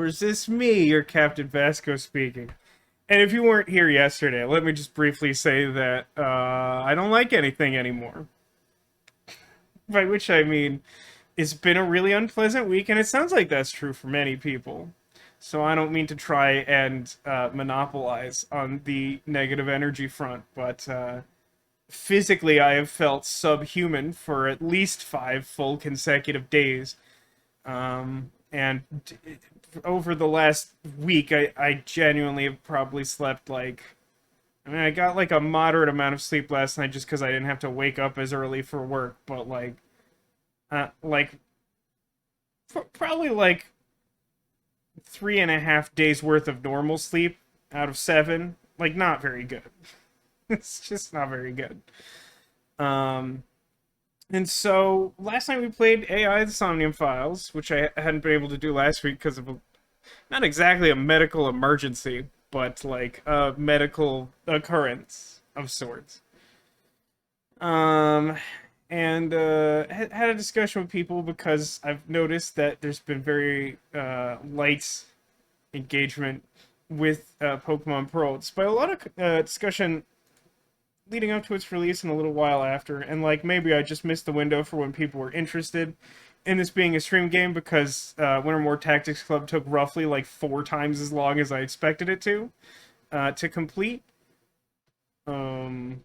or is this me, your Captain Vasco speaking? And if you weren't here yesterday, let me just briefly say that I don't like anything anymore. By which I mean, it's been a really unpleasant week, and it sounds like that's true for many people. So I don't mean to try and monopolize on the negative energy front, but physically I have felt subhuman for at least 5 full consecutive days. And over the last week, I genuinely have probably slept like... I mean, I got like a moderate amount of sleep last night just because I didn't have to wake up as early for work, but probably like 3.5 days worth of normal sleep out of 7. Like, not very good. It's just not very good. And so last night we played AI the Somnium Files, which I hadn't been able to do last week because of not exactly a medical emergency, but like a medical occurrence of sorts. And had a discussion with people because I've noticed that there's been very light engagement with Pokemon Pearl, despite a lot of discussion leading up to its release and a little while after, and like maybe I just missed the window for when people were interested in this being a stream game because Winter More Tactics Club took roughly like 4 times as long as I expected it to complete. But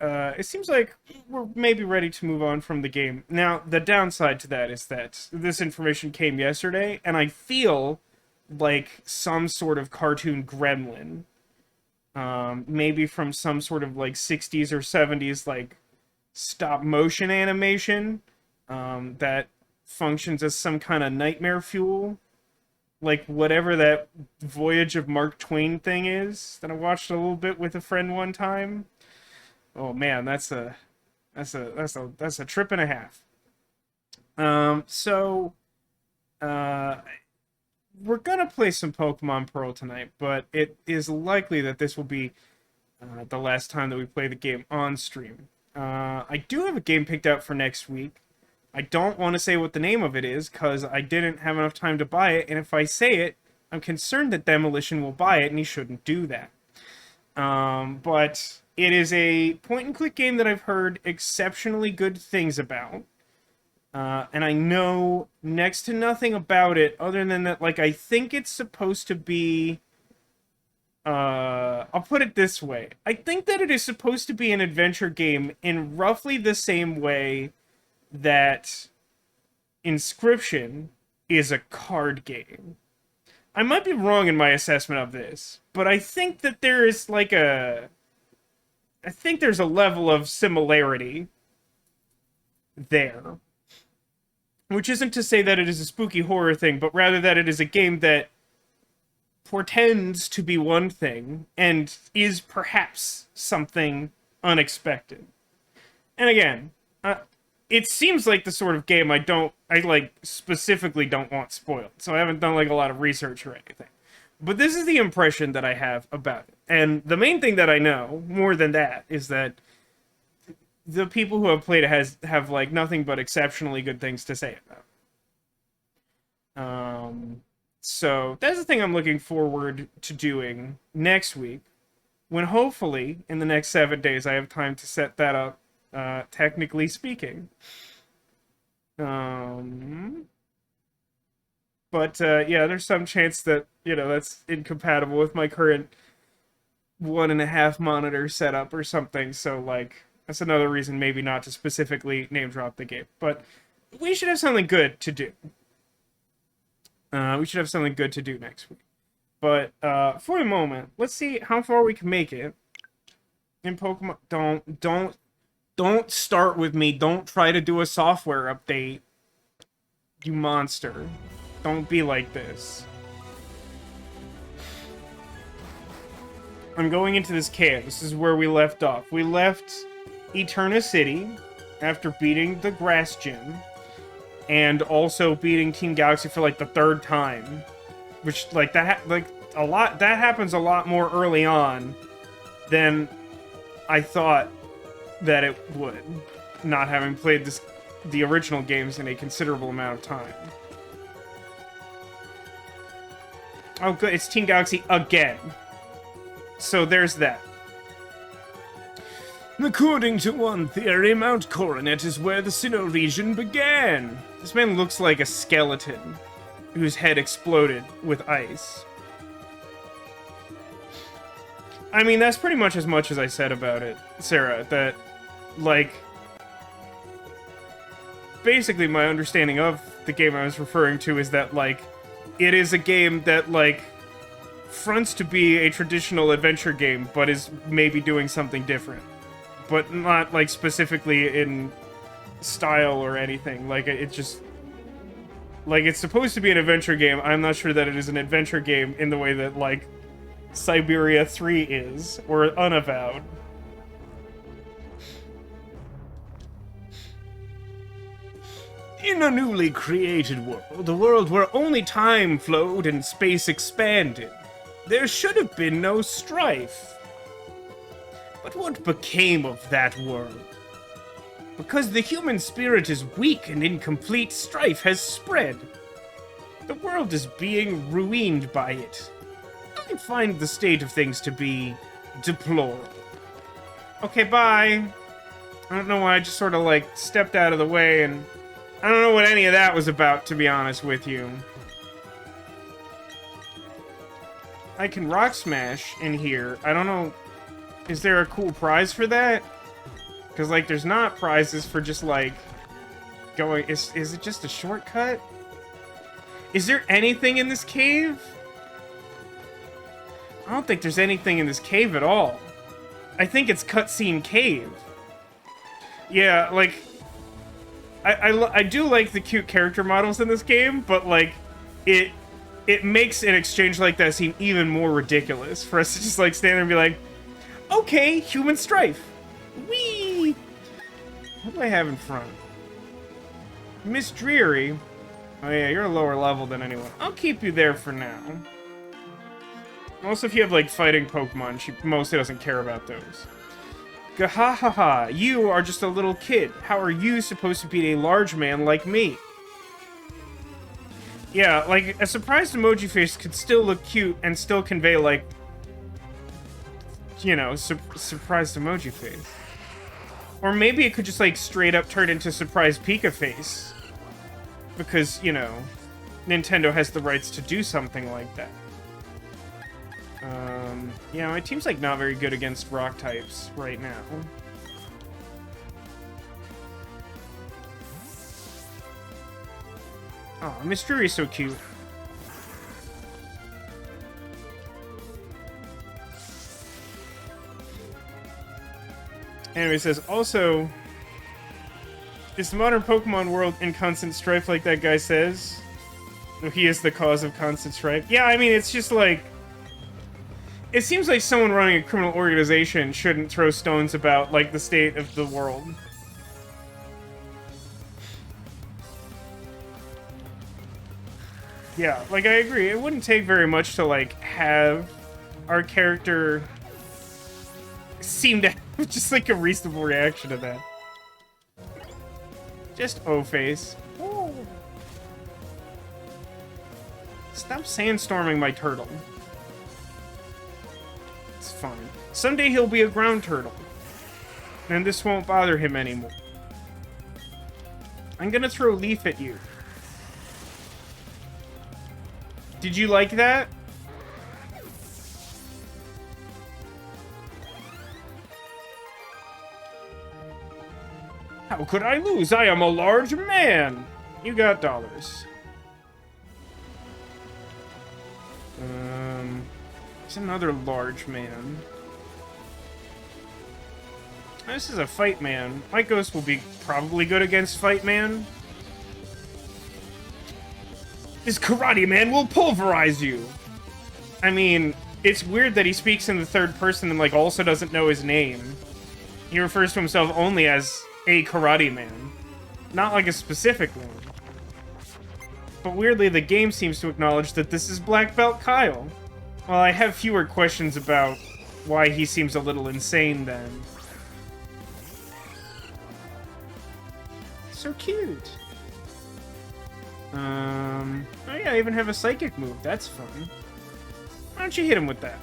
it seems like we're maybe ready to move on from the game. Now, the downside to that is that this information came yesterday, and I feel like some sort of cartoon gremlin. Maybe from some sort of like 60s or 70s like stop motion animation that functions as some kind of nightmare fuel, like whatever that Voyage of Mark Twain thing is that I watched a little bit with a friend one time. Oh man, that's a trip and a half. We're gonna play some Pokemon Pearl tonight, but it is likely that this will be the last time that we play the game on stream. I do have a game picked out for next week. I don't want to say what the name of it is, because I didn't have enough time to buy it, and if I say it, I'm concerned that Demolition will buy it, and he shouldn't do that. But it is a point-and-click game that I've heard exceptionally good things about. And I know next to nothing about it, other than that, like, I think it's supposed to be... I'll put it this way. I think that it is supposed to be an adventure game in roughly the same way that Inscription is a card game. I might be wrong in my assessment of this, but I think that there is, like, I think there's a level of similarity there. Which isn't to say that it is a spooky horror thing, but rather that it is a game that portends to be one thing and is perhaps something unexpected. And again, it seems like the sort of game I like specifically don't want spoiled, so I haven't done like a lot of research or anything. But this is the impression that I have about it. And the main thing that I know, more than that, is that the people who have played it have like nothing but exceptionally good things to say about it. So that's the thing I'm looking forward to doing next week, when hopefully in the next 7 days I have time to set that up, technically speaking. But yeah, there's some chance that, you know, that's incompatible with my current 1.5 monitor setup or something, so like that's another reason maybe not to specifically name drop the game. But we should have something good to do. We should have something good to do next week. But for the moment, let's see how far we can make it in Pokemon. Don't start with me. Don't try to do a software update. You monster. Don't be like this. I'm going into this cave. This is where we left off. We left Eterna City after beating the Grass Gym and also beating Team Galaxy for like the 3rd time, which like that that happens a lot more early on than I thought that it would, not having played this the original games in a considerable amount of time. Oh, good. It's Team Galaxy again. So there's that. According to one theory, Mount Coronet is where the Sinnoh region began. This man looks like a skeleton whose head exploded with ice. I mean, that's pretty much as I said about it, Sarah, that, like, basically my understanding of the game I was referring to is that, like, it is a game that, like, fronts to be a traditional adventure game, but is maybe doing something different. But not, like, specifically in style or anything. Like, it just... Like, it's supposed to be an adventure game. I'm not sure that it is an adventure game in the way that, like, Siberia 3 is, or Unavowed. In a newly created world, a world where only time flowed and space expanded, there should have been no strife. But what became of that world? Because the human spirit is weak and incomplete, strife has spread. The world is being ruined by it. I find the state of things to be deplorable. Okay, bye. I don't know why I just sort of, like, stepped out of the way, and I don't know what any of that was about, to be honest with you. I can rock smash in here. I don't know. Is there a cool prize for that? Because, like, there's not prizes for just, like, going... Is it just a shortcut? Is there anything in this cave? I don't think there's anything in this cave at all. I think it's cutscene cave. Yeah, like... I do like the cute character models in this game, but, like, it makes an exchange like that seem even more ridiculous for us to just, like, stand there and be like, okay, human strife. Whee! What do I have in front? Miss Dreary. Oh yeah, you're a lower level than anyone. I'll keep you there for now. Also, if you have, like, fighting Pokemon, she mostly doesn't care about those. Gahahaha, you are just a little kid. How are you supposed to beat a large man like me? Yeah, like, a surprised emoji face could still look cute and still convey, like, you know, surprised emoji face. Or maybe it could just, like, straight up turn into surprised Pika face. Because, you know, Nintendo has the rights to do something like that. Yeah, my team's, like, not very good against rock types right now. Oh, Miss Drury's so cute. Anyway, it says, also, is the modern Pokemon world in constant strife like that guy says? No, he is the cause of constant strife. Yeah, I mean, it's just like... It seems like someone running a criminal organization shouldn't throw stones about, like, the state of the world. Yeah, like, I agree. It wouldn't take very much to, like, have our character seem to have just, like, a reasonable reaction to that. Just O-face. Ooh. Stop sandstorming my turtle. It's fine. Someday he'll be a ground turtle. And this won't bother him anymore. I'm gonna throw a leaf at you. Did you like that? How could I lose? I am a large man! You got dollars. There's another large man. This is a fight man. My ghost will be probably good against fight man. This karate man will pulverize you! I mean, it's weird that he speaks in the third person and, like, also doesn't know his name. He refers to himself only as a karate man. Not like a specific one. But weirdly, the game seems to acknowledge that this is Black Belt Kyle. Well, I have fewer questions about why he seems a little insane then. So cute. Oh yeah, I even have a psychic move. That's fun. Why don't you hit him with that?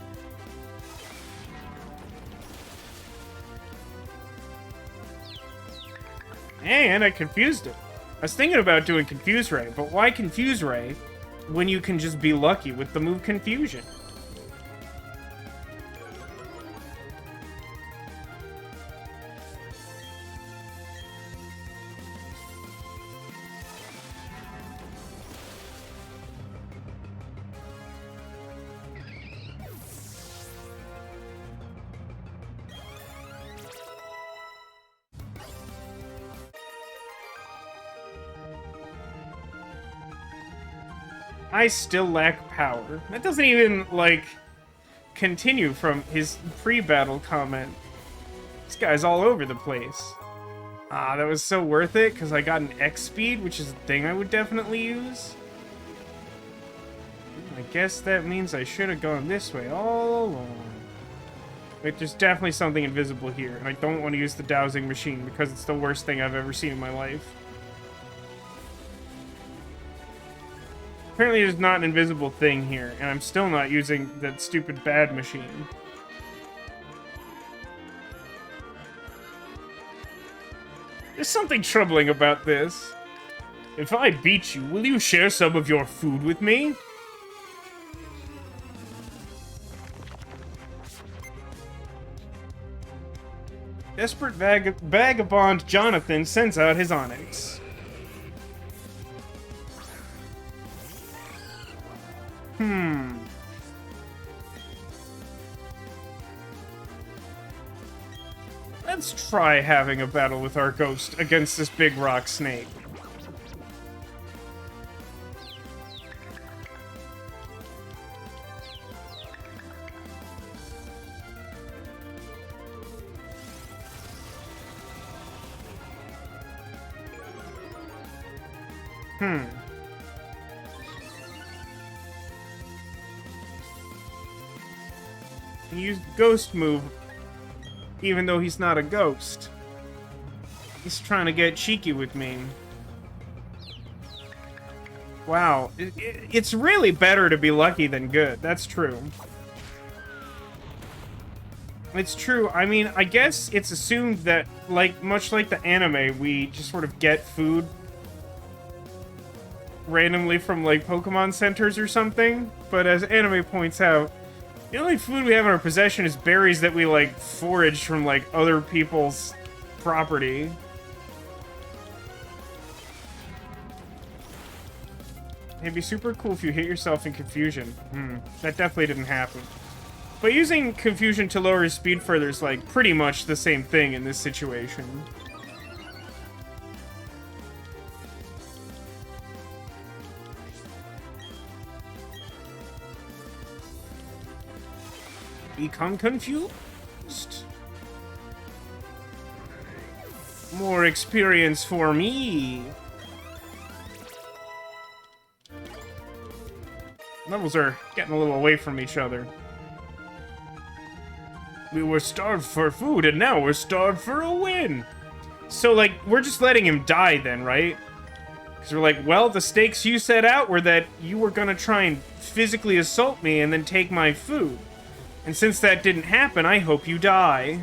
And I confused it. I was thinking about doing Confuse Ray, but why Confuse Ray when you can just be lucky with the move Confusion? I still lack power. That doesn't even, like, continue from his pre-battle comment. This guy's all over the place. Ah, that was so worth it, because I got an X speed, which is a thing I would definitely use. I guess that means I should have gone this way all along. Wait, there's definitely something invisible here, and I don't want to use the dowsing machine, because it's the worst thing I've ever seen in my life. Apparently there's not an invisible thing here, and I'm still not using that stupid bad machine. There's something troubling about this. If I beat you, will you share some of your food with me? Desperate vagabond Jonathan sends out his Onyx. Let's try having a battle with our ghost against this big rock snake. He used ghost move, even though he's not a ghost. He's trying to get cheeky with me. Wow, it's really better to be lucky than good. That's true. It's true. I mean, I guess it's assumed that, like, much like the anime, we just sort of get food randomly from, like, Pokemon centers or something. But as anime points out, the only food we have in our possession is berries that we, like, forage from, like, other people's property. It'd be super cool if you hit yourself in Confusion. That definitely didn't happen. But using Confusion to lower his speed further is, like, pretty much the same thing in this situation. Become confused. More experience for me. Levels are getting a little away from each other. We were starved for food, and now we're starved for a win. So, like, we're just letting him die then, right? Because we're like, well, the stakes you set out were that you were gonna try and physically assault me and then take my food. And since that didn't happen, I hope you die.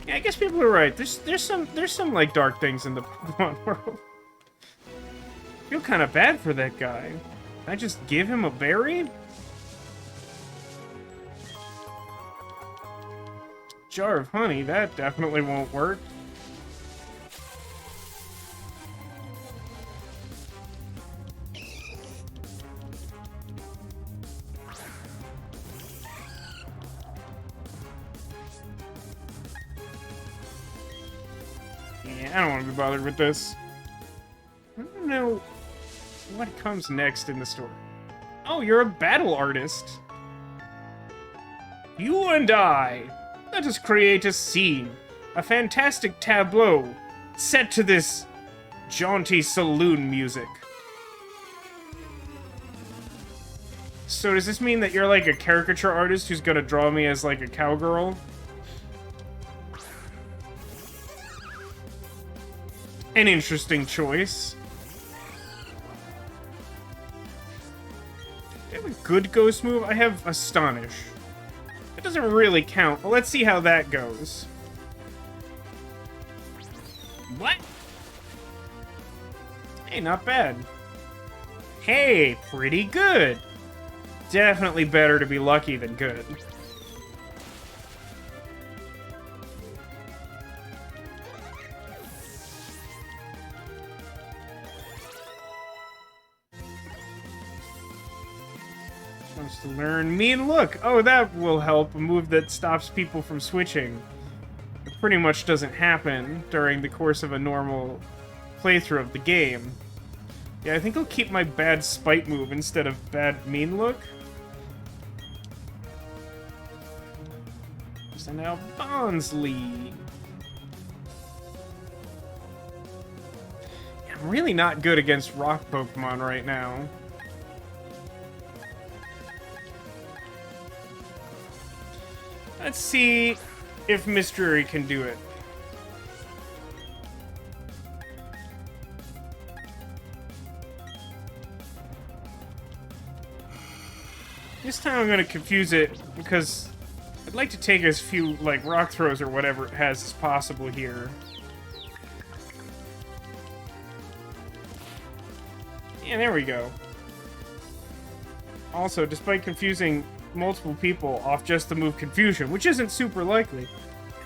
Yeah, I guess people are right. There's some like dark things in the Pokemon world. I feel kind of bad for that guy. Can I just give him a berry? Jar of honey, that definitely won't work. Yeah, I don't want to be bothered with this. I don't know what comes next in the story. Oh, you're a battle artist. You and I. Let us create a scene. A fantastic tableau set to this jaunty saloon music. So does this mean that you're like a caricature artist who's gonna draw me as like a cowgirl? an interesting choice. Do I have a good ghost move? I have Astonish. It doesn't really count, but let's see how that goes. What? Hey, not bad. Hey, pretty good. Definitely better to be lucky than good. Wants to learn Mean Look. Oh, that will help. A move that stops people from switching. It pretty much doesn't happen during the course of a normal playthrough of the game. Yeah, I think I'll keep my bad Spite move instead of bad Mean Look. So now Bonsly. Yeah, I'm really not good against rock Pokemon right now. Let's see if Mystery can do it. This time I'm gonna confuse it because I'd like to take as few, like, rock throws or whatever it has as possible here. Yeah, there we go. Also, despite confusing multiple people off just the move Confusion, which isn't super likely,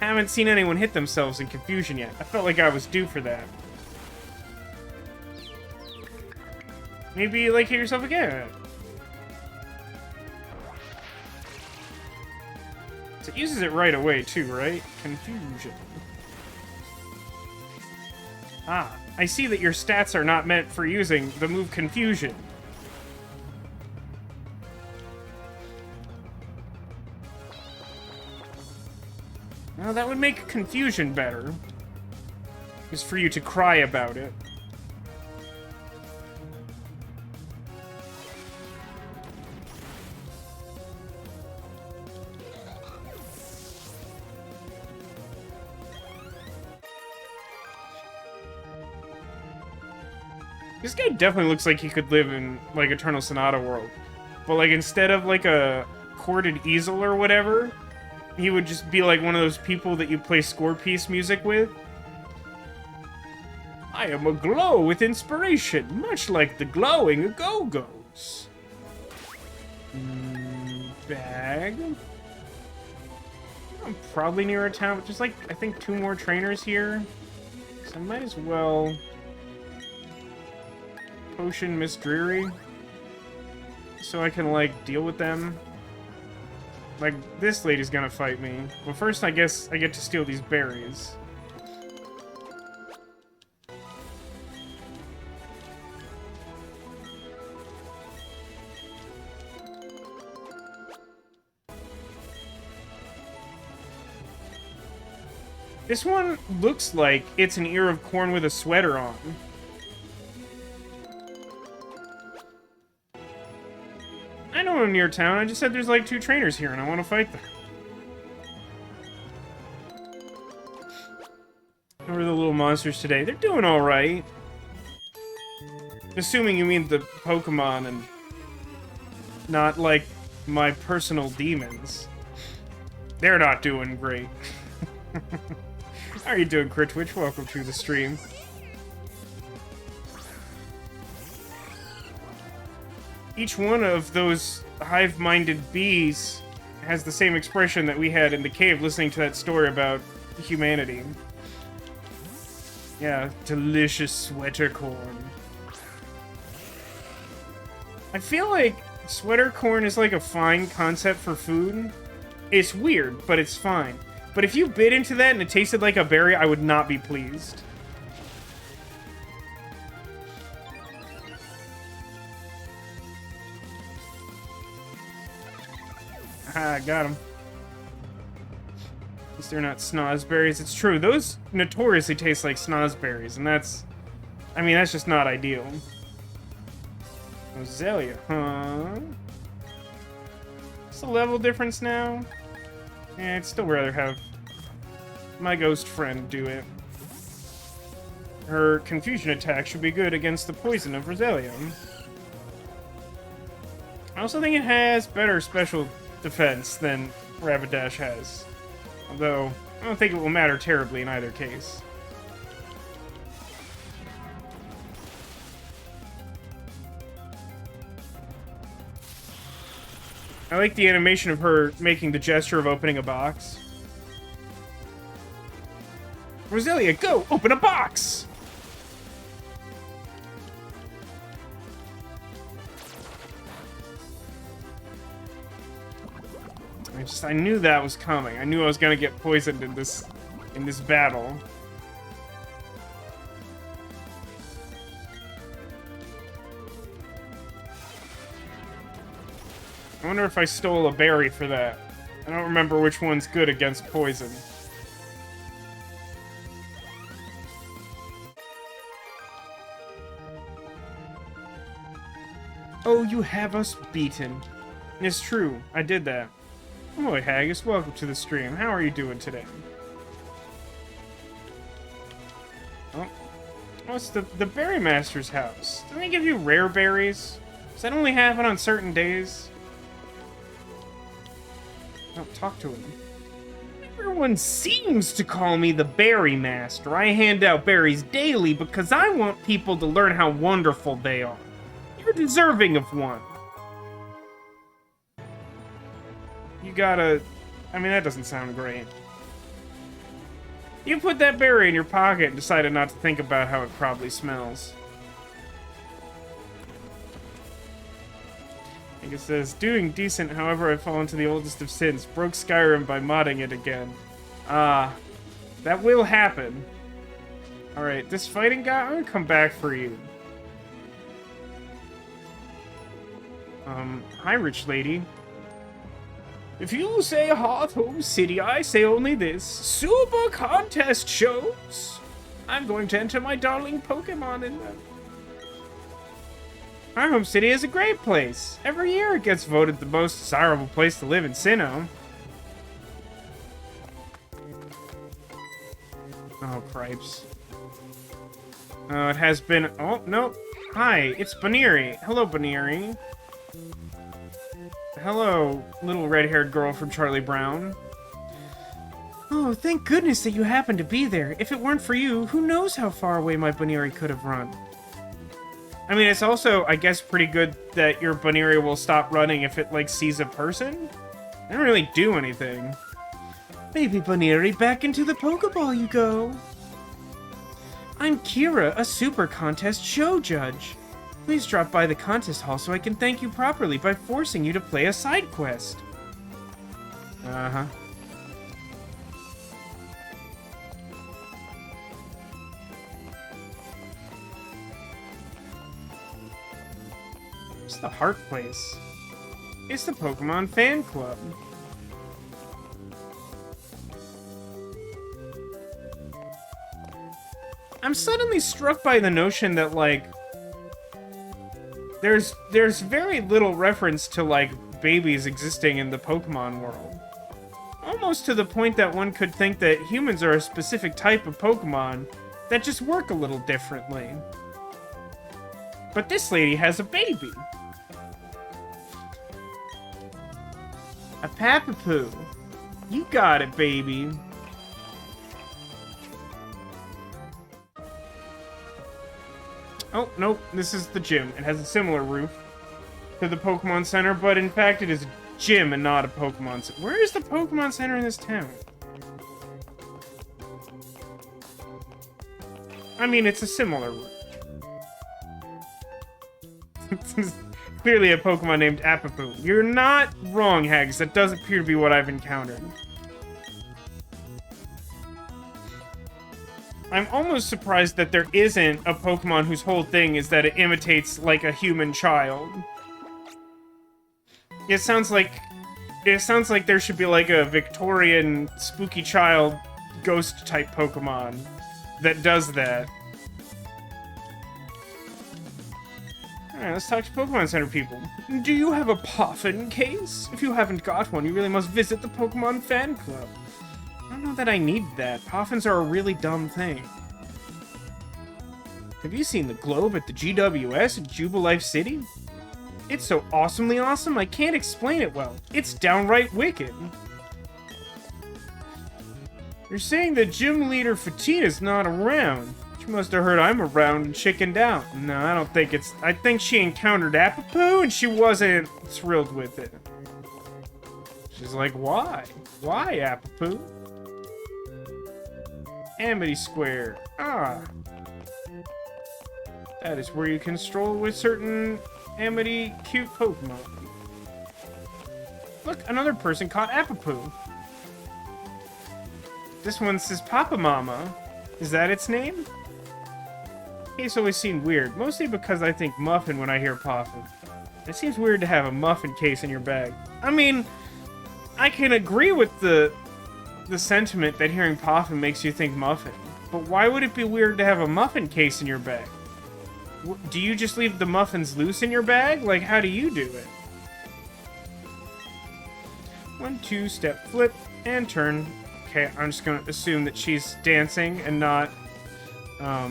I haven't seen anyone hit themselves in Confusion yet. I felt like I was due for that. Maybe, like, hit yourself again. So it uses it right away, too, right? Confusion. Ah, I see that your stats are not meant for using the move Confusion. Well, that would make Confusion better. Just for you to cry about it. This guy definitely looks like he could live in, like, Eternal Sonata world. But, like, instead of, like, a corded easel or whatever, he would just be like one of those people that you play score piece music with. I am aglow with inspiration, much like the glowing Go-Go's. Bag. I'm probably near a town, but just like, I think 2 more trainers here. So I might as well potion Miss Dreary. So I can, like, deal with them. Like, this lady's gonna fight me. Well, first I guess I get to steal these berries. This one looks like it's an ear of corn with a sweater on. I know I'm near town, I just said there's like 2 trainers here and I want to fight them. How are the little monsters today? They're doing alright. Assuming you mean the Pokemon and not, like, my personal demons. They're not doing great. How are you doing, Critwitch? Welcome to the stream. Each one of those hive-minded bees has the same expression that we had in the cave listening to that story about humanity. Yeah, delicious sweater corn. I feel like sweater corn is like a fine concept for food. It's weird, but it's fine. But if you bit into that and it tasted like a berry, I would not be pleased. Ah, got him. At least they're not snozberries. It's true, those notoriously taste like snozberries, and that's... I mean, that's just not ideal. Roselia, huh? What's the level difference now? Yeah, I'd still rather have my ghost friend do it. Her confusion attack should be good against the poison of Roselia. I also think it has better special defense than Rapidash has. Although, I don't think it will matter terribly in either case. I like the animation of her making the gesture of opening a box. Roselia, go! Open a box! I knew that was coming. I knew I was gonna get poisoned in this battle. I wonder if I stole a berry for that. I don't remember which one's good against poison. Oh, you have us beaten. It's true, I did that. Oh, Haggis, welcome to the stream. How are you doing today? Oh, it's the Berry Master's house. Do they give you rare berries? Does that only happen on certain days? Oh, talk to him. Everyone seems to call me the Berry Master. I hand out berries daily because I want people to learn how wonderful they are. You're deserving of one. You gotta... I mean, that doesn't sound great. You put that berry in your pocket and decided not to think about how it probably smells. I think it says, doing decent, however I fall into the oldest of sins. Broke Skyrim by modding it again. That will happen. Alright, this fighting guy, I'm gonna come back for you. Hi, rich lady. If you say Hearth Home City, I say only this. Super contest shows! I'm going to enter my darling Pokemon in them. Our home city is a great place. Every year it gets voted the most desirable place to live in Sinnoh. Oh, cripes. It has been... Oh, no. Hi, it's Baniri. Hello, Baniri. Hello, little red-haired girl from Charlie Brown. Oh, thank goodness that you happened to be there. If it weren't for you, who knows how far away my Baniri could have run. I mean, it's also, I guess, pretty good that your Baniri will stop running if it, like, sees a person. They don't really do anything. Baby Baniri, back into the Pokeball you go. I'm Kira, a super contest show judge. Please drop by the contest hall so I can thank you properly by forcing you to play a side quest. Uh-huh. It's the Heart Place. It's the Pokemon Fan Club. I'm suddenly struck by the notion that, like, there's very little reference to, like, babies existing in the Pokemon world. Almost to the point that one could think that humans are a specific type of Pokemon that just work a little differently. But this lady has a baby. A Papapoo. You got it, baby. Oh, nope, this is the gym. It has a similar roof to the Pokemon Center, but in fact it is a gym and not a Pokemon Center. Where is the Pokemon Center in this town? I mean, it's a similar roof. It's clearly a Pokemon named Apapoo. You're not wrong, Hags. That does appear to be what I've encountered. I'm almost surprised that there isn't a Pokemon whose whole thing is that it imitates, like, a human child. It sounds like there should be, like, a Victorian spooky child ghost-type Pokemon that does that. Alright, let's talk to Pokemon Center people. Do you have a Poffin case? If you haven't got one, you really must visit the Pokemon Fan Club. I don't know that I need that. Poffins are a really dumb thing. Have you seen the globe at the GWS in Jubilife City? It's so awesomely awesome, I can't explain it well. It's downright wicked. You're saying that gym leader Fatina's not around. She must have heard I'm around and chickened out. No, I don't think it's... I think she encountered Apapoo and she wasn't thrilled with it. She's like, why? Why, Apapoo? Amity Square. Ah. That is where you can stroll with certain Amity cute Pokemon. Look, another person caught Apapoo. This one says Papa Mama. Is that its name? It's always seemed weird, mostly because I think Muffin when I hear Poffin. It seems weird to have a Muffin case in your bag. I mean, I can agree with the sentiment that hearing Poffin makes you think Muffin. But why would it be weird to have a Muffin case in your bag? Do you just leave the muffins loose in your bag? Like, how do you do it? 1, 2, step, flip, and turn. Okay, I'm just gonna assume that she's dancing and not, I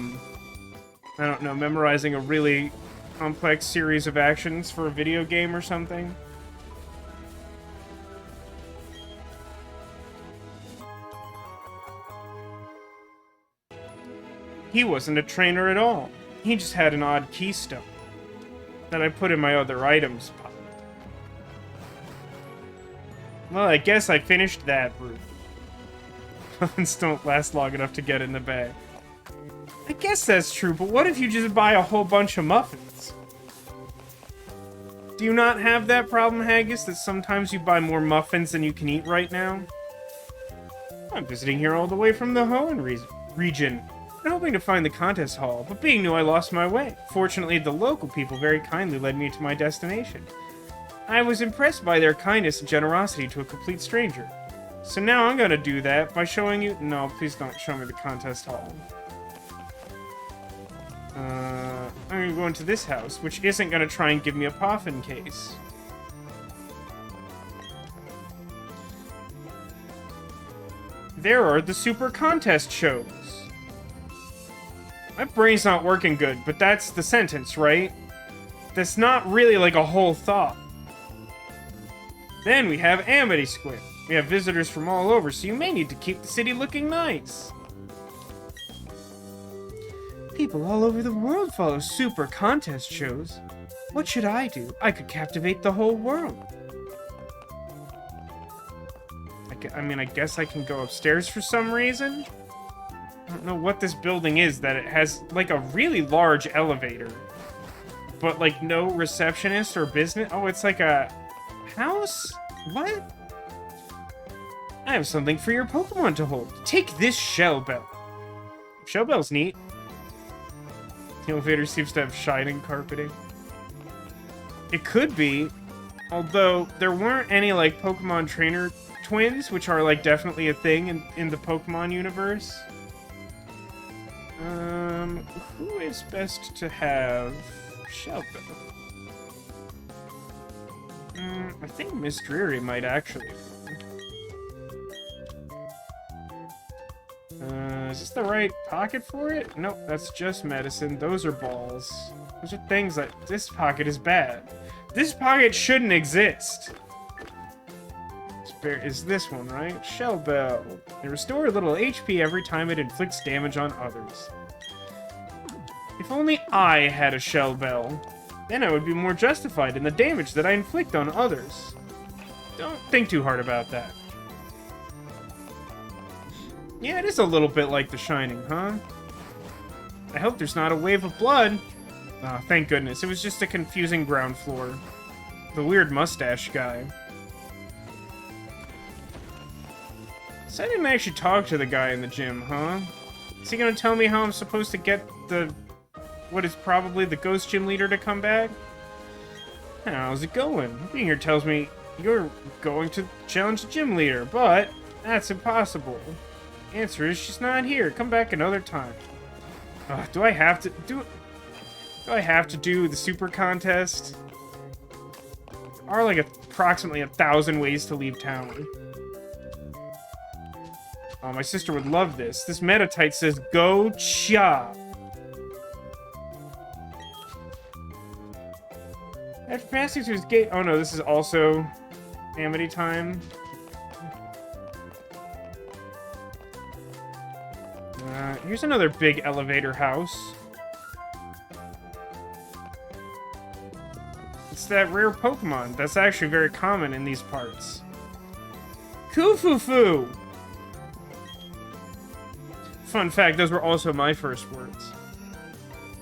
don't know, memorizing a really complex series of actions for a video game or something. He wasn't a trainer at all. He just had an odd keystone that I put in my other items pile. Well, I guess I finished that route. Muffins don't last long enough to get in the bag. I guess that's true, but what if you just buy a whole bunch of muffins? Do you not have that problem, Haggis, that sometimes you buy more muffins than you can eat right now? I'm visiting here all the way from the Hoenn region. I'm hoping to find the contest hall, but being new I lost my way. Fortunately, the local people very kindly led me to my destination. I was impressed by their kindness and generosity to a complete stranger. So now I'm gonna do that by showing you... No, please don't show me the contest hall. I'm gonna go into this house, which isn't gonna try and give me a Poffin case. There are the super contest shows. My brain's not working good, but that's the sentence, right? That's not really like a whole thought. Then we have Amity Square. We have visitors from all over, so you may need to keep the city looking nice. People all over the world follow super contest shows. What should I do? I could captivate the whole world. I mean, I guess I can go upstairs for some reason? I don't know what this building is, that it has, like, a really large elevator. But, like, no receptionist or business? Oh, it's like a house? What? I have something for your Pokemon to hold. Take this Shell Bell. Shell Bell's neat. The elevator seems to have shining carpeting. It could be, although there weren't any, like, Pokemon trainer twins, which are, like, definitely a thing in the Pokemon universe. Who is best to have Shell Bell? I think Miss Dreary might actually. Is this the right pocket for it? Nope, that's just medicine. Those are balls. Those are things that... This pocket is bad. This pocket shouldn't exist. Is this one, right? Shell Bell. They restore a little HP every time it inflicts damage on others. If only I had a Shell Bell, then I would be more justified in the damage that I inflict on others. Don't think too hard about that. Yeah, it is a little bit like The Shining, huh? I hope there's not a wave of blood. Ah, thank goodness. It was just a confusing ground floor. The weird mustache guy. So I didn't actually talk to the guy in the gym, huh? Is he gonna tell me how I'm supposed to get the... what is probably the ghost gym leader to come back? How's it going? Being here tells me you're going to challenge the gym leader, but that's impossible. Answer is she's not here. Come back another time. Do I have to do the super contest? There are like approximately 1,000 ways to leave town. Oh, my sister would love this. This Metatite says, go chop. After passing through his gate... Oh no, this is also Amity time. Here's another big elevator house. It's that rare Pokemon that's actually very common in these parts. Kufufu! Fun fact, those were also my first words.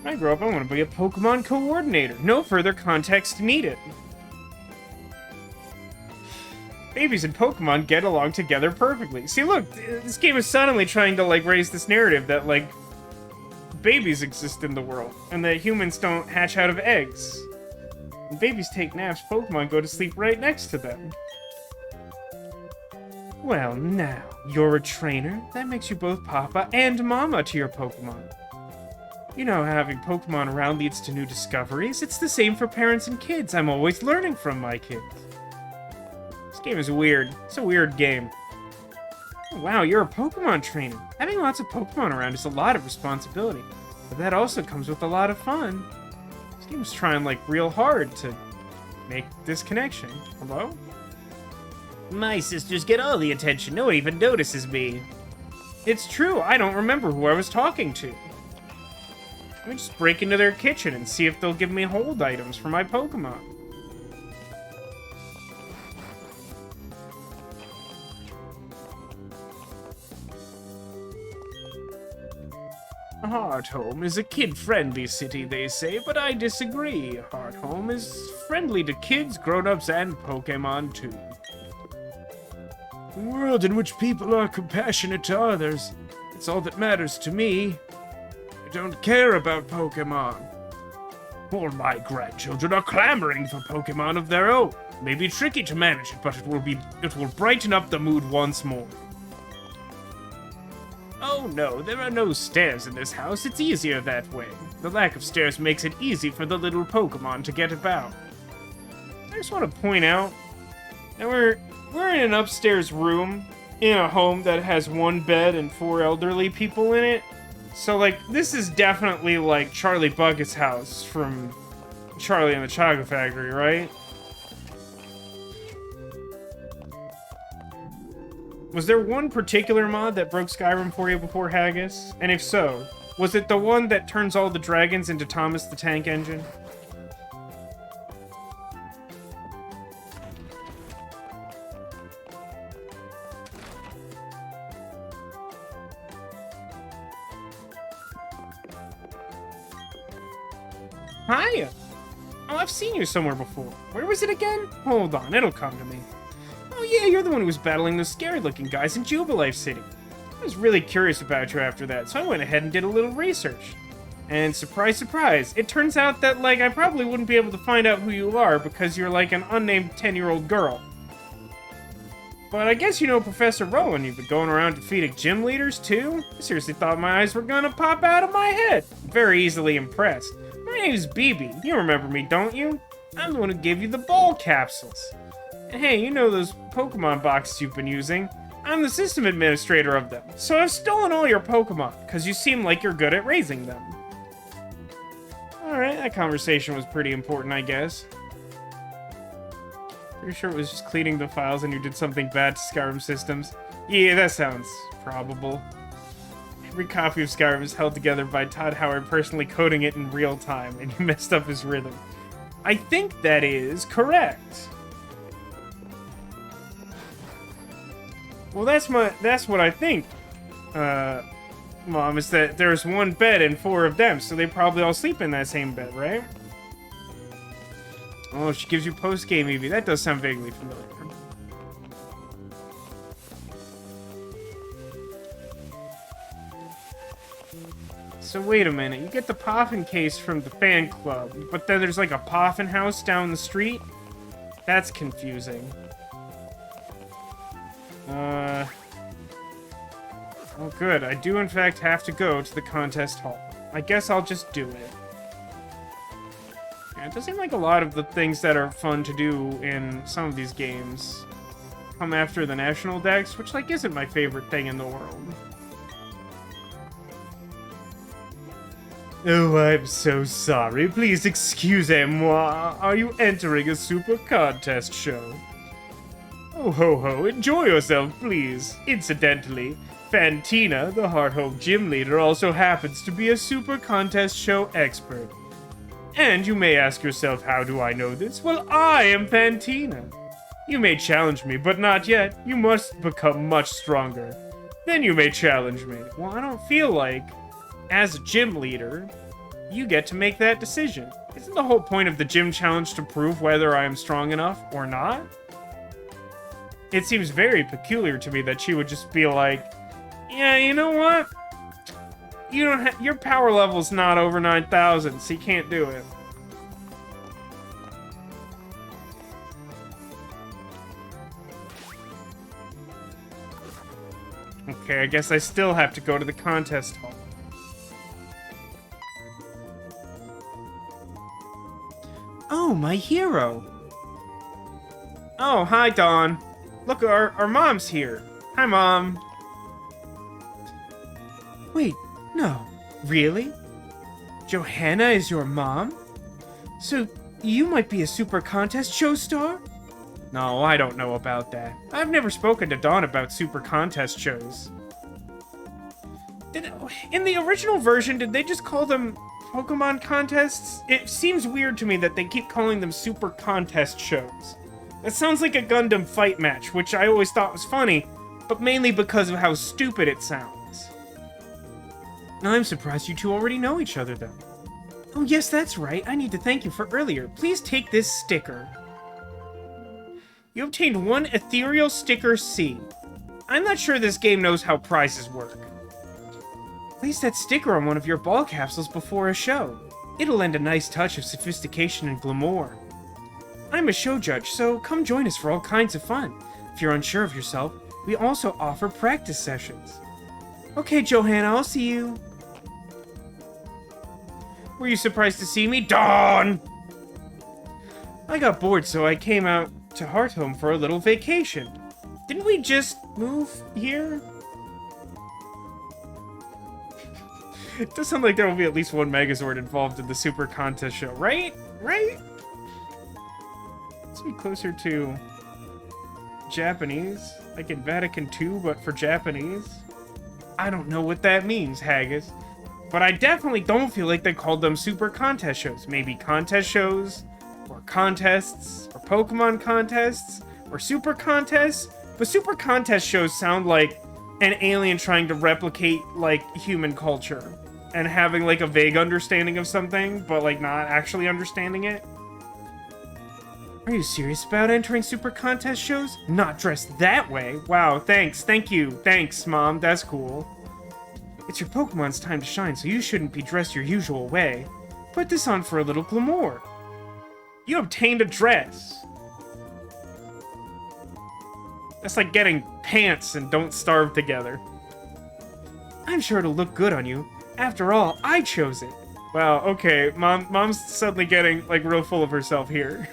When I grow up, I want to be a Pokemon coordinator. No further context needed. Babies and Pokemon get along together perfectly. See, look, this game is suddenly trying to, like, raise this narrative that, like, babies exist in the world, and that humans don't hatch out of eggs. When babies take naps, Pokemon go to sleep right next to them. Well, now, you're a trainer. That makes you both Papa and Mama to your Pokemon. You know how having Pokemon around leads to new discoveries? It's the same for parents and kids. I'm always learning from my kids. This game is weird. It's a weird game. Oh, wow, you're a Pokemon trainer. Having lots of Pokemon around is a lot of responsibility, but that also comes with a lot of fun. This game's trying, like, real hard to make this connection. Hello? My sisters get all the attention. No one even notices me. It's true. I don't remember who I was talking to. Let me just break into their kitchen and see if they'll give me hold items for my Pokemon. Hearthome is a kid-friendly city, they say, but I disagree. Hearthome is friendly to kids, grown-ups, and Pokemon, too. A world in which people are compassionate to others. It's all that matters to me. I don't care about Pokemon. All my grandchildren are clamoring for Pokemon of their own. It may be tricky to manage it, but it will brighten up the mood once more. Oh no, there are no stairs in this house. It's easier that way. The lack of stairs makes it easy for the little Pokemon to get about. I just want to point out that we're in an upstairs room in a home that has one bed and 4 elderly people in it. So, like, this is definitely like Charlie Bucket's house from Charlie and the Chocolate Factory, right? Was there one particular mod that broke Skyrim for you before Haggis? And if so, was it the one that turns all the dragons into Thomas the Tank Engine? Hiya! Oh, I've seen you somewhere before. Where was it again? Hold on, it'll come to me. Oh yeah, you're the one who was battling those scary-looking guys in Jubilife City. I was really curious about you after that, so I went ahead and did a little research. And surprise, surprise, it turns out that, like, I probably wouldn't be able to find out who you are because you're, like, an unnamed 10-year-old girl. But I guess you know Professor Rowan. You've been going around defeating gym leaders, too? I seriously thought my eyes were gonna pop out of my head. Very easily impressed. My name's BB. You remember me, don't you? I'm the one who gave you the ball capsules. And hey, you know those Pokemon boxes you've been using? I'm the system administrator of them, so I've stolen all your Pokemon, because you seem like you're good at raising them. Alright, that conversation was pretty important, I guess. Pretty sure it was just cleaning the files and you did something bad to Skyrim systems. Yeah, that sounds probable. Every copy of Skyrim is held together by Todd Howard personally coding it in real time, and you messed up his rhythm. I think that is correct. Well, that's what I think, Mom, is that there's one bed and 4 of them, so they probably all sleep in that same bed, right? Oh, she gives you post-game EV. That does sound vaguely familiar. So wait a minute, you get the Poffin case from the fan club, but then there's like a Poffin house down the street? That's confusing. Oh good, I do in fact have to go to the contest hall. I guess I'll just do it. Yeah, it does seem like a lot of the things that are fun to do in some of these games come after the National Dex, which, like, isn't my favorite thing in the world. Oh, I'm so sorry. Please excusez-moi. Are you entering a super contest show? Oh, ho, ho. Enjoy yourself, please. Incidentally, Fantina, the Hearthome gym leader, also happens to be a super contest show expert. And you may ask yourself, how do I know this? Well, I am Fantina. You may challenge me, but not yet. You must become much stronger. Then you may challenge me. Well, I don't feel like, as a gym leader, you get to make that decision. Isn't the whole point of the gym challenge to prove whether I am strong enough or not? It seems very peculiar to me that she would just be like, yeah, you know what? You don't your power level's not over 9,000, so you can't do it. Okay, I guess I still have to go to the contest hall. Oh, my hero. Oh, hi, Dawn. Look, our mom's here. Hi, Mom. Wait, no. Really? Johanna is your mom? So, you might be a super contest show star? No, I don't know about that. I've never spoken to Dawn about super contest shows. In the original version, did they just call them Pokemon contests? It seems weird to me that they keep calling them super contest shows. That sounds like a Gundam fight match, which I always thought was funny, but mainly because of how stupid it sounds. I'm surprised you two already know each other, though. Oh yes, that's right. I need to thank you for earlier. Please take this sticker. You obtained one Ethereal Sticker C. I'm not sure this game knows how prizes work. Place that sticker on one of your ball capsules before a show. It'll lend a nice touch of sophistication and glamour. I'm a show judge, so come join us for all kinds of fun. If you're unsure of yourself, we also offer practice sessions. Okay, Johanna, I'll see you. Were you surprised to see me? Dawn! I got bored, so I came out to Hearthome for a little vacation. Didn't we just move here? It does sound like there will be at least one Megazord involved in the Super Contest show, right? Right? Let's be closer to Japanese. Like in Vatican II, but for Japanese. I don't know what that means, Haggis. But I definitely don't feel like they called them Super Contest shows. Maybe contest shows, or contests, or Pokemon contests, or Super Contests. But Super Contest shows sound like an alien trying to replicate, like, human culture. And having, like, a vague understanding of something, but, like, not actually understanding it. Are you serious about entering Super Contest shows? Not dressed that way? Wow, thanks, thank you, thanks, Mom, that's cool. It's your Pokemon's time to shine, so you shouldn't be dressed your usual way. Put this on for a little glamour. You obtained a dress. That's like getting pants and Don't Starve together. I'm sure it'll look good on you. After all, I chose it. Wow, okay, Mom's suddenly getting, like, real full of herself here.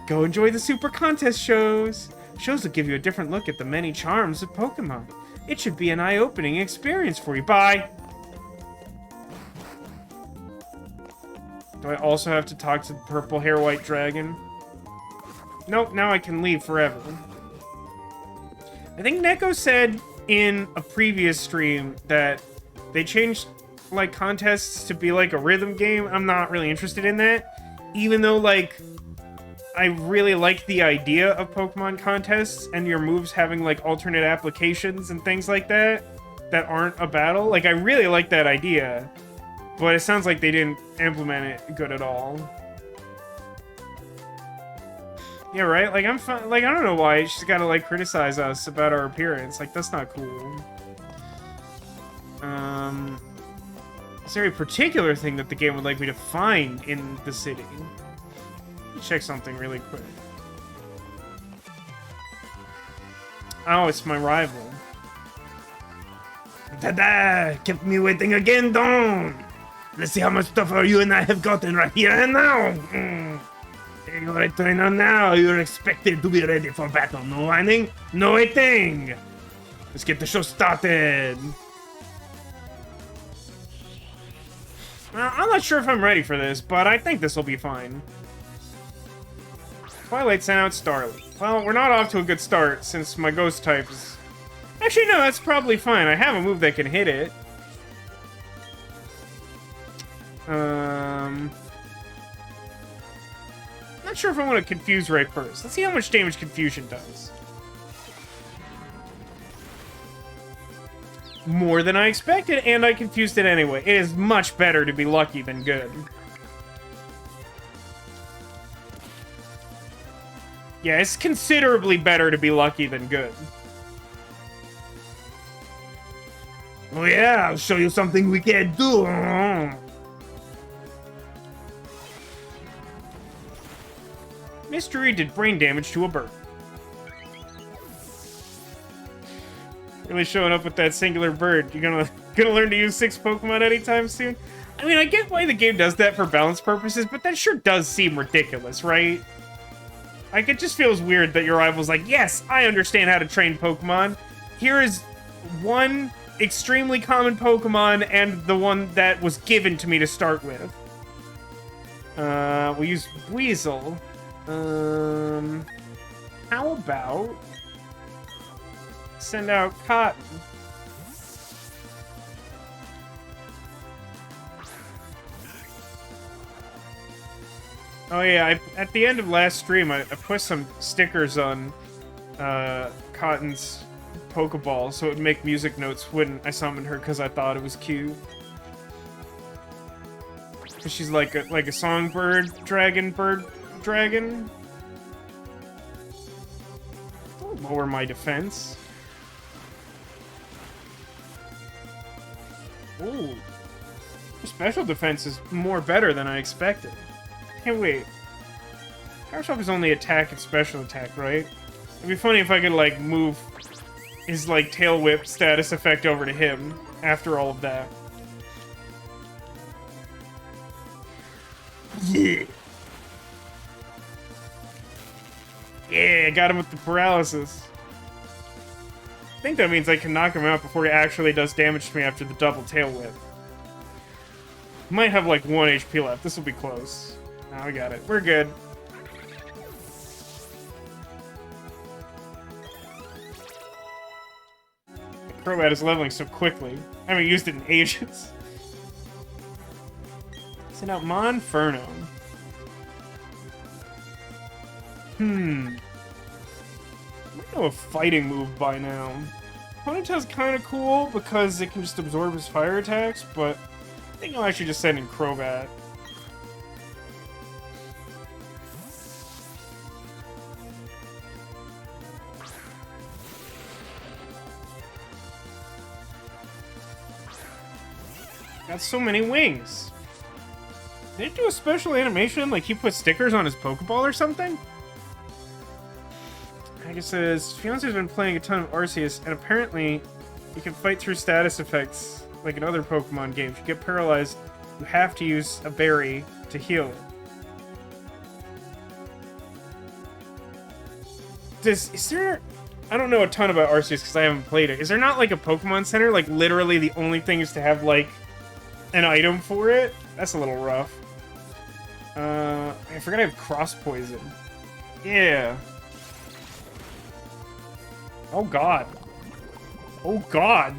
Go enjoy the Super Contest shows. Shows will give you a different look at the many charms of Pokemon. It should be an eye-opening experience for you. Bye! Do I also have to talk to the purple hair white dragon? Nope, now I can leave forever. I think Neko said in a previous stream that they changed, like, contests to be like a rhythm game. I'm not really interested in that. Even though, like, I really like the idea of Pokemon contests and your moves having, like, alternate applications and things like that that aren't a battle. Like, I really like that idea, but it sounds like they didn't implement it good at all. Yeah, right? Like, I'm fine. Like, I don't know why she's gotta, like, criticize us about our appearance. Like, that's not cool. Is there a particular thing that the game would like me to find in the city? Check something really quick. Oh, it's my rival. Ta-da! Kept me waiting again, Dawn! Let's see how much tougher you and I have gotten right here and now! You're a trainer now. You're expected to be ready for battle. No whining, no waiting! Let's get the show started! I'm not sure if I'm ready for this, but I think this will be fine. Twilight sent out Starly. Well, we're not off to a good start, since my ghost type is... Actually, no, that's probably fine. I have a move that can hit it. Not sure if I want to confuse right first. Let's see how much damage confusion does. More than I expected, and I confused it anyway. It is much better to be lucky than good. Yeah, it's considerably better to be lucky than good. Oh yeah, I'll show you something we can't do. Mystery did brain damage to a bird. Really showing up with that singular bird. You're gonna learn to use 6 Pokemon anytime soon? I mean, I get why the game does that for balance purposes, but that sure does seem ridiculous, right? Like, it just feels weird that your rival's like, yes, I understand how to train Pokemon. Here is one extremely common Pokemon and the one that was given to me to start with. We'll use Weasel. How about... send out Cotton. Oh yeah, at the end of last stream, I put some stickers on Cotton's Pokeball so it would make music notes when I summoned her because I thought it was cute. Cause she's like a songbird dragon, bird dragon. Don't lower my defense. Ooh. Your special defense is more better than I expected. Hey, wait. Power Shop is only attack and special attack, right? It'd be funny if I could, like, move his, like, Tail Whip status effect over to him after all of that. Yeah! Yeah, got him with the paralysis. I think that means I can knock him out before he actually does damage to me after the double Tail Whip. Might have, like, 1 HP left. This will be close. Now we got it. We're good. Crobat is leveling so quickly. I haven't used it in ages. Send out Monferno. I know a fighting move by now. Ponytail's kind of cool because it can just absorb his fire attacks, but I think I'll actually just send in Crobat. Got so many wings. Did it do a special animation? Like he put stickers on his Pokeball or something? I guess his fiance's been playing a ton of Arceus, and apparently you can fight through status effects like in other Pokemon games. You get paralyzed, you have to use a berry to heal it. Is there... I don't know a ton about Arceus because I haven't played it. Is there not like a Pokemon Center? Like literally the only thing is to have like an item for it? That's a little rough. I forgot I have Cross Poison. Yeah. Oh god. Oh god.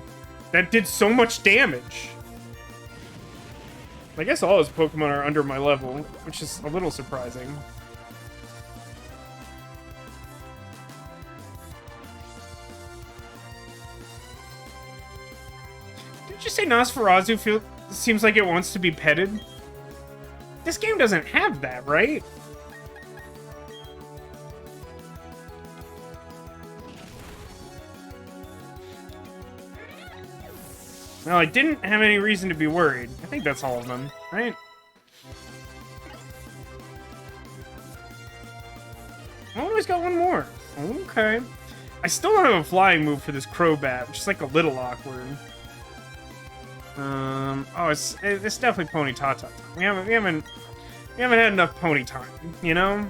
That did so much damage. I guess all his Pokemon are under my level, which is a little surprising. Did you say Nosferatu seems like it wants to be petted? This game doesn't have that, right? Well, I didn't have any reason to be worried. I think that's all of them, right? Oh, he's got one more. Okay. I still don't have a flying move for this Crobat, which is like a little awkward. Oh, it's definitely Ponyta. We haven't had enough pony time, you know?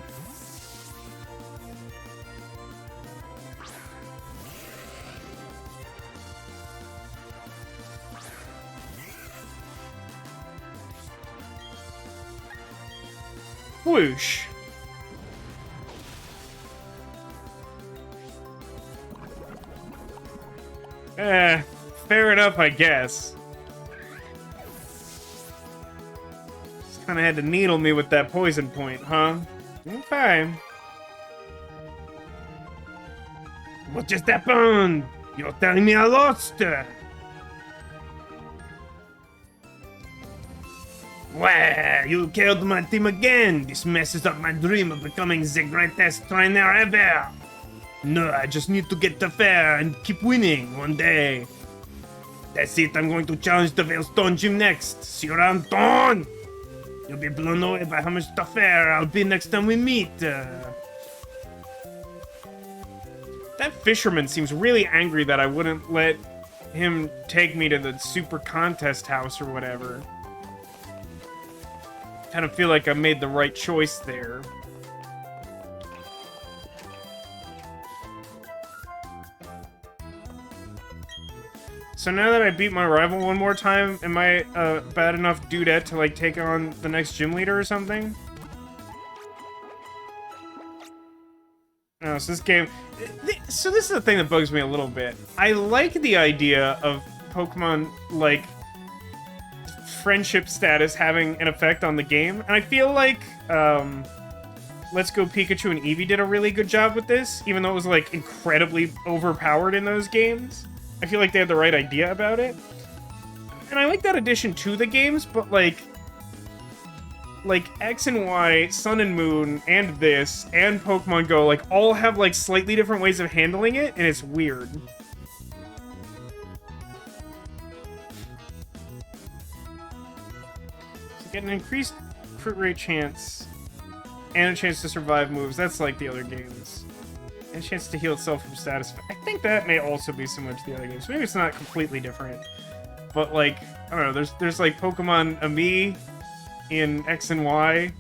Swoosh. Fair enough, I guess. Just kinda had to needle me with that poison point, huh? Okay. What just happened? You're telling me I lost? Well, you killed my team again. This messes up my dream of becoming the greatest trainer ever. No, I just need to get to fair and keep winning one day. That's it, I'm going to challenge the Veilstone Gym next. See you around, Dawn! You'll be blown away by how much tougher I'll be next time we meet. That fisherman seems really angry that I wouldn't let him take me to the super contest house or whatever. Kind of feel like I made the right choice there. So now that I beat my rival one more time, am I a bad enough dudette to like take on the next gym leader or something? No, so this game... So this is the thing that bugs me a little bit. I like the idea of Pokemon, like, friendship status having an effect on the game, and I feel like, Let's Go Pikachu and Eevee did a really good job with this, even though it was, like, incredibly overpowered in those games. I feel like they had the right idea about it. And I like that addition to the games, but, like X and Y, Sun and Moon, and this, and Pokemon Go, like, all have, like, slightly different ways of handling it, and it's weird. So get an increased crit rate chance, and a chance to survive moves. That's like the other games. And a chance to heal itself from status. I think that may also be similar to the other games. Maybe it's not completely different. But, like, I don't know, there's like, Pokemon Amity in X and Y,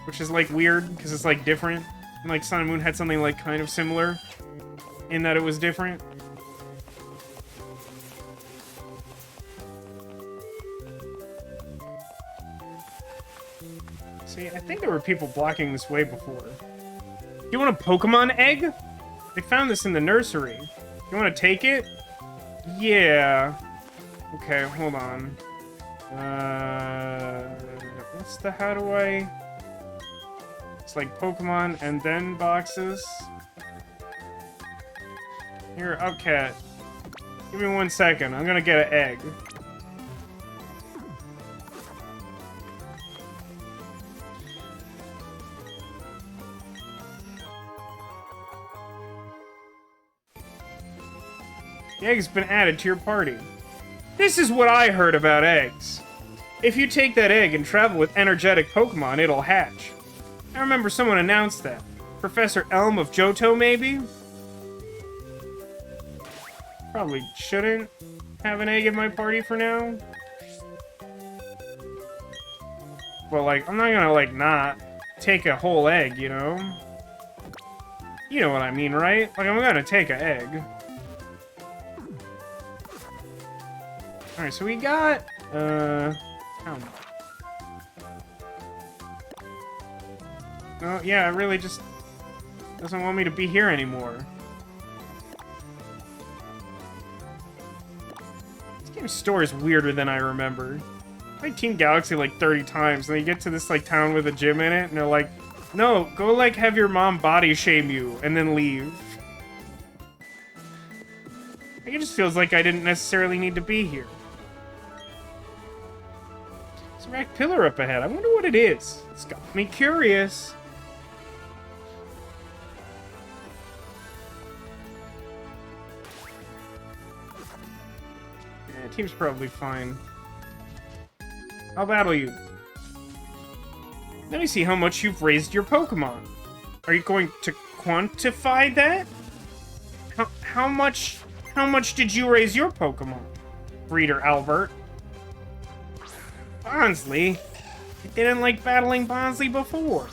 which is, like, weird, because it's, like, different. And, like, Sun and Moon had something, like, kind of similar in that it was different. See, I think there were people blocking this way before. You want a Pokemon egg? They found this in the nursery. You want to take it? Yeah. Okay, hold on. What's the... How do I... It's like Pokemon and then boxes. Here, Upcat. Give me 1 second. I'm gonna get an egg. The egg's been added to your party. This is what I heard about eggs. If you take that egg and travel with energetic Pokemon, it'll hatch. I remember someone announced that. Professor Elm of Johto, maybe? Probably shouldn't have an egg in my party for now. Well, like, I'm not gonna, like, not take a whole egg, you know? You know what I mean, right? Like, I'm gonna take an egg. Alright, so we got, how much? Oh, yeah, it really just doesn't want me to be here anymore. This game's story is weirder than I remember. I played Team Galaxy like 30 times, and then you get to this, like, town with a gym in it, and they're like, no, go, like, have your mom body shame you, and then leave. Like, it just feels like I didn't necessarily need to be here. There's a rack pillar up ahead. I wonder what it is. It's got me curious. Yeah, team's probably fine. I'll battle you. Let me see how much you've raised your Pokemon. Are you going to quantify that? How much did you raise your Pokemon? Breeder Albert. Bonsley? I didn't like battling Bonsley before.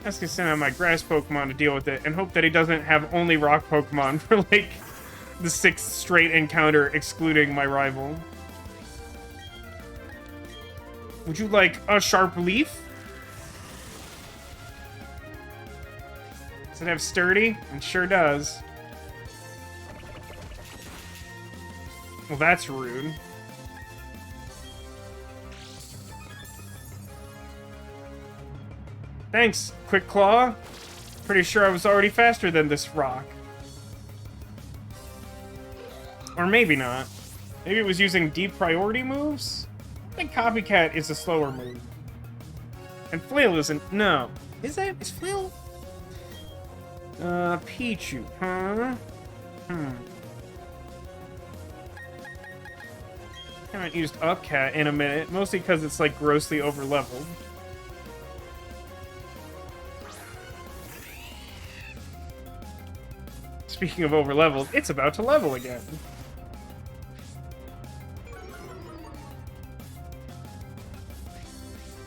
I was gonna send out my grass Pokemon to deal with it and hope that he doesn't have only rock Pokemon for, like, the 6th straight encounter, excluding my rival. Would you like a sharp leaf? Does it have sturdy? It sure does. Well, that's rude. Thanks, Quick Claw. Pretty sure I was already faster than this rock. Or maybe not. Maybe it was using deep priority moves? I think Copycat is a slower move. And Flail isn't. No. Is that? Is Flail? Pichu, huh? Haven't used Upcat in a minute, mostly because it's, like, grossly overleveled. Speaking of overleveled, it's about to level again.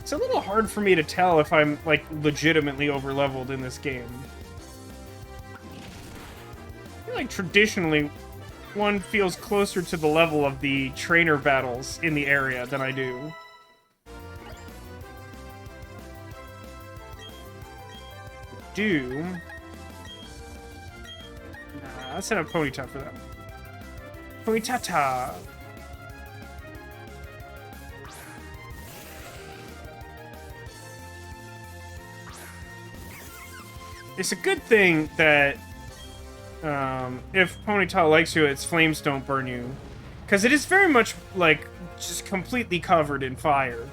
It's a little hard for me to tell if I'm, like, legitimately overleveled in this game. I feel like traditionally, one feels closer to the level of the trainer battles in the area than I do. Nah, let's send a Ponyta for that. Ponyta! It's a good thing that if Ponyta likes you, its flames don't burn you. Because it is very much, like, just completely covered in fire.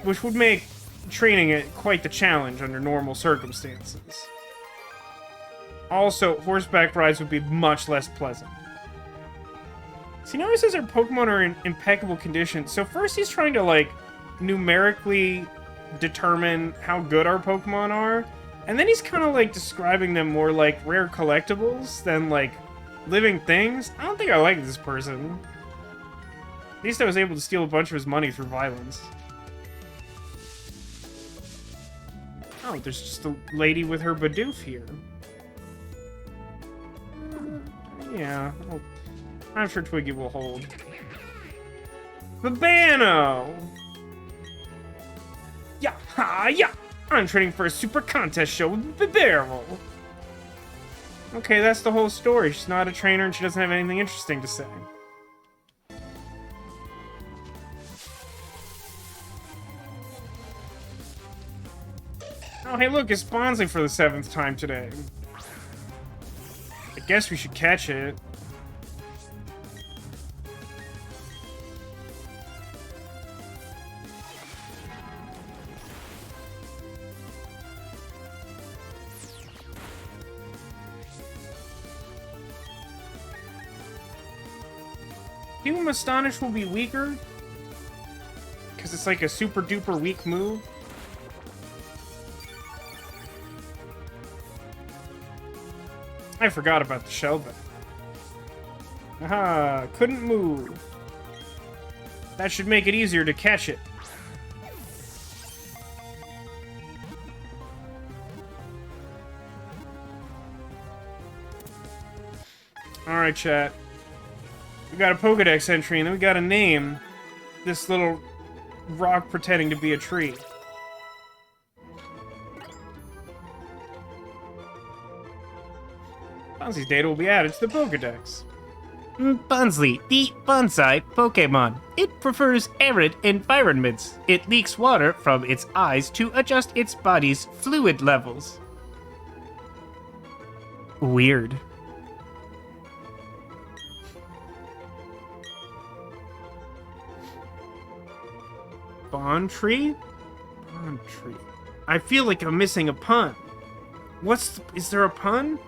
Which would make training it quite the challenge under normal circumstances. Also, horseback rides would be much less pleasant. So he notices our Pokemon are in impeccable condition. So first he's trying to, like, numerically determine how good our Pokemon are. And then he's kind of, like, describing them more like rare collectibles than, like, living things. I don't think I like this person. At least I was able to steal a bunch of his money through violence. Oh, there's just a lady with her Bidoof here. Yeah, well, I'm sure Twiggy will hold. Babano! Yeah, ha, yeah! I'm training for a super contest show with Babero. Okay, that's the whole story. She's not a trainer and she doesn't have anything interesting to say. Oh, hey, look, it's Bonsley for the 7th time today. I guess we should catch it. Team Astonish will be weaker? Because it's like a super duper weak move? I forgot about the shell bit. Aha, couldn't move. That should make it easier to catch it. Alright, chat. We got a Pokedex entry, and then we got a name this little rock pretending to be a tree. Bonsley's data will be added to the Pokedex. Bonsley, the bonsai Pokemon. It prefers arid environments. It leaks water from its eyes to adjust its body's fluid levels. Weird. Bontree? Bontree. I feel like I'm missing a pun. Is there a pun?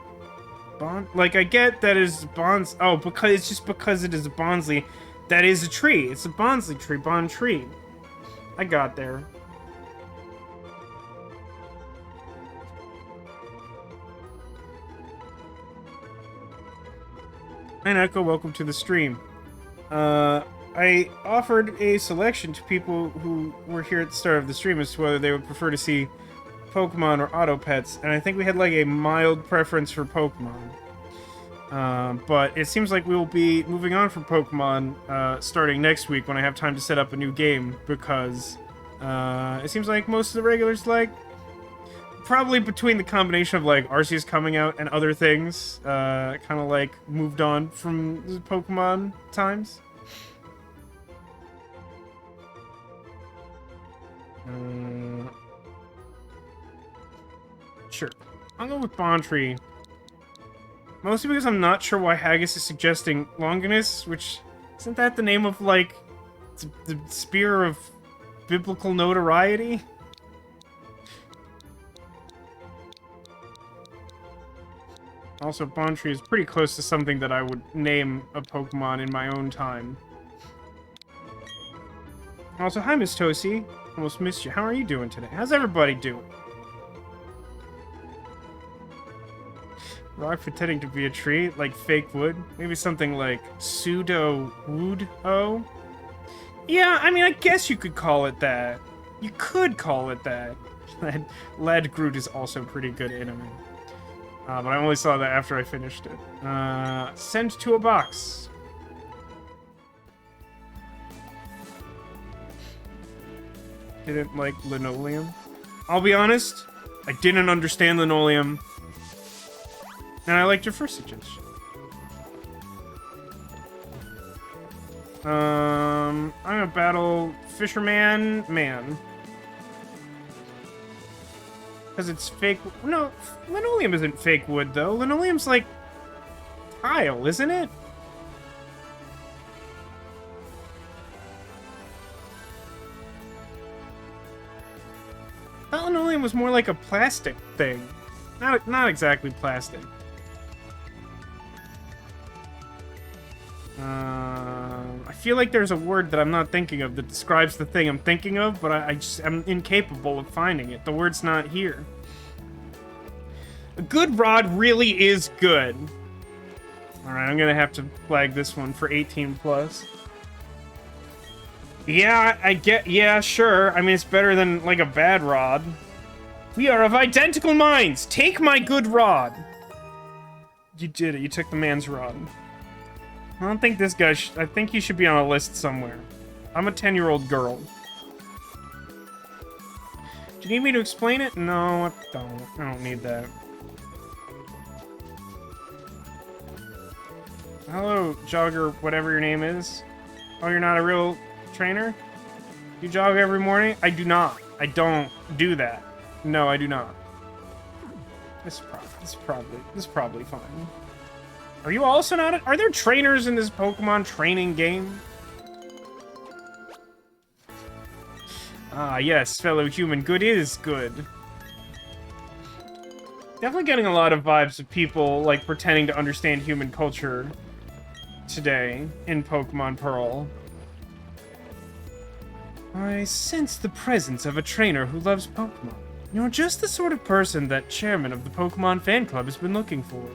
Like, I get that is Bonds. Oh, because it's just because it is a Bonsley. That is a tree. It's a Bonsley tree. Bontree. I got there. And Echo, welcome to the stream. I offered a selection to people who were here at the start of the stream as to whether they would prefer to see Pokemon or Auto Pets, and I think we had like a mild preference for Pokemon. But it seems like we will be moving on from Pokemon starting next week when I have time to set up a new game, because it seems like most of the regulars, like, probably between the combination of like Arceus coming out and other things, kind of like moved on from the Pokemon times. Sure. I'll go with Bontree. Mostly because I'm not sure why Haggis is suggesting Longinus, which... Isn't that the name of, like, the spear of biblical notoriety? Also, Bontree is pretty close to something that I would name a Pokemon in my own time. Also, hi, Miss Tosi. Almost missed you. How are you doing today? How's everybody doing? Rock pretending to be a tree, like fake wood. Maybe something like pseudo-wood-o? Yeah, I mean, I guess you could call it that. You could call it that. Lead Groot is also pretty good anime. But I only saw that after I finished it. Send to a box. Didn't like linoleum. I'll be honest, I didn't understand linoleum. And I liked your first suggestion. I'm gonna battle Fisherman Man. Because it's fake. No, linoleum isn't fake wood, though. Linoleum's like tile, isn't it? I thought linoleum was more like a plastic thing. Not exactly plastic. I feel like there's a word that I'm not thinking of that describes the thing I'm thinking of, but I'm incapable of finding it. The word's not here. A good rod really is good. Alright, I'm gonna have to flag this one for 18 plus. Yeah, yeah, sure. I mean, it's better than, like, a bad rod. We are of identical minds! Take my good rod! You did it. You took the man's rod. I don't think this guy I think he should be on a list somewhere. I'm a 10-year-old girl. Do you need me to explain it? No, I don't. I don't need that. Hello, jogger, whatever your name is. Oh, you're not a real trainer? You jog every morning? I do not. I don't do that. No, I do not. This is probably fine. Are you also not? Are there trainers in this Pokemon training game? Ah, yes, fellow human. Good is good. Definitely getting a lot of vibes of people, like, pretending to understand human culture today in Pokemon Pearl. I sense the presence of a trainer who loves Pokemon. You're just the sort of person that chairman of the Pokemon fan club has been looking for.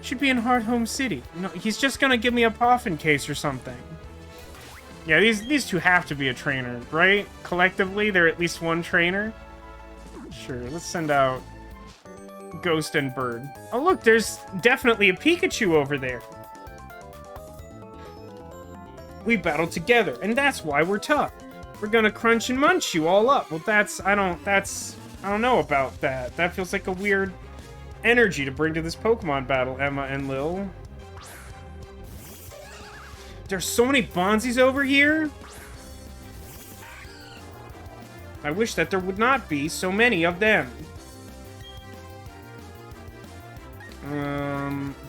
Should be in Heart Home City. No, he's just gonna give me a Poffin case or something. Yeah, these two have to be a trainer, right? Collectively, they're at least one trainer. Sure, let's send out Ghost and Bird. Oh, look, there's definitely a Pikachu over there. We battle together, and that's why we're tough. We're gonna crunch and munch you all up. Well, I don't know about that. That feels like a weird energy to bring to this Pokemon battle, Emma and Lil. There's so many Bonzis over here. I wish that there would not be so many of them.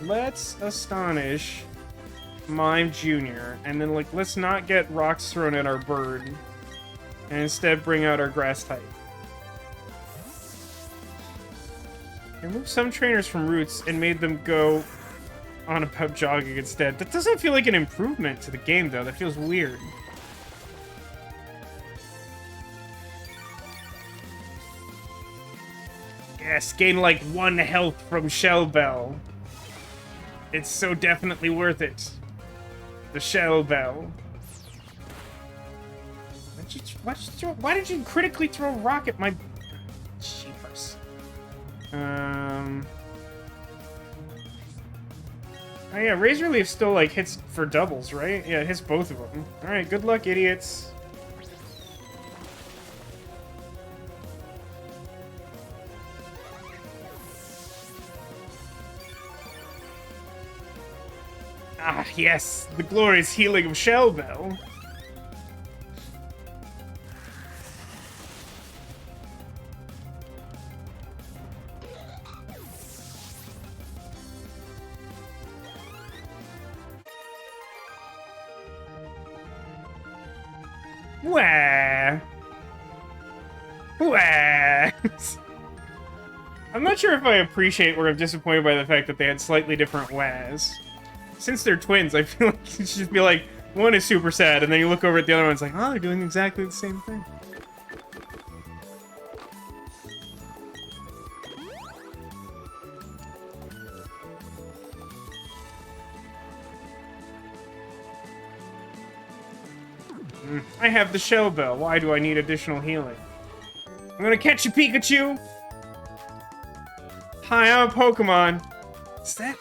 Let's astonish Mime Jr. And then, like, let's not get rocks thrown at our bird. And instead bring out our grass type. Removed some trainers from routes and made them go on about jogging instead. That doesn't feel like an improvement to the game, though. That feels weird. Yes, gain like 1 health from Shell Bell. It's so definitely worth it. The Shell Bell. Why did you critically throw a rock at my... Jeepers. Oh yeah, Razor Leaf still, like, hits for doubles, right? Yeah, it hits both of them. Alright, good luck, idiots. Ah, yes! The glorious healing of Shell Bell. Wah! Wah! I'm not sure if I appreciate or I'm disappointed by the fact that they had slightly different wahs. Since they're twins, I feel like it should just be like, one is super sad, and then you look over at the other one, it's like, oh, they're doing exactly the same thing. I have the Shell Bell. Why do I need additional healing? I'm gonna catch you, Pikachu! Hi, I'm a Pokemon. Is that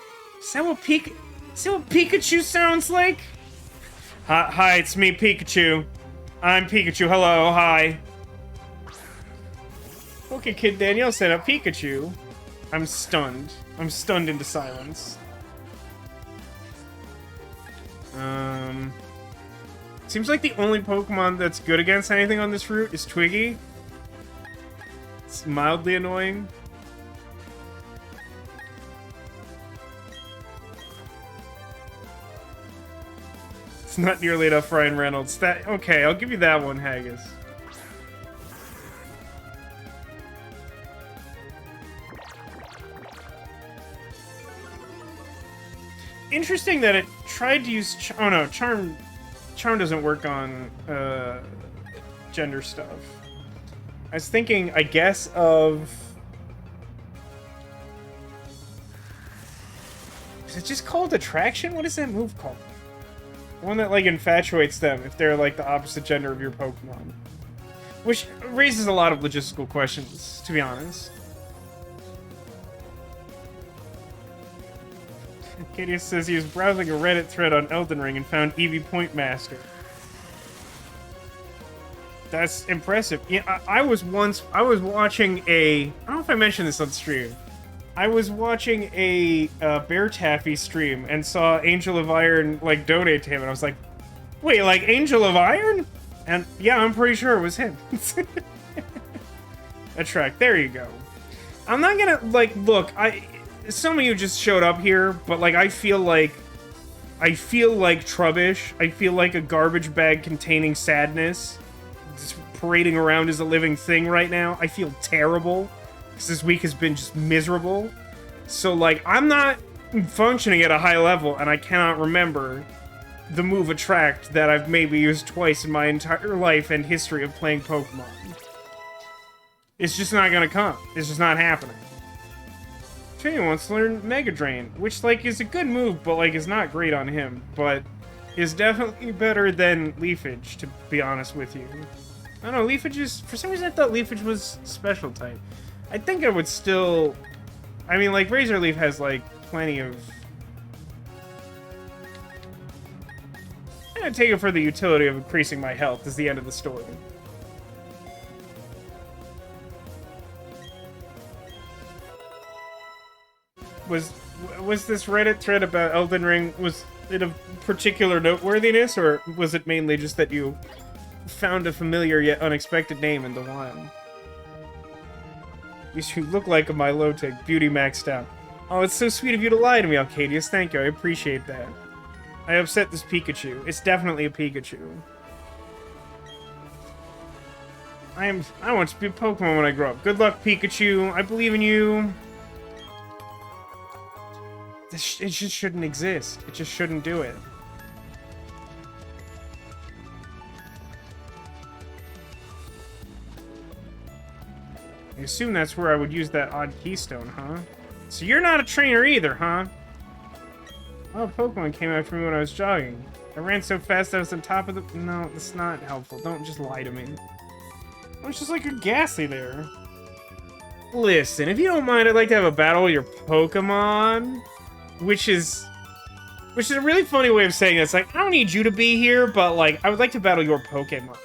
what Pikachu sounds like? Hi, it's me, Pikachu. I'm Pikachu. Hello, hi. Okay, Kid Danielle said a Pikachu. I'm stunned. I'm stunned into silence. Seems like the only Pokemon that's good against anything on this route is Twiggy. It's mildly annoying. It's not nearly enough Ryan Reynolds. That okay, I'll give you that one, Haggis. Interesting that it tried to use... oh no, Charm doesn't work on gender stuff. I was thinking, I guess, of... is it just called Attraction? What is that move called? The one that, like, infatuates them if they're, like, the opposite gender of your Pokemon. Which raises a lot of logistical questions, to be honest. Katie says he was browsing a Reddit thread on Elden Ring and found Eevee Point Master. That's impressive. Yeah, I was watching a... I don't know if I mentioned this on stream. I was watching a Bear Taffy stream and saw Angel of Iron, like, donate to him, and I was like, wait, like, Angel of Iron? And, yeah, I'm pretty sure it was him. Attract, there you go. I'm not gonna, like, look, some of you just showed up here, but, like, I feel like Trubbish. I feel like a garbage bag containing sadness. Just parading around as a living thing right now. I feel terrible. Because this week has been just miserable. So, like, I'm not functioning at a high level, and I cannot remember the move Attract that I've maybe used twice in my entire life and history of playing Pokemon. It's just not gonna come. It's just not happening. Trina wants to learn Mega Drain, which, like, is a good move, but, like, is not great on him, but is definitely better than Leafage, to be honest with you. I don't know, Leafage is... for some reason I thought Leafage was special type. I think I would still... I mean, like, Razor Leaf has, like, plenty of... I'm gonna take it for the utility of increasing my health is the end of the story. Was this Reddit thread about Elden Ring, was it of particular noteworthiness, or was it mainly just that you found a familiar yet unexpected name in the wild? You look like a Milotic, beauty maxed out. Oh, it's so sweet of you to lie to me, Alcadius. Thank you, I appreciate that. I upset this Pikachu. It's definitely a Pikachu. I want to be a Pokemon when I grow up. Good luck, Pikachu. I believe in you. It just shouldn't exist. It just shouldn't do it. I assume that's where I would use that odd keystone, huh? So you're not a trainer either, huh? Oh, Pokemon came after me when I was jogging. I ran so fast I was on top of the... no, that's not helpful. Don't just lie to me. I was just like a Ghastly there. Listen, if you don't mind, I'd like to have a battle with your Pokemon, which is a really funny way of saying this. Like, I don't need you to be here, but like, I would like to battle your Pokemon.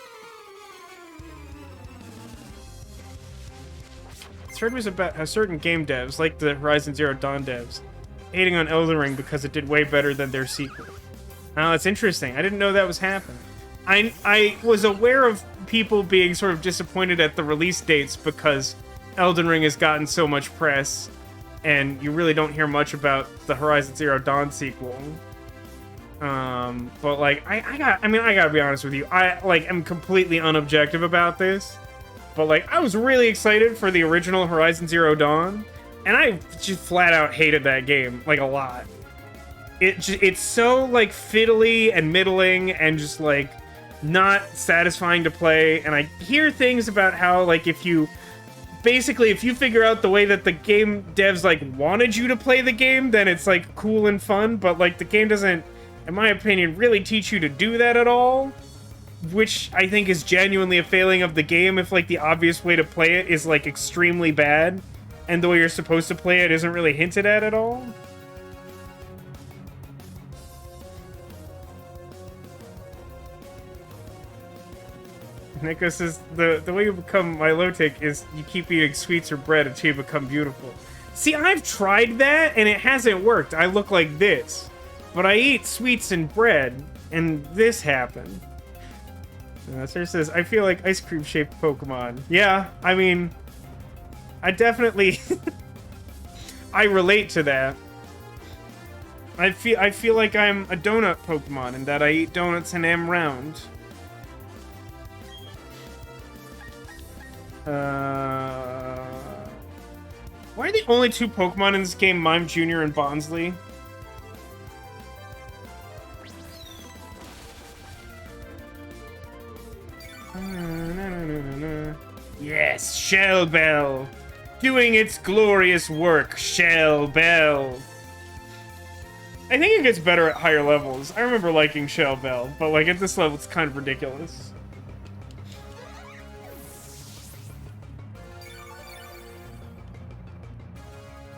This heard was about how certain game devs, like the Horizon Zero Dawn devs, hating on Elden Ring because it did way better than their sequel. Now, that's interesting. I didn't know that was happening. I was aware of people being sort of disappointed at the release dates because Elden Ring has gotten so much press, and you really don't hear much about the Horizon Zero Dawn sequel. But like, I gotta be honest with you. I like am completely unobjective about this, but like, I was really excited for the original Horizon Zero Dawn, and I just flat out hated that game like a lot. It's so like fiddly and middling and just like not satisfying to play. And I hear things about how like if you figure out the way that the game devs like wanted you to play the game, then it's like cool and fun. But like the game doesn't, in my opinion, really teach you to do that at all, which I think is genuinely a failing of the game. If like the obvious way to play it is like extremely bad, and the way you're supposed to play it isn't really hinted at all. Nico says, the way you become Milotic is you keep eating sweets or bread until you become beautiful. See, I've tried that, and it hasn't worked. I look like this. But I eat sweets and bread, and this happened. Sir says, I feel like ice cream-shaped Pokemon. Yeah, I mean, I definitely... I relate to that. I feel like I'm a donut Pokemon, and that I eat donuts and am round. Why are the only two Pokemon in this game Mime Jr. and Bonsly? Yes, Shell Bell! Doing its glorious work, Shell Bell! I think it gets better at higher levels. I remember liking Shell Bell, but like at this level it's kind of ridiculous.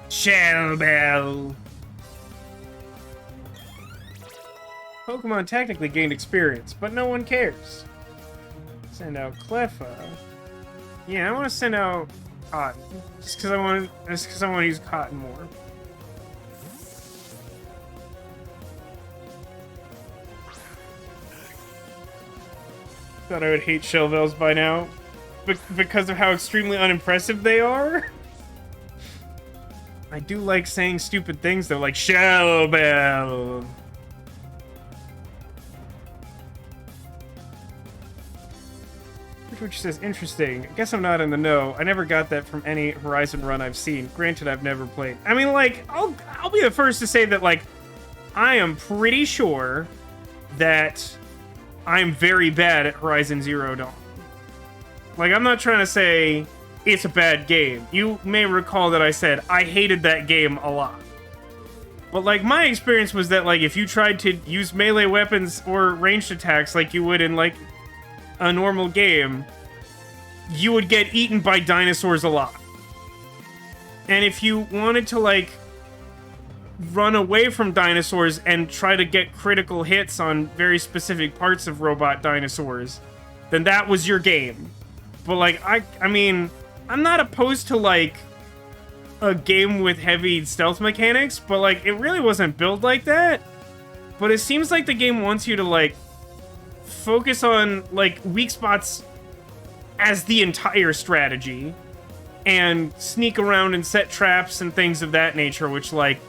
Shell Bell! Pokemon technically gained experience, but no one cares. Send out Cleffa. Yeah, I want to send out Cotton. Just because I want to use Cotton more. Thought I would hate Shell Bells by now. Because of how extremely unimpressive they are? I do like saying stupid things though, like Shell Bell. Which says, interesting. I guess I'm not in the know. I never got that from any Horizon run I've seen. Granted, I've never played. I mean, like, I'll be the first to say that, like, I am pretty sure that I'm very bad at Horizon Zero Dawn. Like, I'm not trying to say it's a bad game. You may recall that I said I hated that game a lot. But, like, my experience was that, like, if you tried to use melee weapons or ranged attacks like you would in, like, a normal game, you would get eaten by dinosaurs a lot. And if you wanted to, like, run away from dinosaurs and try to get critical hits on very specific parts of robot dinosaurs, then that was your game. But, like, I mean, I'm not opposed to, like, a game with heavy stealth mechanics, but, like, it really wasn't built like that. But it seems like the game wants you to, like, focus on, like, weak spots as the entire strategy and sneak around and set traps and things of that nature, which, like,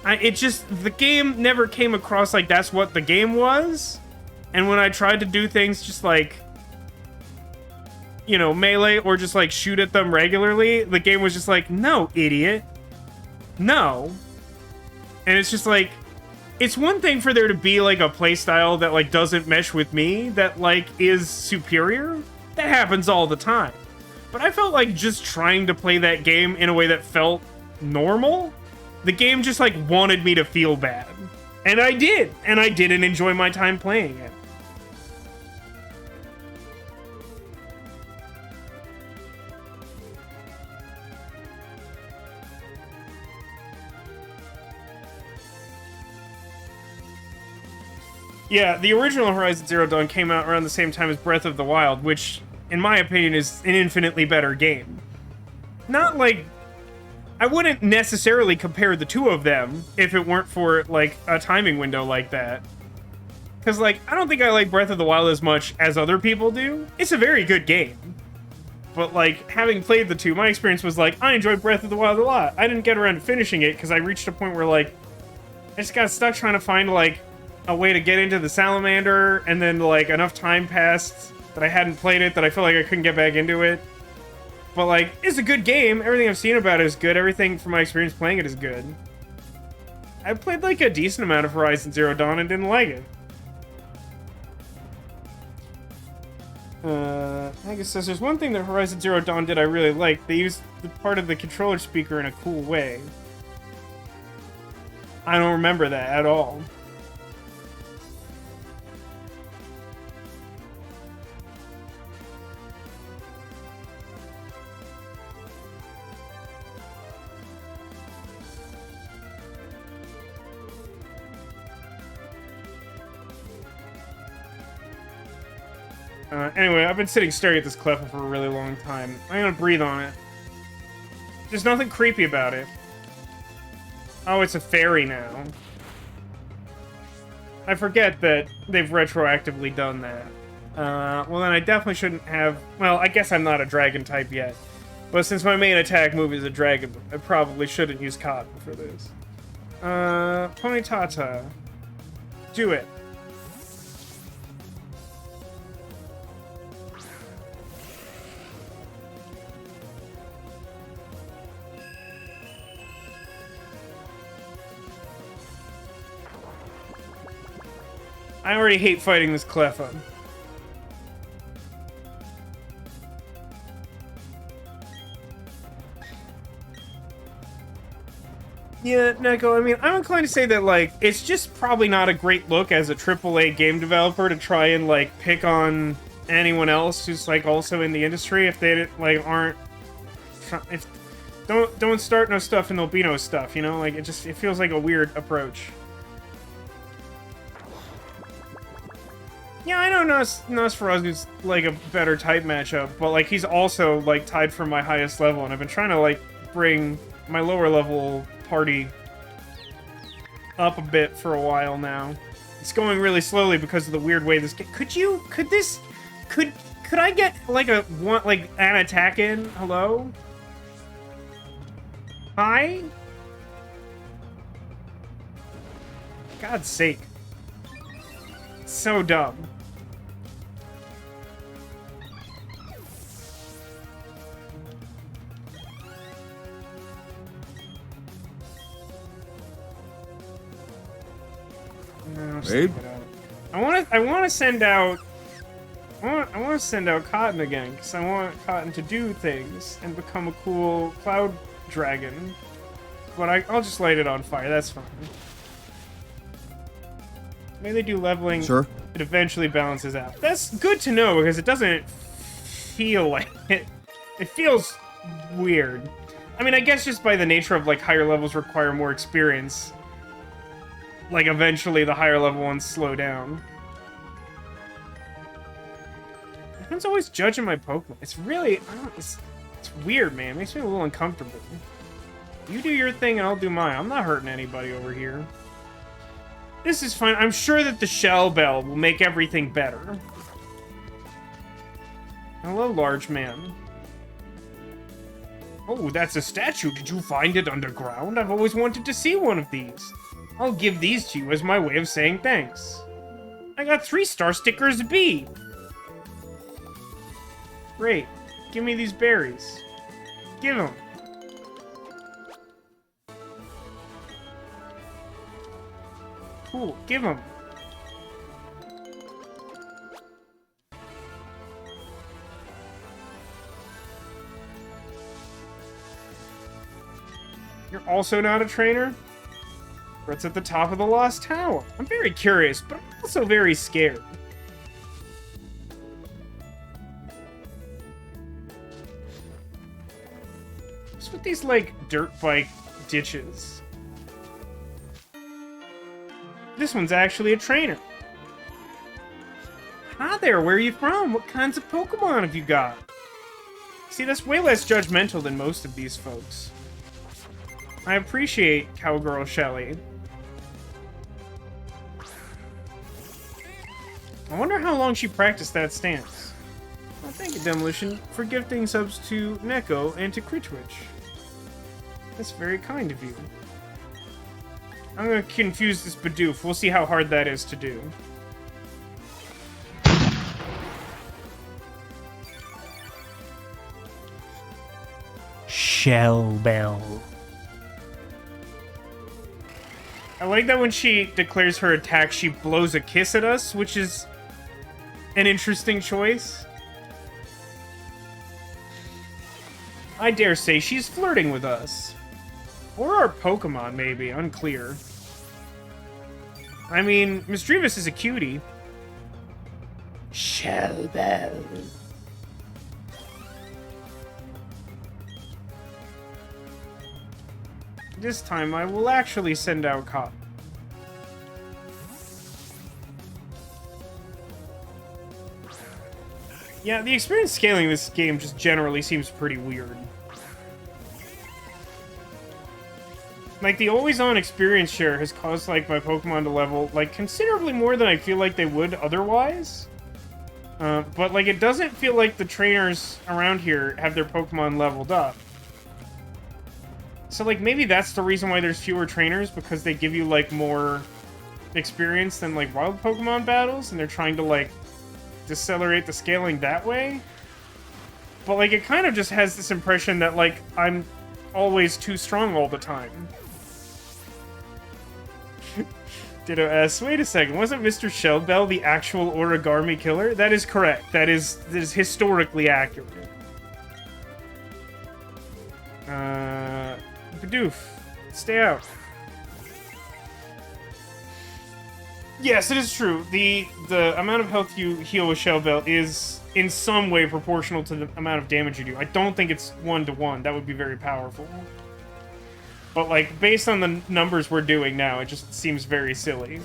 the game never came across like that's what the game was. And when I tried to do things just like, you know, melee or just like shoot at them regularly, the game was just like, no, idiot. No. And it's just like, it's one thing for there to be, like, a playstyle that, like, doesn't mesh with me, that, like, is superior. That happens all the time. But I felt like just trying to play that game in a way that felt normal, the game just, like, wanted me to feel bad. And I did. And I didn't enjoy my time playing it. Yeah, the original Horizon Zero Dawn came out around the same time as Breath of the Wild, which, in my opinion, is an infinitely better game. Not like... I wouldn't necessarily compare the two of them if it weren't for, like, a timing window like that. Because, like, I don't think I like Breath of the Wild as much as other people do. It's a very good game. But, like, having played the two, my experience was, like, I enjoyed Breath of the Wild a lot. I didn't get around to finishing it because I reached a point where, like, I just got stuck trying to find, like, a way to get into the salamander, and then, like, enough time passed that I hadn't played it that I felt like I couldn't get back into it. But, like, it's a good game. Everything I've seen about it is good. Everything from my experience playing it is good. I played, like, a decent amount of Horizon Zero Dawn and didn't like it. I guess says there's one thing that Horizon Zero Dawn did I really like. They used the part of the controller speaker in a cool way. I don't remember that at all. Anyway, I've been sitting staring at this Cleffa for a really long time. I'm gonna breathe on it. There's nothing creepy about it. Oh, it's a fairy now. I forget that they've retroactively done that. Well then I definitely shouldn't have... Well, I guess I'm not a dragon type yet. But since my main attack move is a dragon, I probably shouldn't use Cotton for this. Ponytata. Do it. I already hate fighting this Cleffa. Yeah, Neko, I mean, I'm inclined to say that, like, it's just probably not a great look as a AAA game developer to try and, like, pick on anyone else who's, like, also in the industry if they, like, aren't... If, don't start no stuff and there'll be no stuff, you know? Like, it feels like a weird approach. Yeah, I know Nosferatu's, like, a better type matchup, but, like, he's also, like, tied for my highest level, and I've been trying to, like, bring my lower level party up a bit for a while now. It's going really slowly because of the weird way this game... Could I get, like, an attack in? Hello? Hi? God's sake. So dumb. No, Babe? I want to send out Cotton again because I want Cotton to do things and become a cool cloud dragon. But I'll just light it on fire. That's fine. Maybe they do leveling. Sure. It eventually balances out. That's good to know because it doesn't feel like it. It feels weird. I mean, I guess just by the nature of, like, higher levels require more experience. Like, eventually the higher level ones slow down. Everyone's always judging my Pokemon. It's really... it's weird, man. It makes me a little uncomfortable. You do your thing and I'll do mine. I'm not hurting anybody over here. This is fine. I'm sure that the Shell Bell will make everything better. Hello, large man. Oh, that's a statue. Did you find it underground? I've always wanted to see one of these. I'll give these to you as my way of saying thanks. I got 3-star stickers B. Great. Give me these berries. Give them. Cool. Give them. You're also not a trainer? It's at the top of the Lost Tower. I'm very curious, but I'm also very scared. What's with these, like, dirt bike ditches? This one's actually a trainer. Hi there, where are you from? What kinds of Pokemon have you got? See, that's way less judgmental than most of these folks. I appreciate Cowgirl Shelly. I wonder how long she practiced that stance. Well, thank you, Demolition, for gifting subs to Neko and to Critwitch. That's very kind of you. I'm gonna confuse this Bidoof. We'll see how hard that is to do. Shell Bell. I like that when she declares her attack, she blows a kiss at us, which is an interesting choice. I dare say she's flirting with us. Or our Pokemon, maybe. Unclear. I mean, Misdreavus is a cutie. Shell Bell. This time I will actually send out Cop. Yeah, the experience scaling in this game just generally seems pretty weird. Like, the always-on experience share has caused, like, my Pokemon to level, like, considerably more than I feel like they would otherwise. But, like, it doesn't feel like the trainers around here have their Pokemon leveled up. So, like, maybe that's the reason why there's fewer trainers, because they give you, like, more experience than, like, wild Pokemon battles, and they're trying to, like, decelerate the scaling that way. But, like, it kind of just has this impression that, like, I'm always too strong all the time. Ditto S. Wait a second, wasn't Mr. Shellbell the actual Origami killer? That is correct. That is historically accurate. Bidoof, stay out. Yes, it is true. The amount of health you heal with Shellbell is in some way proportional to the amount of damage you do. I don't think it's 1-to-1. That would be very powerful. But, like, based on the numbers we're doing now, it just seems very silly.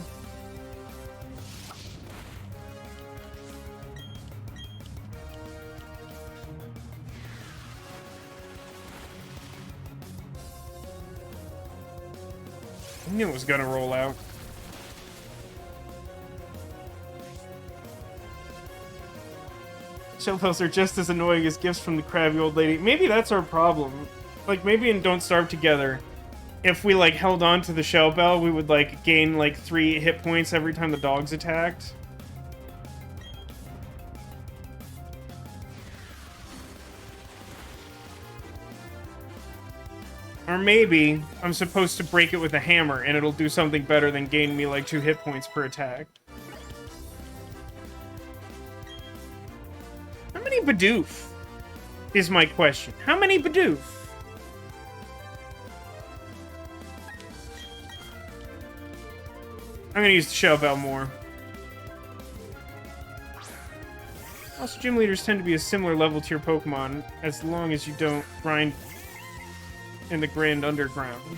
I knew it was gonna roll out. Shellbells are just as annoying as gifts from the crabby old lady. Maybe that's our problem. Like, maybe in Don't Starve Together, if we, like, held on to the Shellbell, we would, like, gain, like, 3 hit points every time the dogs attacked. Or maybe I'm supposed to break it with a hammer, and it'll do something better than gain me, like, 2 hit points per attack. How many Bidoof is my question? How many Bidoof? I'm gonna use the Shellbell more. Also, gym leaders tend to be a similar level to your Pokemon, as long as you don't grind in the Grand Underground.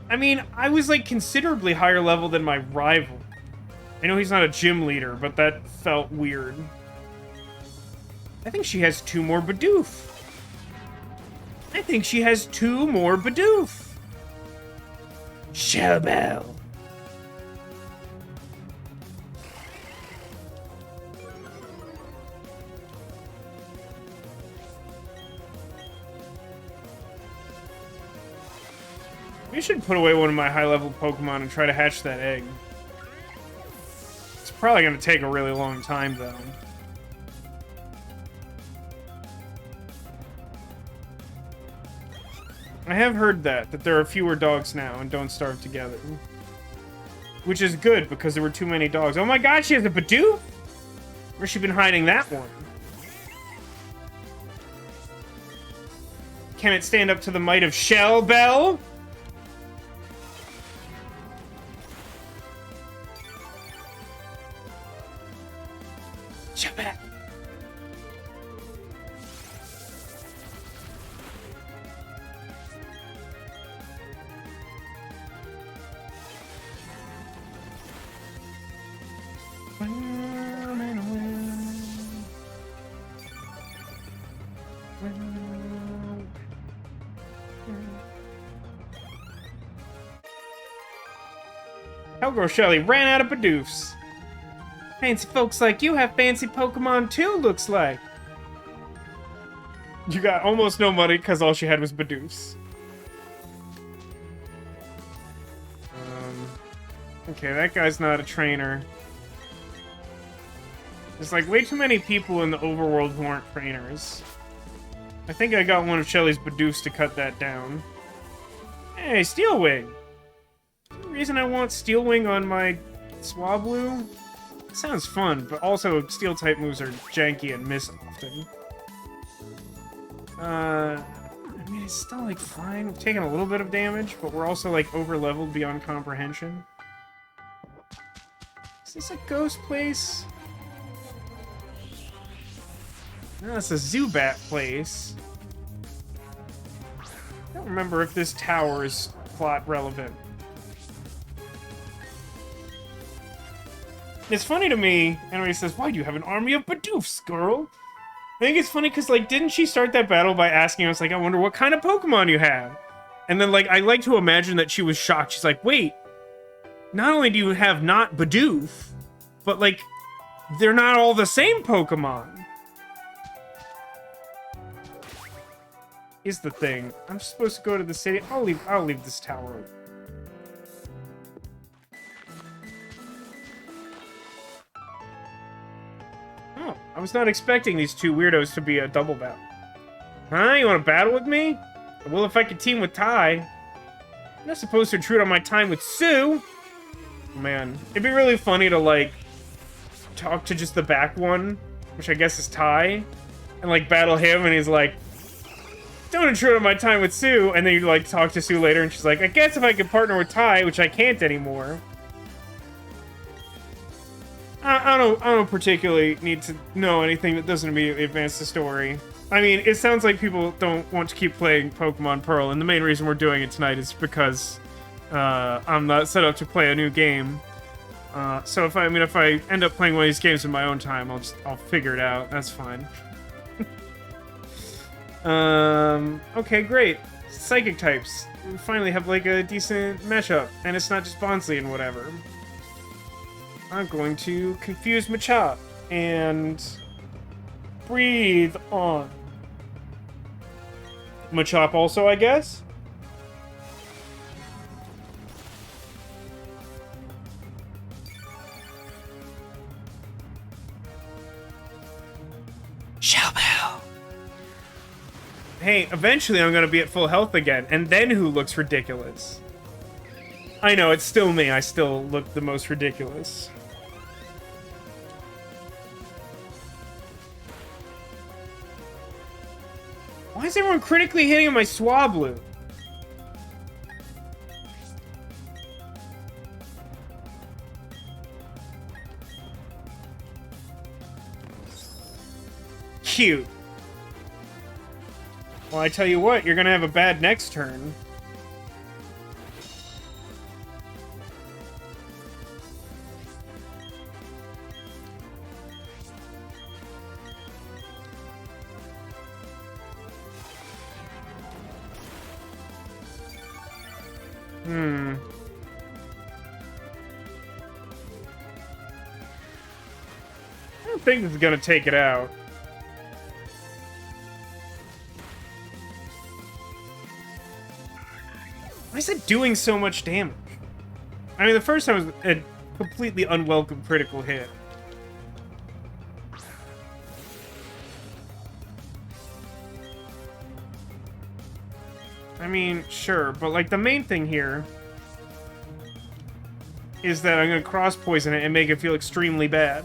I mean, I was, like, considerably higher level than my rival. I know he's not a gym leader, but that felt weird. I think she has 2 more Bidoof. I think she has 2 more Bidoof. Shellbell. We should put away one of my high-level Pokemon and try to hatch that egg. It's probably going to take a really long time, though. I have heard that there are fewer dogs now and Don't Starve Together. Which is good, because there were too many dogs. Oh my god, she has a Bidoof? Where's she been hiding that one? Can it stand up to the might of Shellbell? Shellbell. Cowgirl Shelly ran out of Bidoofs. Fancy folks like you have fancy Pokemon too, looks like. You got almost no money because all she had was Bidoofs. Okay, that guy's not a trainer. There's like way too many people in the overworld who aren't trainers. I think I got one of Shelly's Bidoofs to cut that down. Hey, Steel Wing! The reason I want Steel Wing on my Swablu? It sounds fun, but also Steel type moves are janky and miss often. I mean, it's still like fine. We're taking a little bit of damage, but we're also like over leveled beyond comprehension. Is this a ghost place? No, it's a Zubat place. I don't remember if this tower is plot relevant. It's funny to me, anybody says, why do you have an army of Bidoofs, girl? I think it's funny because, like, didn't she start that battle by asking us, like, I wonder what kind of Pokemon you have? And then, like, I like to imagine that she was shocked. She's like, wait, not only do you have not Bidoof, but, like, they're not all the same Pokemon. Is the thing. I'm supposed to go to the city. I'll leave this tower open. Oh, I was not expecting these two weirdos to be a double battle. Huh? You want to battle with me? Well, if I could team with Ty. I'm not supposed to intrude on my time with Sue. Man, it'd be really funny to, like, talk to just the back one, which I guess is Ty, and, like, battle him, and he's like, don't intrude on my time with Sue, and then you, like, talk to Sue later, and she's like, I guess if I could partner with Ty, which I can't anymore. I don't particularly need to know anything that doesn't immediately advance the story. I mean, it sounds like people don't want to keep playing Pokemon Pearl, and the main reason we're doing it tonight is because I'm not set up to play a new game. So if I end up playing one of these games in my own time, I'll figure it out. That's fine. Okay, great. Psychic types. We finally have like a decent matchup, and it's not just Bonsly and whatever. I'm going to confuse Machop and breathe on Machop also, I guess. Showbell. Hey, eventually I'm gonna be at full health again, and then who looks ridiculous? I know, it's still me. I still look the most ridiculous. Why is everyone critically hitting my Swablu? Cute. Well, I tell you what, you're gonna have a bad next turn. I don't think this is gonna take it out. Why is it doing so much damage? I mean, the first time was a completely unwelcome critical hit. I mean, sure, but like the main thing here is that I'm gonna cross poison it and make it feel extremely bad.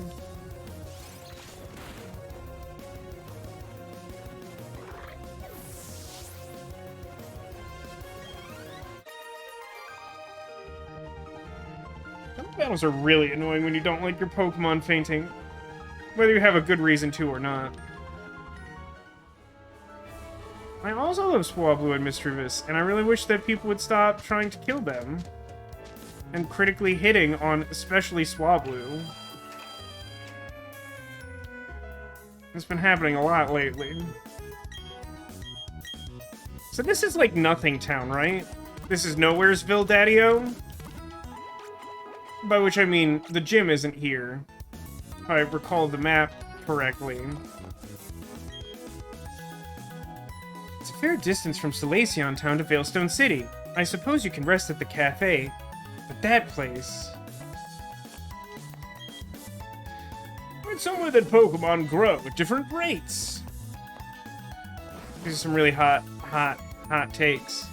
Battles are really annoying when you don't like your Pokemon fainting, whether you have a good reason to or not. I also love Swablu and Mischievous, and I really wish that people would stop trying to kill them and critically hitting on especially Swablu. It's been happening a lot lately. So this is like Nothing Town, right? This is Nowheresville, Daddy-O? By which I mean, the gym isn't here. If I recall the map correctly. It's a fair distance from Solaceon Town to Veilstone City. I suppose you can rest at the cafe, but that place... It's somewhere that Pokemon grow at different rates. These are some really hot takes.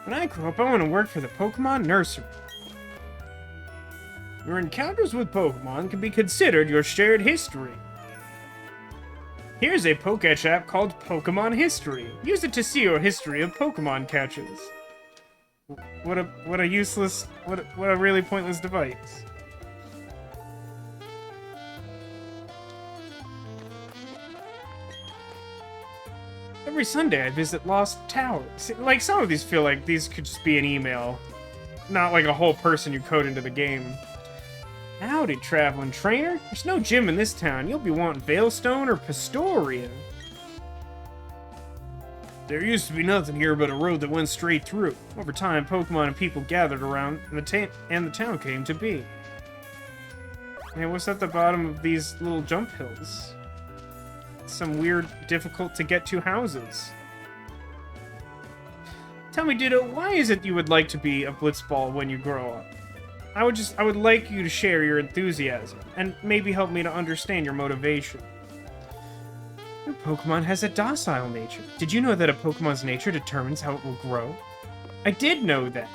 When I grow up, I want to work for the Pokemon Nursery. Your encounters with Pokemon can be considered your shared history. Here's a Pokétch app called Pokemon History. Use it to see your history of Pokemon catches. What a useless, what a really pointless device. Every Sunday I visit Lost Tower. See, like, some of these feel like these could just be an email. Not like a whole person you code into the game. Howdy, traveling trainer. There's no gym in this town. You'll be wanting Veilstone or Pastoria. There used to be nothing here but a road that went straight through. Over time, Pokemon and people gathered around, and the town came to be. Hey, what's at the bottom of these little jump hills? Some weird, difficult-to-get-to houses. Tell me, Ditto, why is it you would like to be a Blitzball when you grow up? I would like you to share your enthusiasm, and maybe help me to understand your motivation. Your Pokemon has a docile nature. Did you know that a Pokemon's nature determines how it will grow? I did know that.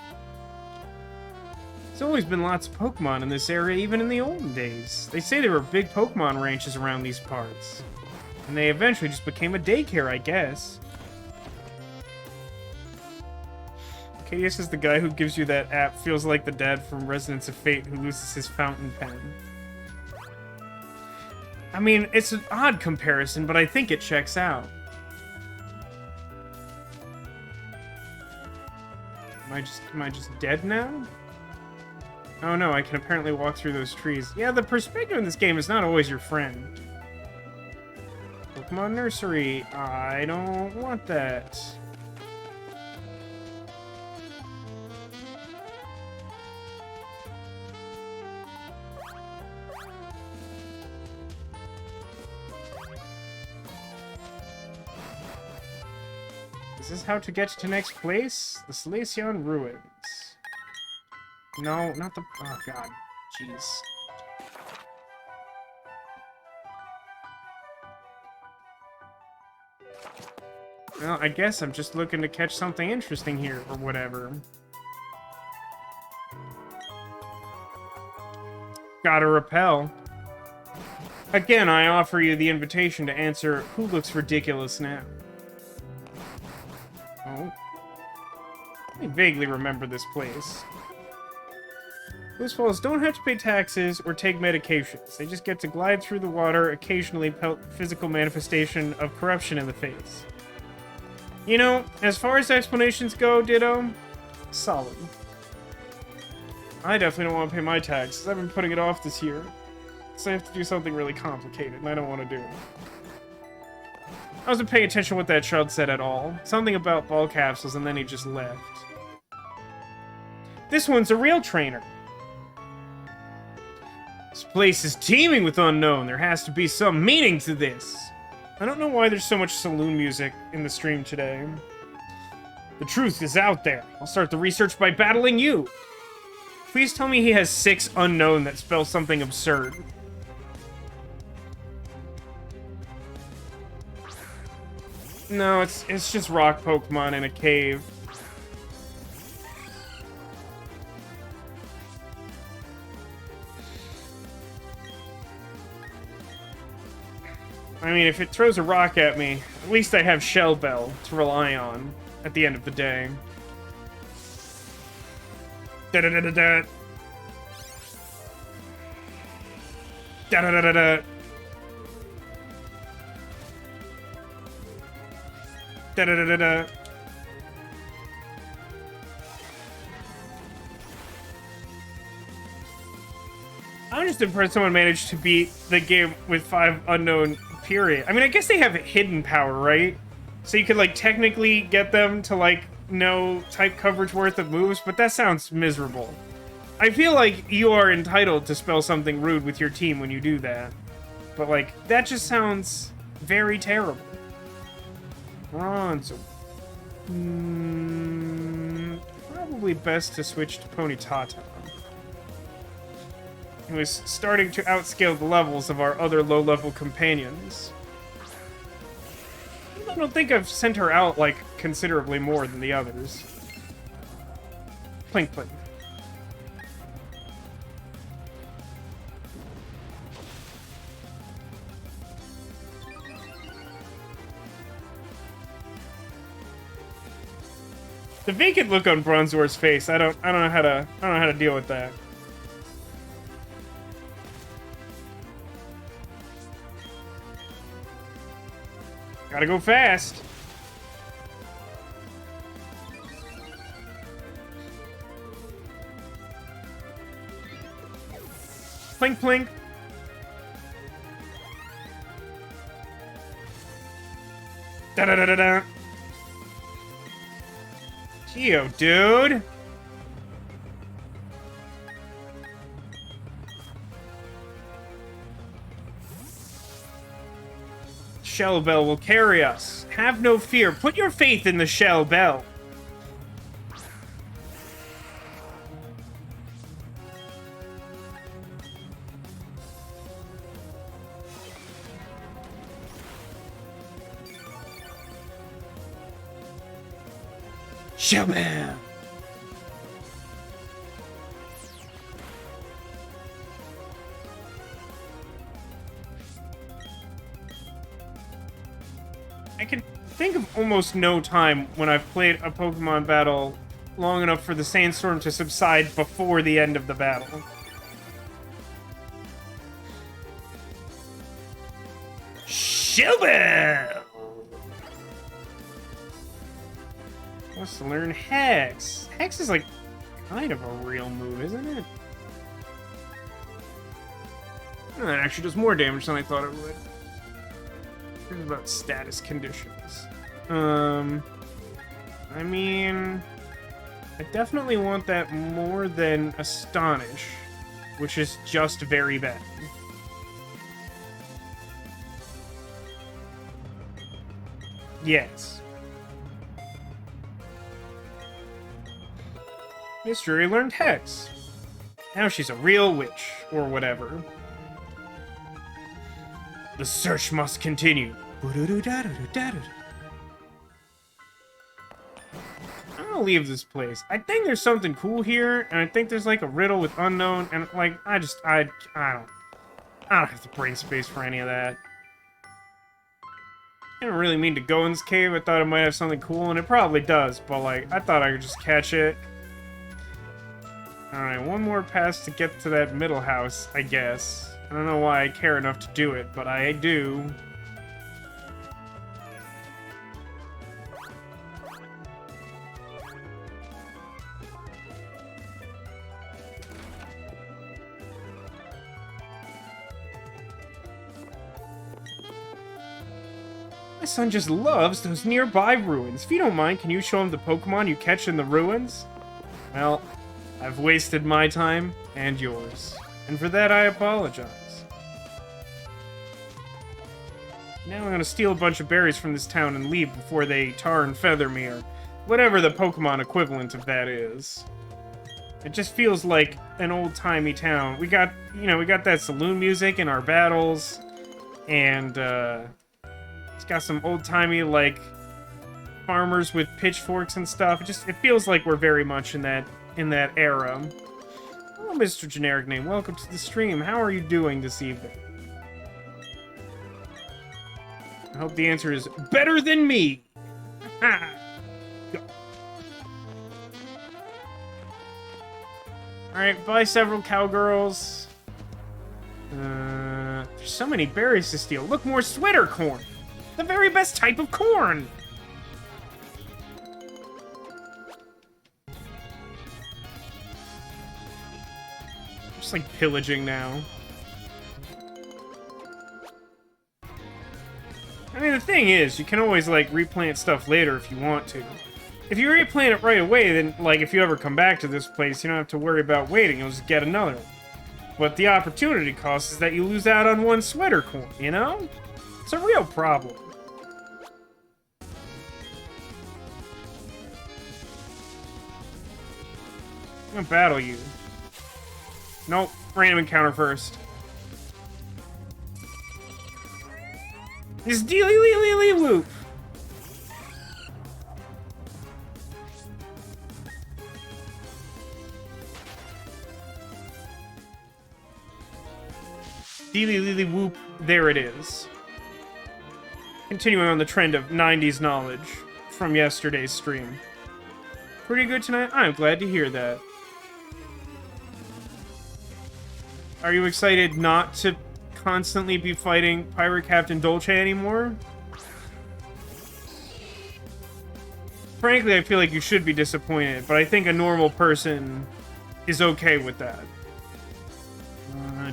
There's always been lots of Pokemon in this area, even in the olden days. They say there were big Pokemon ranches around these parts. And they eventually just became a daycare, I guess. Okay, this is the guy who gives you that app. Feels like the dad from Resonance of Fate who loses his fountain pen. I mean, it's an odd comparison, but I think it checks out. Am I just dead now? Oh no, I can apparently walk through those trees. Yeah, the perspective in this game is not always your friend. Pokemon Nursery. I don't want that. Is this how to get to next place? The Solaceon Ruins. No, not the... Oh, God. Jeez. Well, I guess I'm just looking to catch something interesting here, or whatever. Gotta repel. Again, I offer you the invitation to answer, who looks ridiculous now? Oh. I vaguely remember this place. Blitzballs don't have to pay taxes or take medications. They just get to glide through the water, occasionally pelt physical manifestation of corruption in the face. You know, as far as explanations go, Ditto, solid. I definitely don't want to pay my taxes. I've been putting it off this year. So I have to do something really complicated, and I don't want to do it. I wasn't paying attention to what that child said at all. Something about ball capsules, and then he just left. This one's a real trainer. This place is teeming with unknown. There has to be some meaning to this. I don't know why there's so much saloon music in the stream today. The truth is out there. I'll start the research by battling you. Please tell me he has 6 unknown that spell something absurd. No, it's just rock Pokemon in a cave. I mean, if it throws a rock at me, at least I have Shell Bell to rely on at the end of the day. Da-da-da-da-da. Da-da-da-da-da. Da-da-da-da-da. I'm just impressed someone managed to beat the game with 5 unknown, period. I mean, I guess they have hidden power, right? So you could, like, technically get them to, like, know type coverage worth of moves, but that sounds miserable. I feel like you are entitled to spell something rude with your team when you do that. But, like, that just sounds very terrible. Bronze. Probably best to switch to Ponytata. He was starting to outscale the levels of our other low-level companions. I don't think I've sent her out, like, considerably more than the others. Plink, plink. The vacant look on Bronzor's face, I don't know how to deal with that. Gotta go fast. Plink, plink. Da-da-da-da-da. Geo, dude. Shell Bell will carry us. Have no fear. Put your faith in the Shell Bell. Shell Bell. I can think of almost no time when I've played a Pokemon battle long enough for the sandstorm to subside before the end of the battle. Shellbell! Wants to learn Hex. Hex is like kind of a real move, isn't it? It actually does more damage than I thought it would. Here's about status conditions. I mean, I definitely want that more than Astonish, which is just very bad. Yes. Mystery learned Hex. Now she's a real witch, or whatever. The search must continue. I'm gonna leave this place. I think there's something cool here, and I think there's like a riddle with unknown, and like I don't have the brain space for any of that. I didn't really mean to go in this cave. I thought it might have something cool, and it probably does, but like I thought I could just catch it. Alright, one more pass to get to that middle house, I guess. I don't know why I care enough to do it, but I do. My son just loves those nearby ruins. If you don't mind, can you show him the Pokemon you catch in the ruins? Well, I've wasted my time and yours. And for that, I apologize. Now I'm gonna steal a bunch of berries from this town and leave before they tar and feather me, or whatever the Pokemon equivalent of that is. It just feels like an old-timey town. We got that saloon music in our battles, and, it's got some old-timey, like, farmers with pitchforks and stuff. It feels like we're very much in that era. Oh, Mr. Generic Name, welcome to the stream. How are you doing this evening? I hope the answer is better than me. Ha! Go. Alright, buy several cowgirls. There's so many berries to steal. Look, more sweater corn. The very best type of corn. Just like pillaging now. I mean, the thing is, you can always, like, replant stuff later if you want to. If you replant it right away, then, like, if you ever come back to this place, you don't have to worry about waiting. You'll just get another one. But the opportunity cost is that you lose out on one sweater coin, you know? It's a real problem. I'm gonna battle you. Nope, random encounter first. This dealy-lee-lee-lee-loop. Dealy-lee-lee-whoop. There it is. Continuing on the trend of 90s knowledge from yesterday's stream. Pretty good tonight? I'm glad to hear that. Are you excited not to constantly be fighting Pirate Captain Dolce anymore? Frankly, I feel like you should be disappointed, but I think a normal person is okay with that.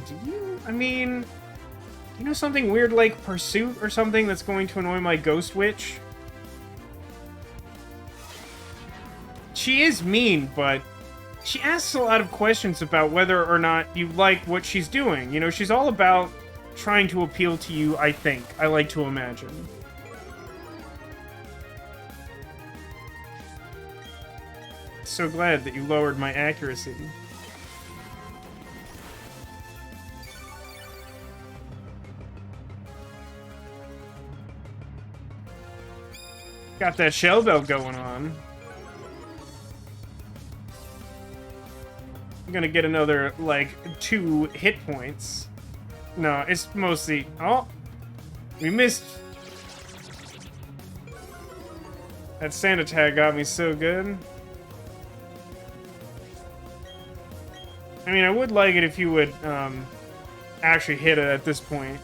Do you? I mean, you know something weird like Pursuit or something that's going to annoy my Ghost Witch? She is mean, but she asks a lot of questions about whether or not you like what she's doing. You know, she's all about trying to appeal to you, I think. I like to imagine. So glad that you lowered my accuracy. Got that shell bell going on. I'm gonna get another, like, 2 hit points. No, it's mostly... Oh! We missed... That sand attack got me so good. I mean, I would like it if you would, actually hit it at this point.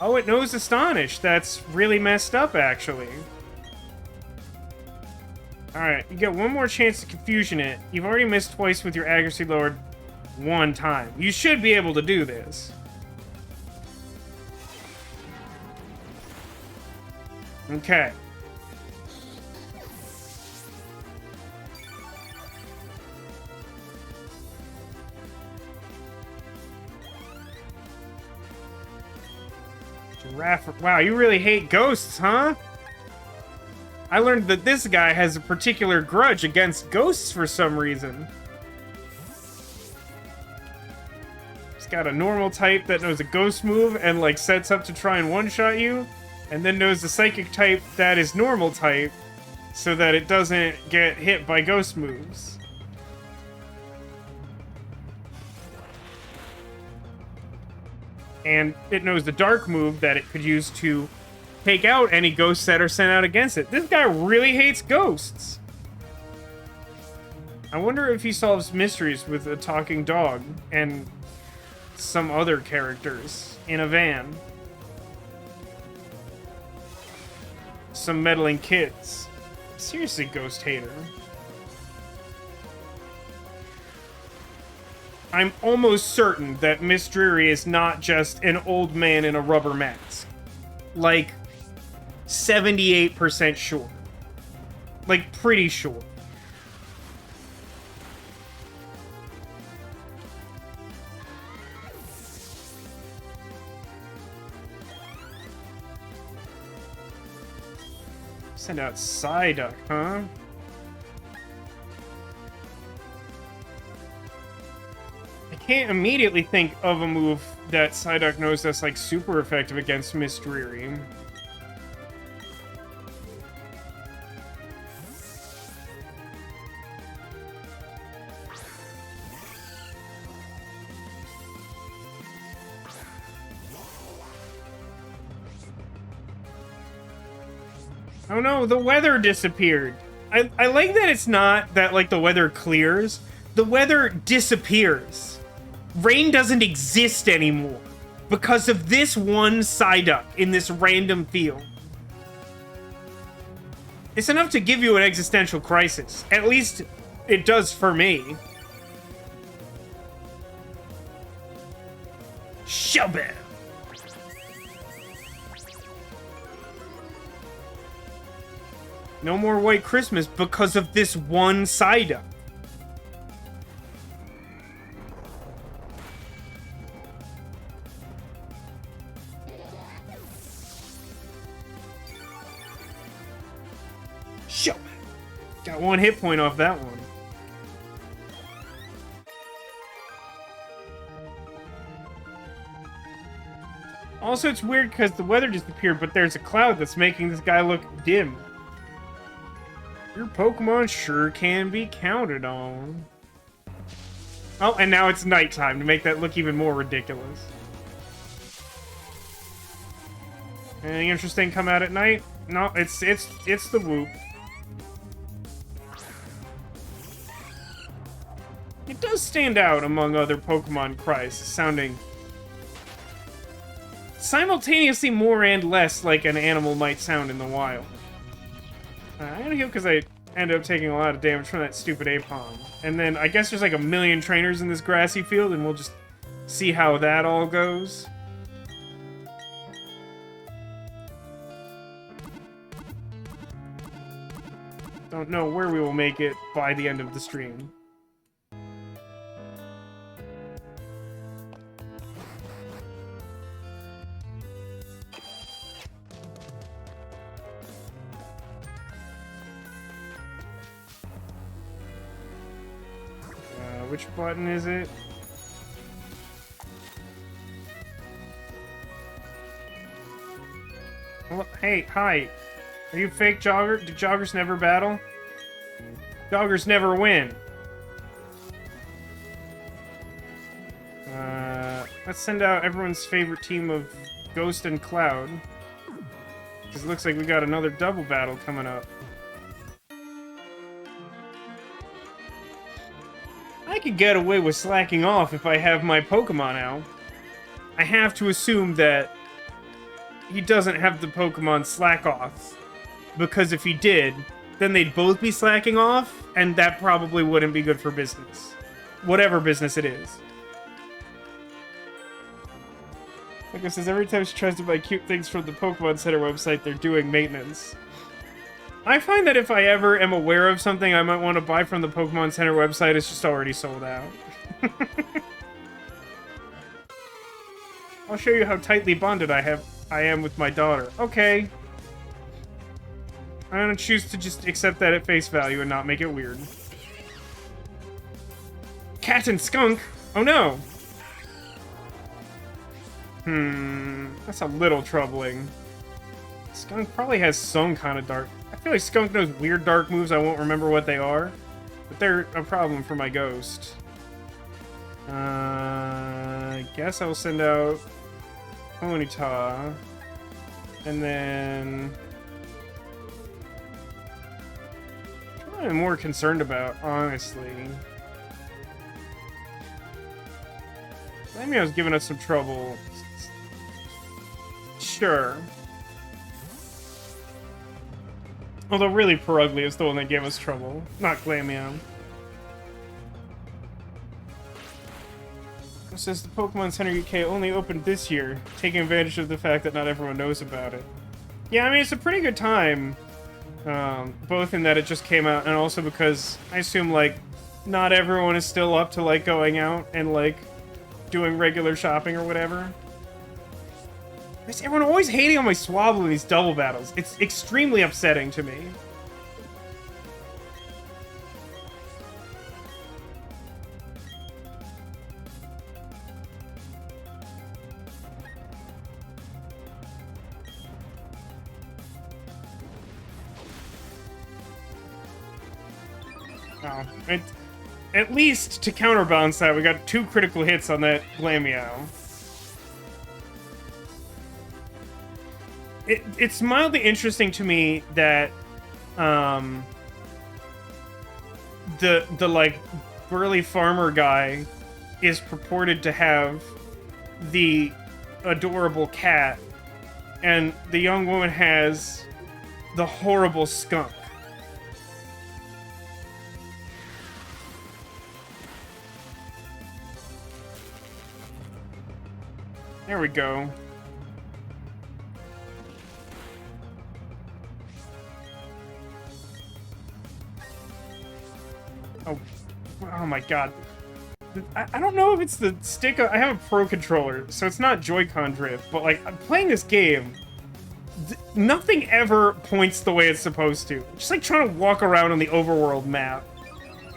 Oh, it knows Astonish. That's really messed up, actually. Alright, you get one more chance to confusion it. You've already missed twice with your accuracy lowered 1 time. You should be able to do this. Okay. Giraffe. Wow, you really hate ghosts, huh? I learned that this guy has a particular grudge against ghosts for some reason. He's got a normal type that knows a ghost move and, like, sets up to try and one-shot you, and then knows the psychic type that is normal type so that it doesn't get hit by ghost moves. And it knows the dark move that it could use to take out any ghosts that are sent out against it. This guy really hates ghosts. I wonder if he solves mysteries with a talking dog and some other characters in a van. Some meddling kids. Seriously, ghost hater. I'm almost certain that Miss Dreary is not just an old man in a rubber mask. Like, 78% sure. Like, pretty sure. Send out Psyduck, huh? I can't immediately think of a move that Psyduck knows that's, like, super effective against Miss Dreary. Oh no, the weather disappeared. I like that it's not that, like, the weather clears. The weather disappears. Rain doesn't exist anymore because of this one Psyduck in this random field. It's enough to give you an existential crisis. At least it does for me. Shellbell. No more White Christmas because of this one Psyduck. Show. Got 1 hit point off that one. Also, it's weird because the weather disappeared, but there's a cloud that's making this guy look dim. Your Pokemon sure can be counted on. Oh, and now it's nighttime to make that look even more ridiculous. Anything interesting come out at night? No, it's the Whoop. It does stand out among other Pokemon cries, sounding simultaneously more and less like an animal might sound in the wild. I'm gonna heal because I ended up taking a lot of damage from that stupid Apom. And then I guess there's like a million trainers in this grassy field, and we'll just see how that all goes. Don't know where we will make it by the end of the stream. Which button is it? Well, hey, hi. Are you a fake jogger? Do joggers never battle? Joggers never win. Let's send out everyone's favorite team of Ghost and Cloud. Because it looks like we got another double battle coming up. I could get away with slacking off if I have my Pokemon out. I have to assume that he doesn't have the Pokemon slack off. Because if he did, then they'd both be slacking off, and that probably wouldn't be good for business. Whatever business it is. Like I says, every time she tries to buy cute things from the Pokemon Center website, they're doing maintenance. I find that if I ever am aware of something I might want to buy from the Pokemon Center website, it's just already sold out. I'll show you how tightly bonded I am with my daughter. Okay. I'm gonna choose to just accept that at face value and not make it weird. Cat and skunk? Oh no! That's a little troubling. Skunk probably has some kind of dark... I feel like Skunk knows weird dark moves, I won't remember what they are. But they're a problem for my ghost. I guess I'll send out Ponyta. And then... what I'm more concerned about, honestly. Maybe I was giving us some trouble. Sure. Although really Perugly is the one that gave us trouble, not Glameow. It says the Pokemon Center UK only opened this year, taking advantage of the fact that not everyone knows about it. Yeah, I mean, it's a pretty good time. Both in that it just came out, and also because I assume, like, not everyone is still up to, like, going out and, like, doing regular shopping or whatever. Everyone always hating on my Swablu in these double battles. It's extremely upsetting to me. Oh, at least to counterbalance that, we got 2 critical hits on that Glameow. It's mildly interesting to me that the like burly farmer guy is purported to have the adorable cat, and the young woman has the horrible skunk. There we go. Oh my god. I don't know if it's the stick. I have a Pro controller, so it's not Joy-Con drift, but like, I'm playing this game. Nothing ever points the way it's supposed to. Just like trying to walk around on the overworld map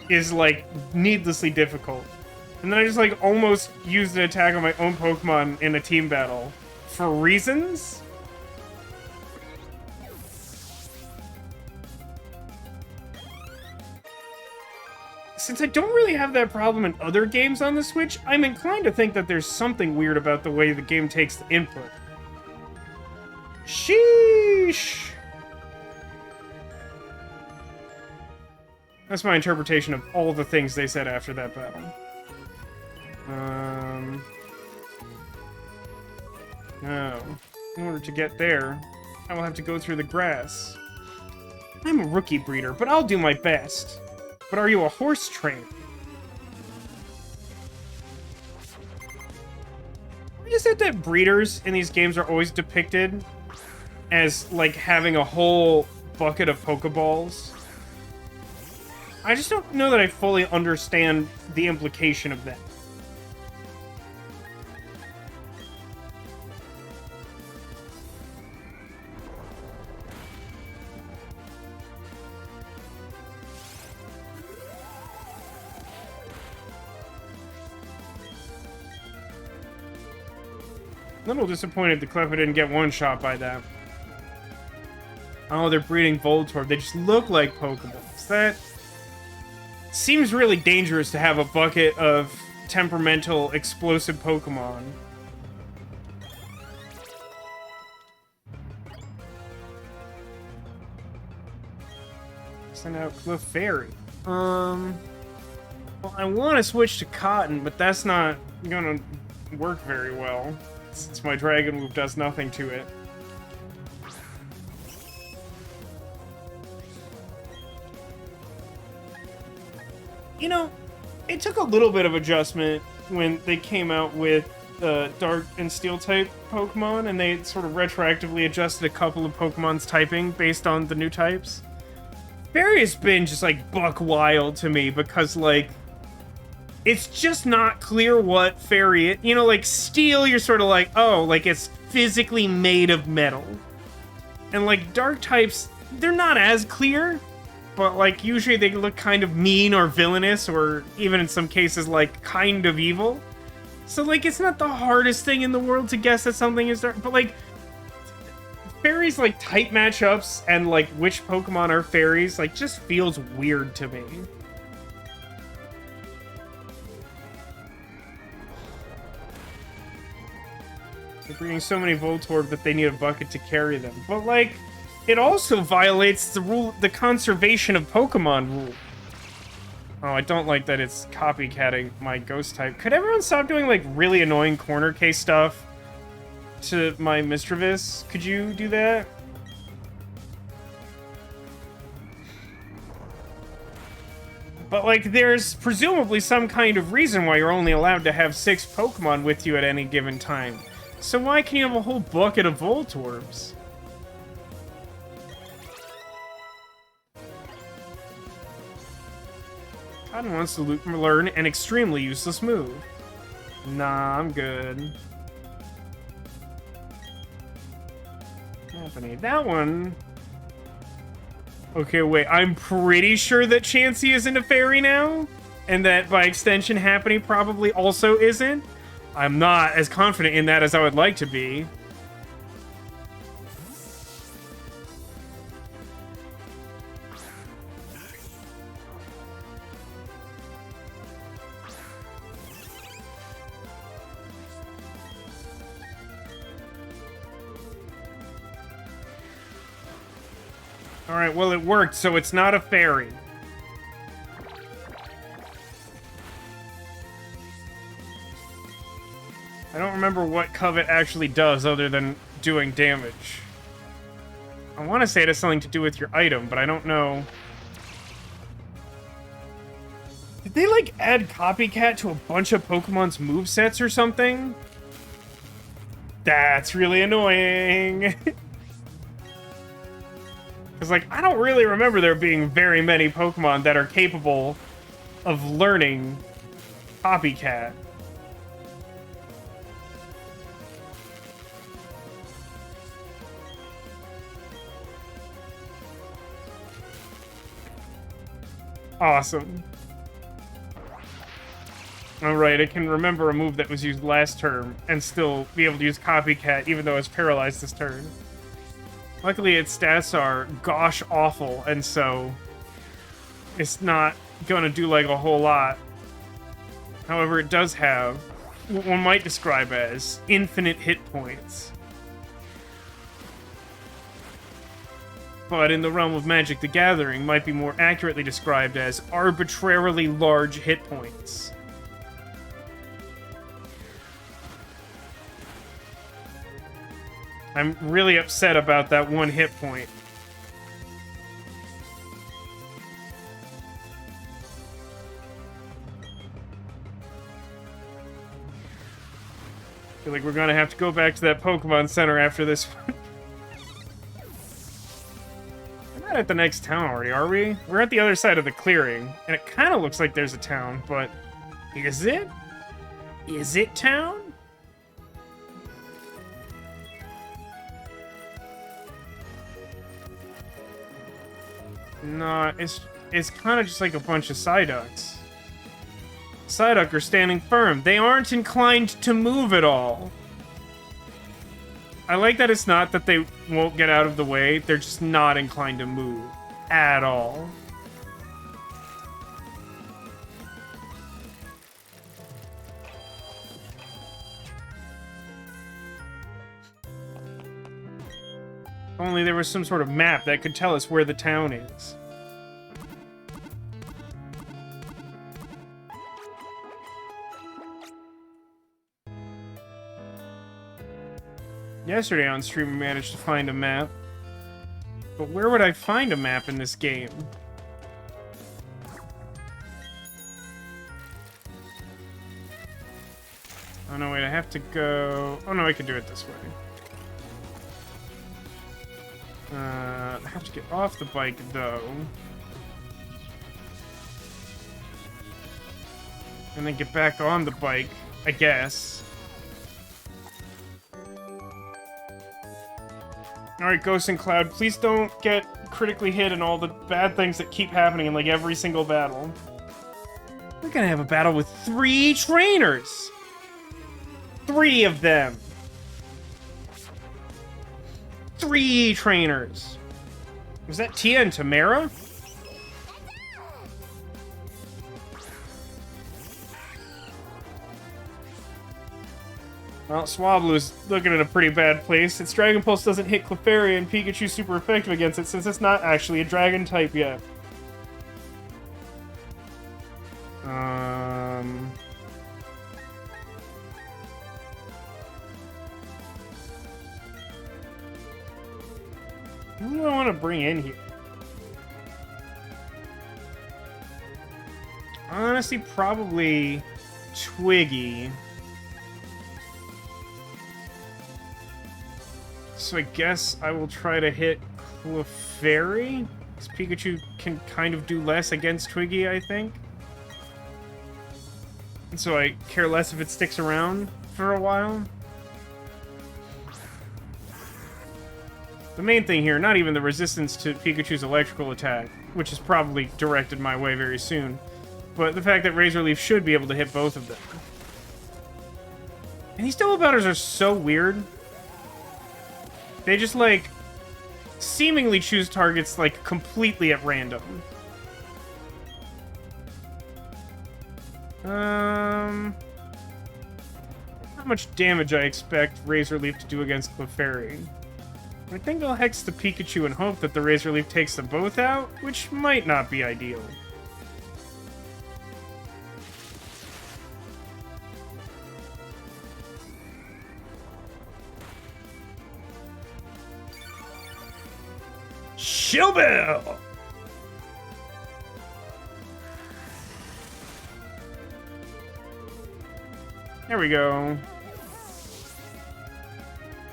is like needlessly difficult. And then I just like almost used an attack on my own Pokemon in a team battle for reasons. Since I don't really have that problem in other games on the Switch, I'm inclined to think that there's something weird about the way the game takes the input. Sheesh! That's my interpretation of all the things they said after that battle. No. In order to get there, I will have to go through the grass. I'm a rookie breeder, but I'll do my best. But are you a horse trainer? Why is it that breeders in these games are always depicted as, like, having a whole bucket of Pokeballs? I just don't know that I fully understand the implication of that. A little disappointed the Cleffa didn't get one shot by that. Oh, they're breeding Voltorb. They just look like Pokeballs. That seems really dangerous to have a bucket of temperamental, explosive Pokemon. Send out Clefairy. Well, I want to switch to Cotton, but that's not gonna work very well, since my Dragon move does nothing to it. You know, it took a little bit of adjustment when they came out with Dark and Steel type Pokemon, and they sort of retroactively adjusted a couple of Pokemon's typing based on the new types. Fairy has been just like buck wild to me because, like, it's just not clear what Fairy is. You know, like, Steel, you're sort of like, oh, like, it's physically made of metal. And, like, Dark types, they're not as clear, but, like, usually they look kind of mean or villainous, or even in some cases, like, kind of evil. So, like, it's not the hardest thing in the world to guess that something is dark, but, like, Fairies, like, type matchups and, like, which Pokemon are Fairies, like, just feels weird to me. They're breeding so many Voltorb that they need a bucket to carry them. But, like, it also violates the rule, the conservation of Pokemon rule. Oh, I don't like that it's copycatting my Ghost type. Could everyone stop doing, like, really annoying corner case stuff to my Mischievous? Could you do that? But, like, there's presumably some kind of reason why you're only allowed to have 6 Pokemon with you at any given time. So why can you have a whole bucket of Voltorbs? Cotton wants to learn an extremely useless move. Nah, I'm good. Happening. That one... Okay, wait, I'm pretty sure that Chansey isn't a fairy now? And that, by extension, Happening probably also isn't? I'm not as confident in that as I would like to be. Alright, well, it worked, so it's not a fairy. I don't remember what Covet actually does other than doing damage. I want to say it has something to do with your item, but I don't know. Did they, like, add Copycat to a bunch of Pokemon's movesets or something? That's really annoying. Because, like, I don't really remember there being very many Pokemon that are capable of learning Copycat. Awesome. Alright, it can remember a move that was used last turn and still be able to use Copycat even though it's paralyzed this turn. Luckily, its stats are gosh awful, and so it's not gonna do like a whole lot. However, it does have what one might describe as infinite hit points. But in the realm of Magic the Gathering, might be more accurately described as arbitrarily large hit points. I'm really upset about that one hit point. I feel like we're gonna have to go back to that Pokemon Center after this one. We're not at the next town already, are we? We're at the other side of the clearing, and it kind of looks like there's a town, but is it? Is it town? No, it's kind of just like a bunch of Psyducks. Psyduck are standing firm. They aren't inclined to move at all. I like that it's not that they won't get out of the way. They're just not inclined to move at all. Only there was some sort of map that could tell us where the town is. Yesterday on stream we managed to find a map. But where would I find a map in this game? Oh no, wait, I have to go... Oh no, I can do it this way. I have to get off the bike, though. And then get back on the bike, I guess. Alright, Ghost and Cloud, please don't get critically hit in all the bad things that keep happening in, like, every single battle. We're gonna have a battle with 3 trainers! 3 of them! 3 trainers! Was that Tia and Tamara? Well, Swablu's looking at a pretty bad place. Its Dragon Pulse doesn't hit Clefairy, and Pikachu's super effective against it since it's not actually a Dragon type yet. Who do I want to bring in here? Honestly, probably Twiggy. So I guess I will try to hit Clefairy, because Pikachu can kind of do less against Twiggy, I think. And so I care less if it sticks around for a while. The main thing here, not even the resistance to Pikachu's electrical attack, which is probably directed my way very soon, but the fact that Razor Leaf should be able to hit both of them. And these double batters are so weird. They just, like, seemingly choose targets, like, completely at random. How much damage I expect Razor Leaf to do against Clefairy? I think I'll Hex the Pikachu and hope that the Razor Leaf takes them both out, which might not be ideal. Shellbell! There we go.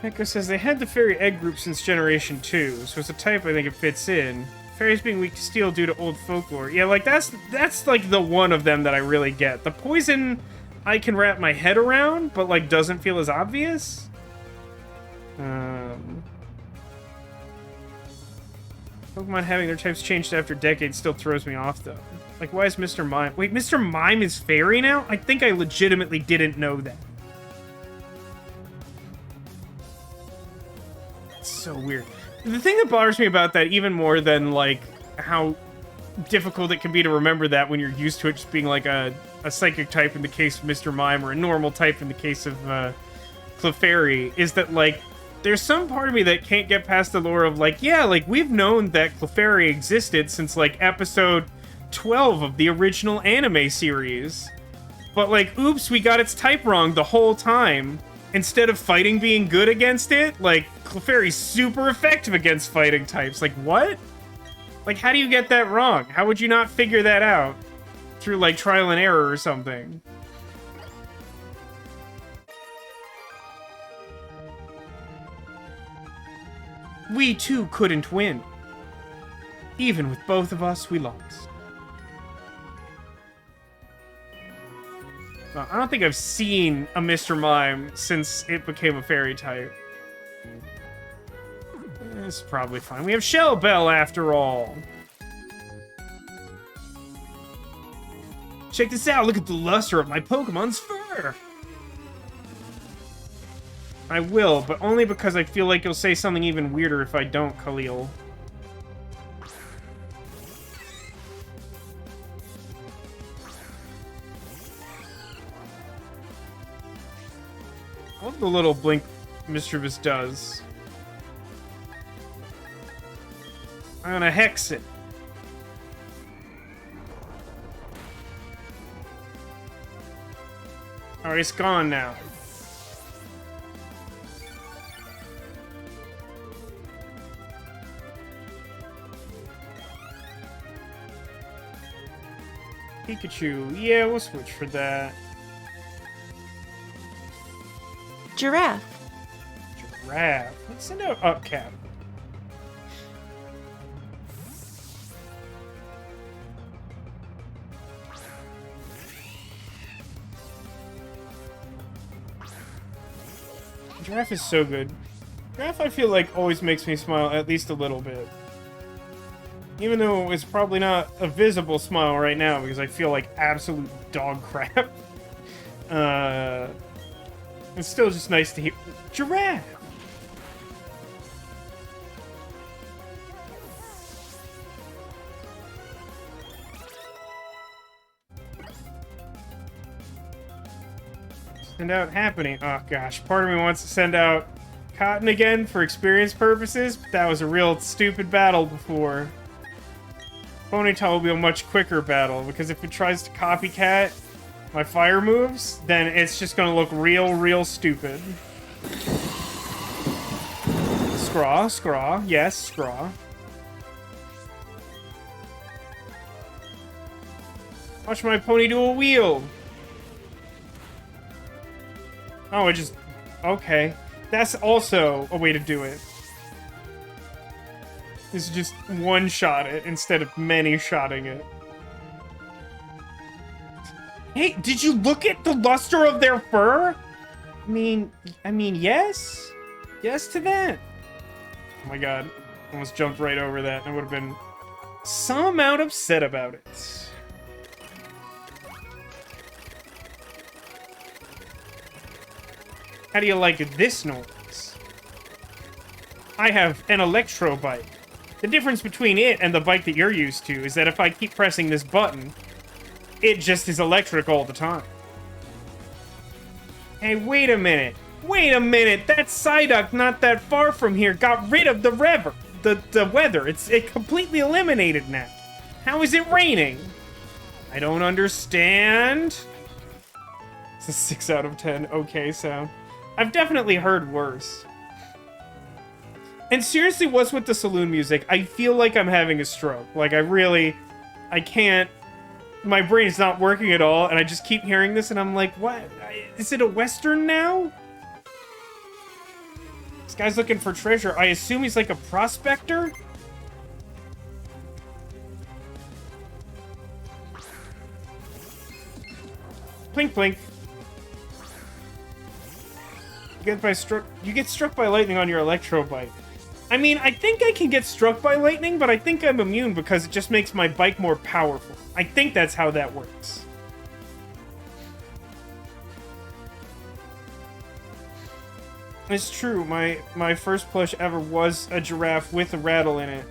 Echo says they had the Fairy Egg group since Generation 2, so it's a type I think it fits in. Fairies being weak to steel due to old folklore. Yeah, like, that's like the one of them that I really get. The poison I can wrap my head around, but, like, doesn't feel as obvious. Pokemon having their types changed after decades still throws me off, though. Like, why is Mr. Mime... Wait, Mr. Mime is fairy now? I think I legitimately didn't know that. It's so weird. The thing that bothers me about that, even more than, like, how difficult it can be to remember that when you're used to it just being, like, a psychic type in the case of Mr. Mime, or a normal type in the case of Clefairy, is that, like, there's some part of me that can't get past the lore of, like, yeah, like, we've known that Clefairy existed since, like, episode 12 of the original anime series. But, like, oops, we got its type wrong the whole time. Instead of fighting being good against it, like, Clefairy's super effective against fighting types. Like, what? Like, how do you get that wrong? How would you not figure that out? Through, like, trial and error or something. We, too, couldn't win. Even with both of us, we lost. Well, I don't think I've seen a Mr. Mime since it became a fairy type. It's probably fine. We have Shell Bell after all. Check this out. Look at the luster of my Pokemon's fur. I will, but only because I feel like you'll say something even weirder if I don't, Khalil. I love the little blink Mischievous does. I'm gonna hex it. Alright, it's gone now. Pikachu. Yeah, we'll switch for that. Giraffe. Giraffe. Let's send out Upcap. Giraffe is so good. Giraffe, I feel like, always makes me smile at least a little bit. Even though it's probably not a visible smile right now because I feel like absolute dog crap. It's still just nice to hear. Giraffe! Send out Happening. Oh gosh, part of me wants to send out Cotton again for experience purposes, but that was a real stupid battle before. Ponyta will be a much quicker battle, because if it tries to copycat my fire moves, then it's just gonna look real stupid. Scraw. Yes, Scraw. Watch my pony do a wheel. Oh, it just... Okay. That's also a way to do it. Is just one-shot it instead of many-shotting it. Hey, did you look at the luster of their fur? I mean, yes? Yes to that. Oh my god. Almost jumped right over that. I would have been some amount upset about it. How do you like this noise? I have an electro bike. The difference between it and the bike that you're used to is that if I keep pressing this button, it just is electric all the time. Hey, wait a minute. Wait a minute. That Psyduck not that far from here got rid of the weather. It completely eliminated now. How is it raining? I don't understand. It's a 6 out of 10 okay sound. I've definitely heard worse. And seriously, what's with the saloon music? I feel like I'm having a stroke. Like, I can't... My brain's not working at all, and I just keep hearing this, and I'm like, what? Is it a Western now? This guy's looking for treasure. I assume he's like a prospector? Plink plink. You get struck by lightning on your Electro Bite. I mean, I think I can get struck by lightning, but I think I'm immune because it just makes my bike more powerful. I think that's how that works. It's true, my first plush ever was a giraffe with a rattle in it.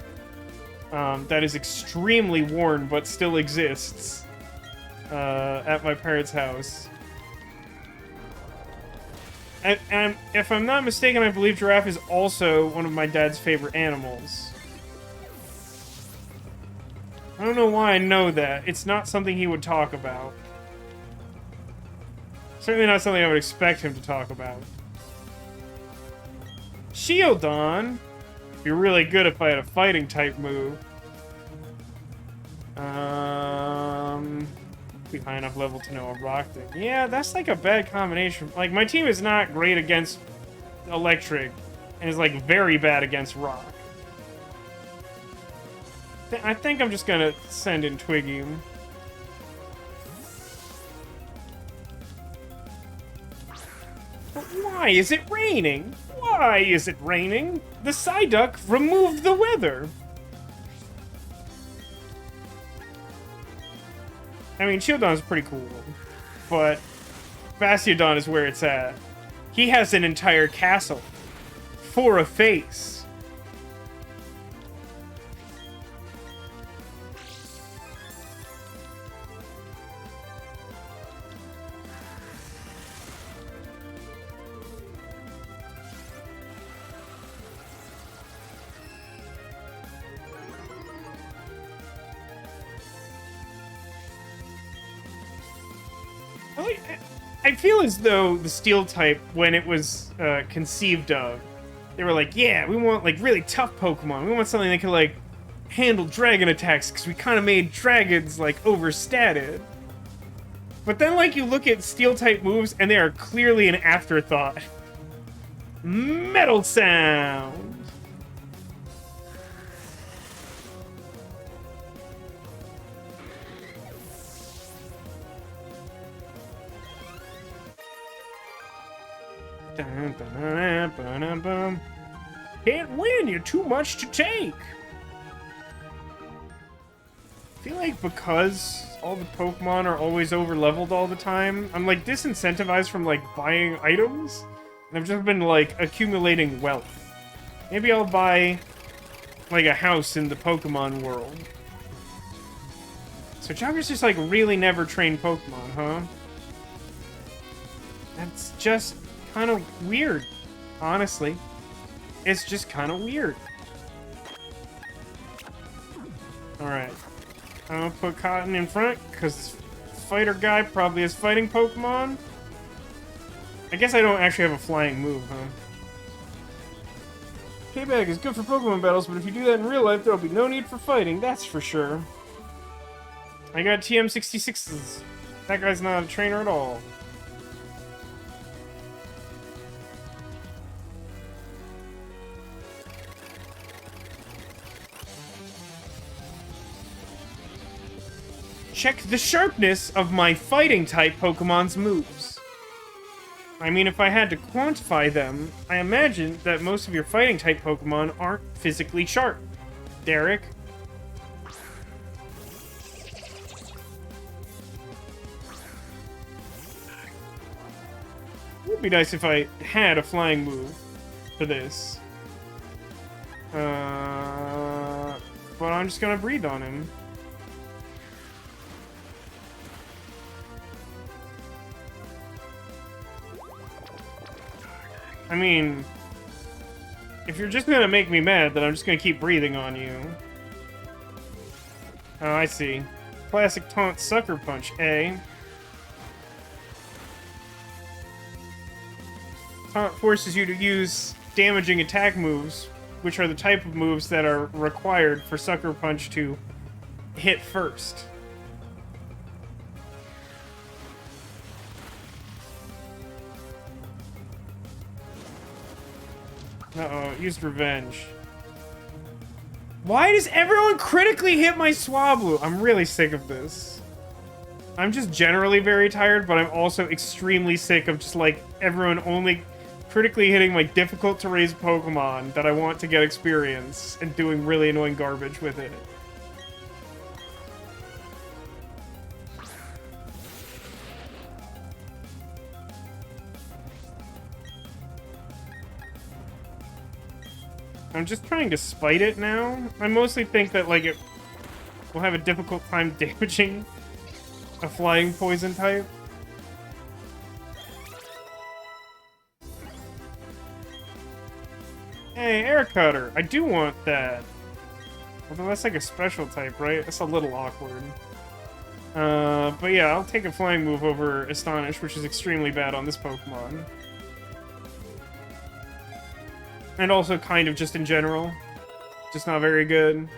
That is extremely worn, but still exists. At my parents' house. And if I'm not mistaken, I believe giraffe is also one of my dad's favorite animals. I don't know why I know that. It's not something he would talk about. Certainly not something I would expect him to talk about. Shieldon! Be really good if I had a fighting type move. Be high enough level to know a rock thing. Yeah, that's like a bad combination. Like, my team is not great against electric, and is like very bad against rock. I think I'm just gonna send in Twiggy. But why is it raining? Why is it raining? The Psyduck removed the weather. I mean, Shieldon is pretty cool, but VascoDaGamer is where it's at. He has an entire castle for a face. I feel as though the Steel type, when it was conceived of, they were like, yeah, we want like really tough Pokemon. We want something that can like handle dragon attacks because we kind of made dragons like overstated. But then like you look at Steel type moves and they are clearly an afterthought. Metal Sound! Can't win, you're too much to take. I feel like because all the Pokemon are always over-leveled all the time, I'm like disincentivized from like buying items, and I've just been like accumulating wealth. Maybe I'll buy like a house in the Pokemon world. So Jogger's just like really never trained Pokemon, huh? That's just kind of weird, honestly. It's just kind of weird. Alright. I'm gonna put Cotton in front, because this fighter guy probably has fighting Pokemon. I guess I don't actually have a flying move, huh? Payback is good for Pokemon battles, but if you do that in real life, there'll be no need for fighting, that's for sure. I got TM66s. That guy's not a trainer at all. Check the sharpness of my fighting-type Pokemon's moves. I mean, if I had to quantify them, I imagine that most of your fighting-type Pokemon aren't physically sharp. Derek? It would be nice if I had a flying move for this. But I'm just gonna breathe on him. I mean, if you're just gonna make me mad, then I'm just gonna keep breathing on you. Oh, I see. Classic taunt sucker punch, eh? Taunt forces you to use damaging attack moves, which are the type of moves that are required for sucker punch to hit first. Uh-oh, used revenge. Why does everyone critically hit my Swablu? I'm really sick of this. I'm just generally very tired, but I'm also extremely sick of just, like, everyone only critically hitting my difficult-to-raise Pokemon that I want to get experience and doing really annoying garbage with it. I'm just trying to spite it now. I mostly think that, like, it will have a difficult time damaging a flying poison type. Hey, Air Cutter! I do want that. Although that's like a special type, right? That's a little awkward. But yeah, I'll take a flying move over Astonish, which is extremely bad on this Pokemon. And also kind of just in general. Just not very good.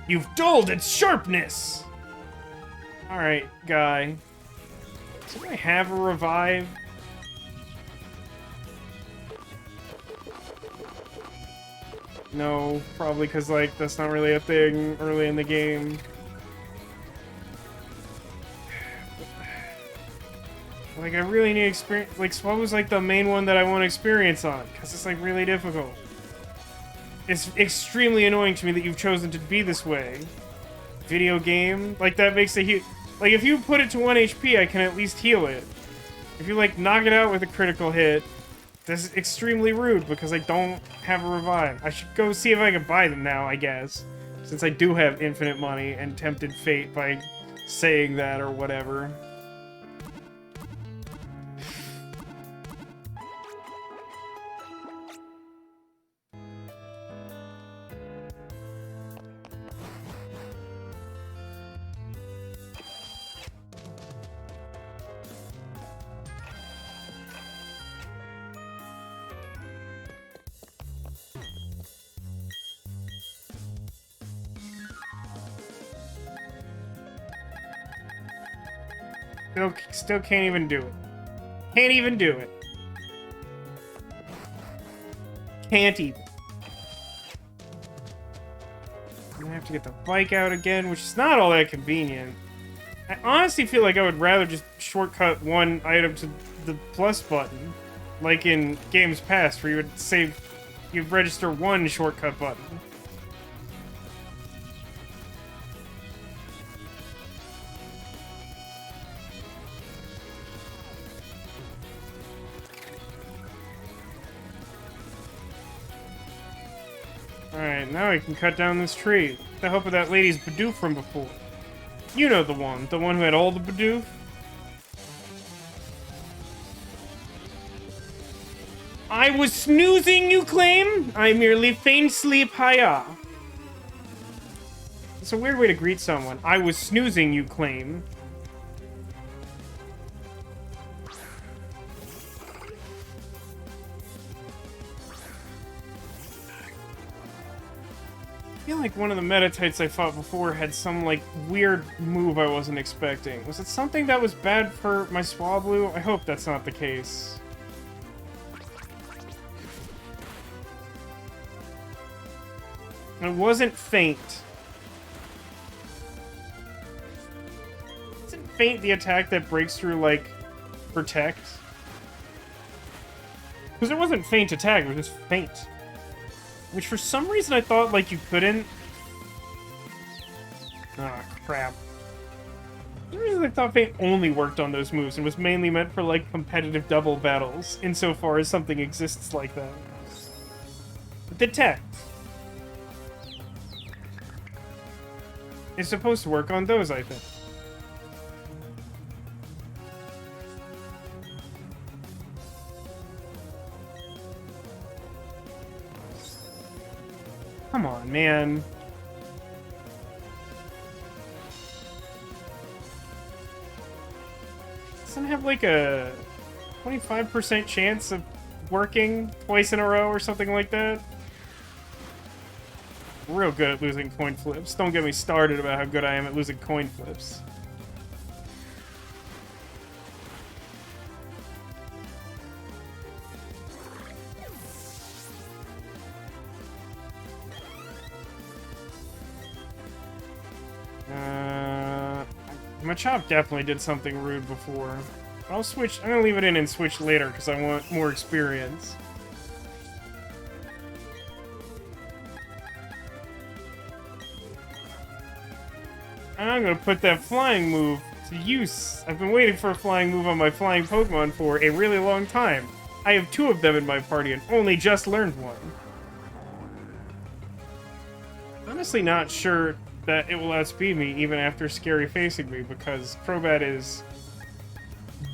You've dulled its sharpness! Alright, guy. Do I have a revive? No, probably because, like, that's not really a thing early in the game. Like, I really need experience. Like, what was, like, the main one that I want experience on? Because it's, like, really difficult. It's extremely annoying to me that you've chosen to be this way. Video game? Like, that makes a huge... Like, if you put it to 1 HP, I can at least heal it. If you, like, knock it out with a critical hit, this is extremely rude because I don't have a revive. I should go see if I can buy them now, I guess. Since I do have infinite money and tempted fate by saying that or whatever. Still can't even do it. Can't even do it. Can't even. I'm gonna have to get the bike out again, which is not all that convenient. I honestly feel like I would rather just shortcut one item to the plus button. Like in games past, where you would save... You'd register one shortcut button. Alright, now I can cut down this tree. With the help of that lady's Bidoof from before. You know the one who had all the Bidoof. I was snoozing, you claim? I merely feigned sleep, hiya. It's a weird way to greet someone. I was snoozing, you claim. I feel like one of the Metatypes I fought before had some, like, weird move I wasn't expecting. Was it something that was bad for my Swablu? I hope that's not the case. It wasn't Faint. Isn't Faint the attack that breaks through, like, Protect? Because it wasn't Faint attack, it was just Faint. Which for some reason I thought, like, you couldn't... Ah, crap. For some reason I thought Faint only worked on those moves and was mainly meant for, like, competitive double battles, insofar as something exists like that. Detect. It's supposed to work on those, I think. Come on, man. Doesn't have like a 25% chance of working twice in a row or something like that. Real good at losing coin flips. Don't get me started about how good I am at losing coin flips. Machop definitely did something rude before. I'll switch. I'm gonna leave it in and switch later because I want more experience. And I'm gonna put that flying move to use. I've been waiting for a flying move on my flying Pokemon for a really long time. I have 2 of them in my party and only just learned one. Honestly not sure that it will outspeed me even after scary facing me because Crobat is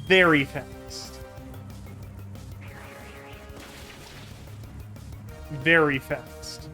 very fast. Very fast.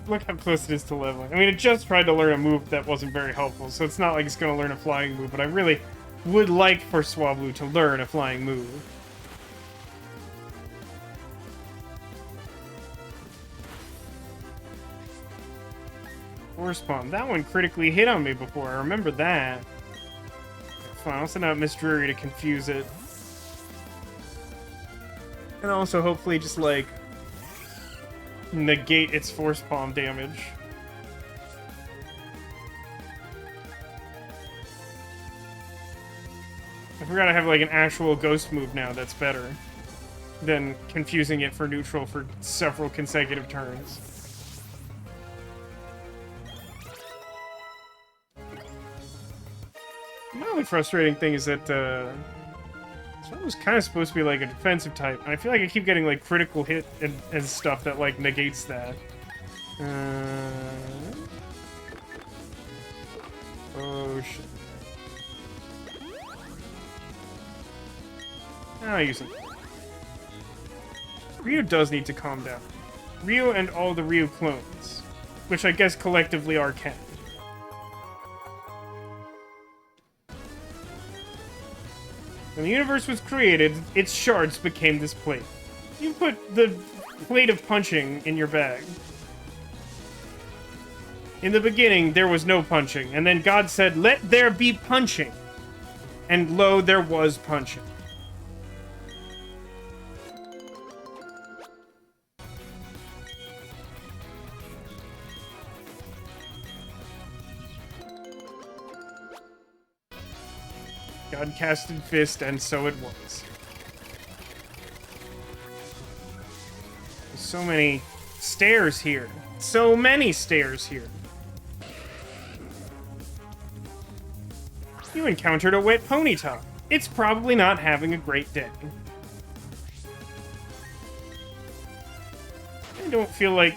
Look how close it is to leveling. I mean, it just tried to learn a move that wasn't very helpful, so it's not like it's going to learn a flying move, but I really would like for Swablu to learn a flying move. Force Palm. That one critically hit on me before. I remember that. Fine, I'll send out Miss Drury to confuse it. And also, hopefully, just, like, negate its Force Palm damage. I forgot I have, like, an actual ghost move now that's better than confusing it for neutral for several consecutive turns. The only frustrating thing is that, Squirtle was kind of supposed to be like a defensive type, and I feel like I keep getting like critical hit and stuff that like negates that. Oh shit. I'll use it. Ryu does need to calm down. Ryu and all the Ryu clones, which I guess collectively are canon. When the universe was created, its shards became this plate. You put the plate of punching in your bag. In the beginning, there was no punching, and then God said, "Let there be punching." And lo, there was punching. God casted fist, and so it was. There's so many stairs here. So many stairs here. You encountered a wet Ponyta. It's probably not having a great day. I don't feel like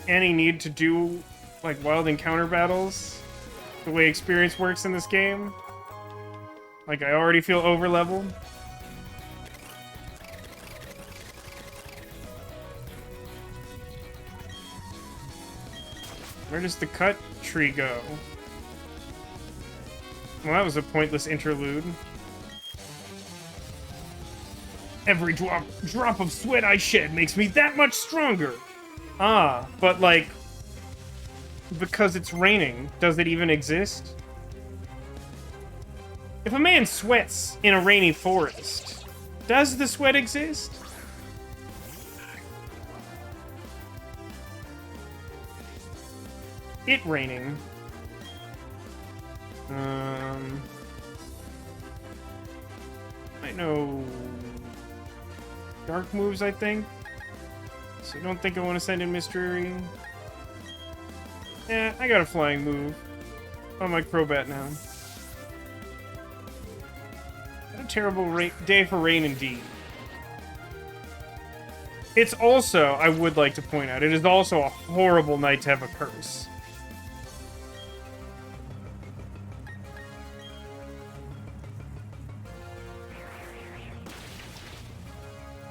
any need to do, like, wild encounter battles the way experience works in this game. Like, I already feel over-leveled. Where does the cut tree go? Well, that was a pointless interlude. Every drop of sweat I shed makes me that much stronger. Ah, but like, because it's raining, does it even exist? If a man sweats in a rainy forest, does the sweat exist? It raining. I know dark moves, I think. So I don't think I want to send in Mystery. Yeah, I got a flying move on my Crobat now. A terrible day for rain indeed. It's also, I would like to point out, it is also a horrible night to have a curse.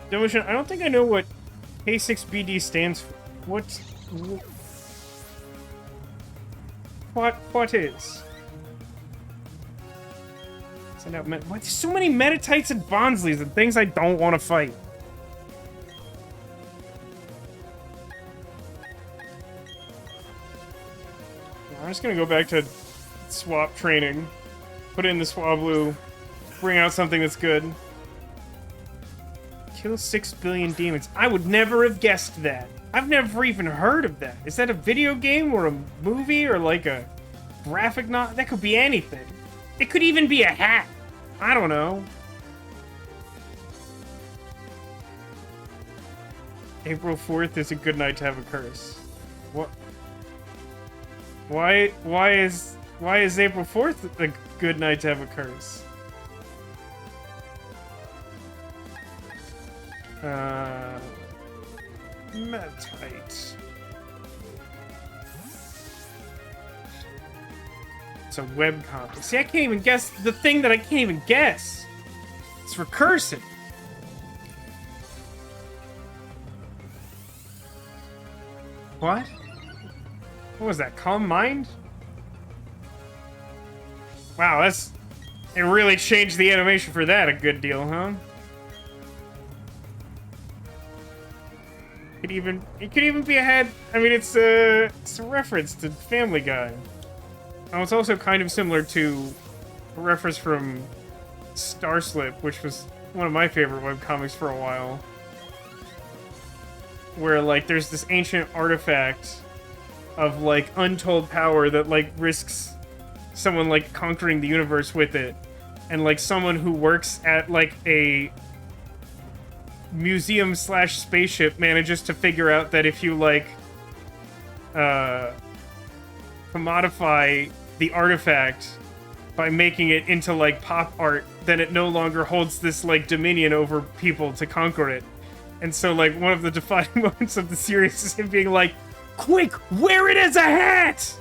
Demotion, I don't think I know what K6BD stands for. What is? Is Send out what? There's so many Metatites and Bonsleys and things I don't want to fight. I'm just gonna go back to swap training. Put in the Swablu. Bring out something that's good. Kill 6 billion demons. I would never have guessed that. I've never even heard of that. Is that a video game or a movie or like a graphic novel? That could be anything. It could even be a hat. I don't know. April 4th is a good night to have a curse. What? Why is April 4th a good night to have a curse? Metite. It's a webcomic. See, I can't even guess the thing that I can't even guess. It's recursive. What? What was that? Calm Mind? Wow, it really changed the animation for that a good deal, huh? It could even be a head. I mean, it's a reference to Family Guy. Oh, it's also kind of similar to a reference from Starslip, which was one of my favorite webcomics for a while. Where, like, there's this ancient artifact of, like, untold power that, like, risks someone, like, conquering the universe with it. And, like, someone who works at, like, a museum/spaceship manages to figure out that if you, like, commodify the artifact by making it into, like, pop art, then it no longer holds this, like, dominion over people to conquer it. And so, like, one of the defining moments of the series is him being like, quick, wear it as a hat!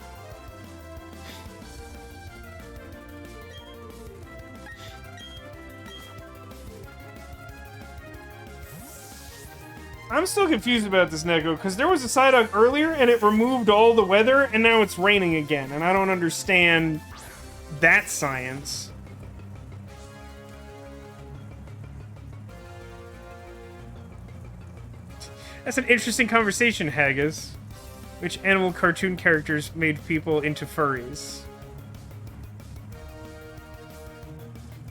I'm still confused about this, Neko, because there was a Psyduck earlier, and it removed all the weather, and now it's raining again, and I don't understand that science. That's an interesting conversation, Haggis. Which animal cartoon characters made people into furries?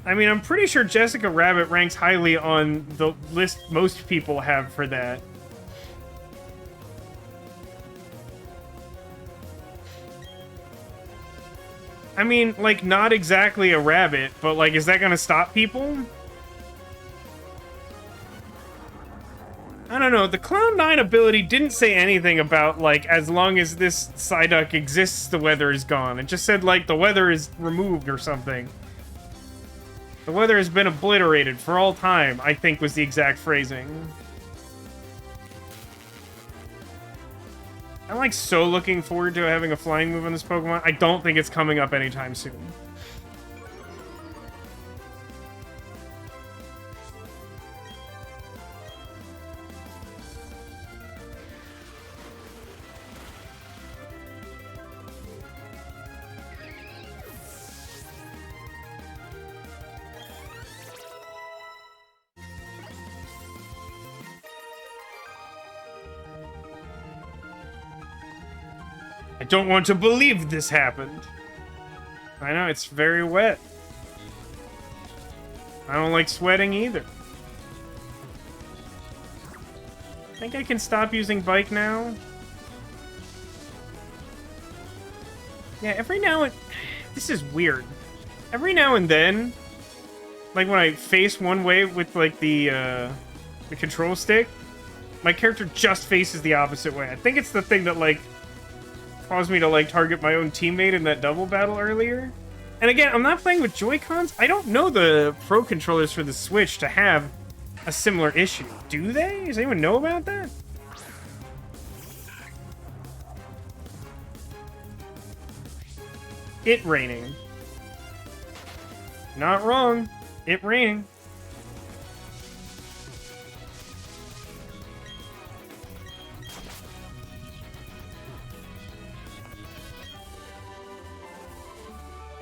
I mean, I'm pretty sure Jessica Rabbit ranks highly on the list most people have for that. I mean, like, not exactly a rabbit, but, like, is that gonna stop people? I don't know, the Cloud9 ability didn't say anything about, like, as long as this Psyduck exists, the weather is gone. It just said, like, the weather is removed or something. The weather has been obliterated for all time, I think was the exact phrasing. I'm, like, so looking forward to having a flying move on this Pokemon. I don't think it's coming up anytime soon. I don't want to believe this happened. I know, it's very wet. I don't like sweating either. I think I can stop using bike now. Yeah, every now and... This is weird. Every now and then, like when I face one way with, like, the control stick, my character just faces the opposite way. I think it's the thing that, like, caused me to, like, target my own teammate in that double battle earlier. And again, I'm not playing with Joy-Cons. I don't know the Pro controllers for the Switch to have a similar issue. Do they? Does anyone know about that? It raining. Not wrong. It raining.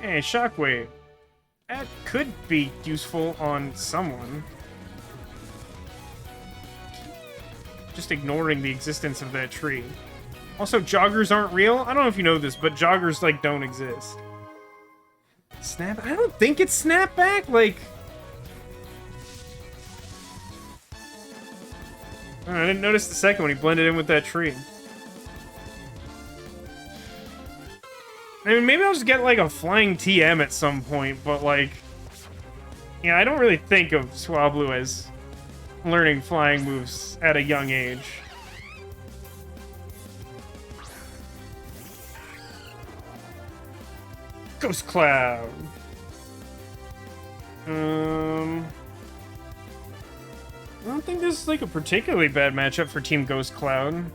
Hey, Shockwave. That could be useful on someone. Just ignoring the existence of that tree. Also, joggers aren't real. I don't know if you know this, but joggers, like, don't exist. Snap? I don't think it's snapback. Like, I didn't notice the second one. He blended in with that tree. I mean, maybe I'll just get, like, a flying TM at some point, but, like, yeah, I don't really think of Swablu as learning flying moves at a young age. Ghost Cloud. I don't think this is, like, a particularly bad matchup for Team Ghost Cloud.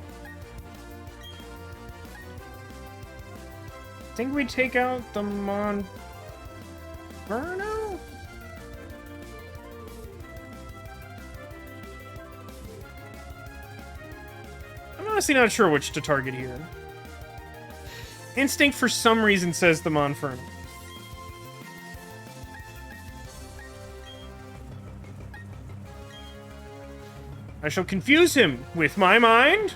I think we take out the Monferno? I'm honestly not sure which to target here. Instinct, for some reason, says the Monferno. I shall confuse him with my mind.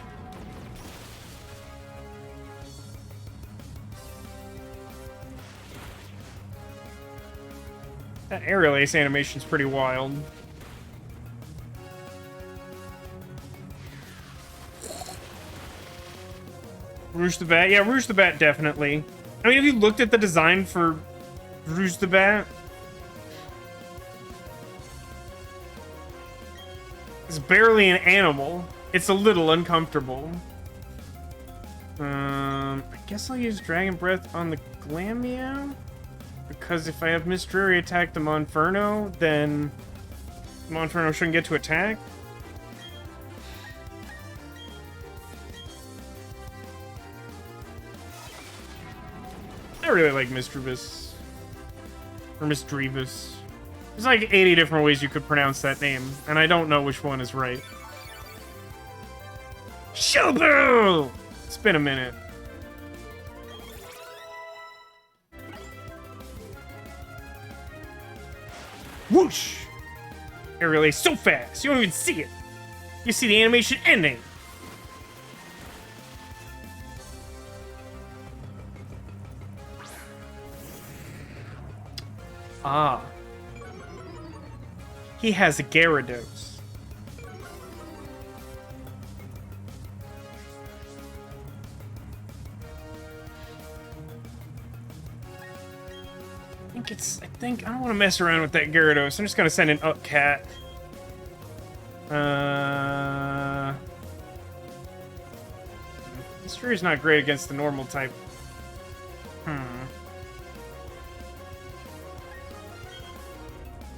That aerial ace animation's pretty wild. Rouge the Bat? Yeah, Rouge the Bat, definitely. I mean, have you looked at the design for Rouge the Bat? It's barely an animal. It's a little uncomfortable. I guess I'll use Dragon Breath on the Glameow? Because if I have Miss Drury attack the Monferno, then Monferno shouldn't get to attack. I really like Misdreavus. Or Misdreavus. There's like 80 different ways you could pronounce that name, and I don't know which one is right. Shellbell! It's been a minute. Whoosh! Aerial Ace so fast, you don't even see it. You see the animation ending. Ah. He has a Gyarados. I don't want to mess around with that Gyarados. I'm just going to send an up cat. This tree is not great against the normal type.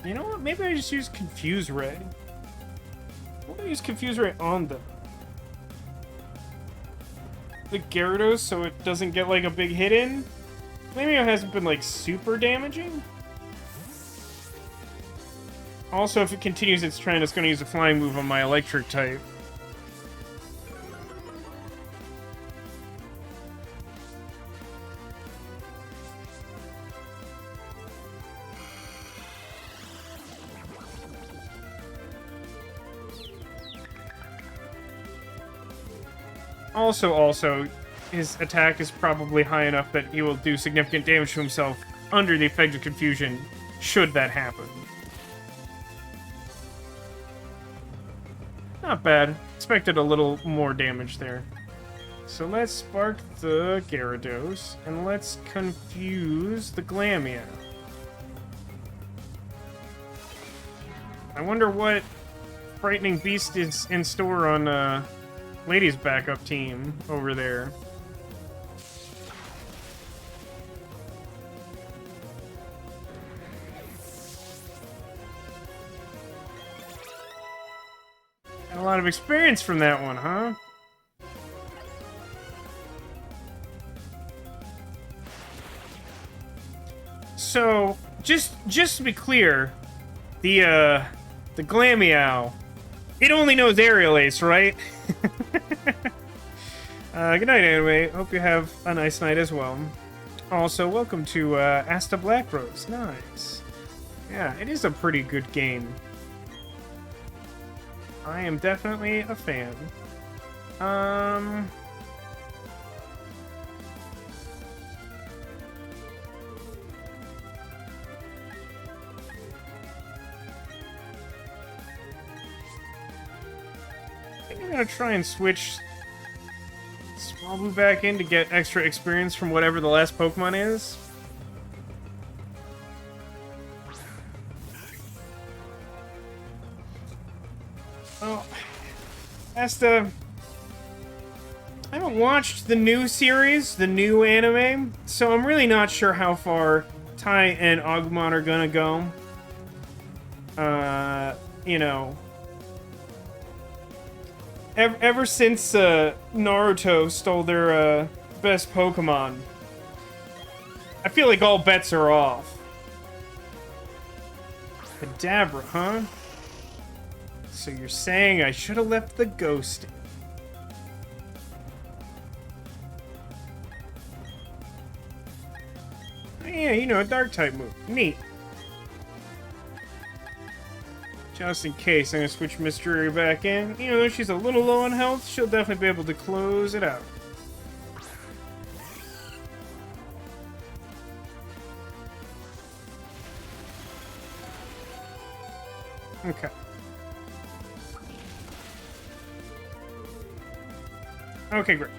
You know what? Maybe I just use Confuse Ray. I'm gonna use Confuse Ray on the Gyarados so it doesn't get like a big hit in. Flameo hasn't been like super damaging. Also, if it continues its trend, it's gonna use a flying move on my electric type. Also, his attack is probably high enough that he will do significant damage to himself under the effect of confusion, should that happen. Not bad. Expected a little more damage there. So let's spark the Gyarados, and let's confuse the Glameow. I wonder what Frightening Beast is in store on, Lady's backup team over there. Got a lot of experience from that one, huh? So, just to be clear, the Glameow, it only knows Aerial Ace, right? Good night, anyway. Hope you have a nice night as well. Also, welcome to Asta Blackrose. Nice. Yeah, it is a pretty good game. I am definitely a fan. I think I'm gonna try and switch Swablu back in to get extra experience from whatever the last Pokemon is. Well, I haven't watched the new series, the new anime, so I'm really not sure how far Tai and Agumon are gonna go. You know, ever since Naruto stole their best Pokemon, I feel like all bets are off. Kadabra, huh? So you're saying I should have left the ghost in. Yeah, you know, a dark type move. Neat. Just in case, I'm gonna switch Mystery back in. You know, she's a little low on health, she'll definitely be able to close it out. Okay. Okay, great.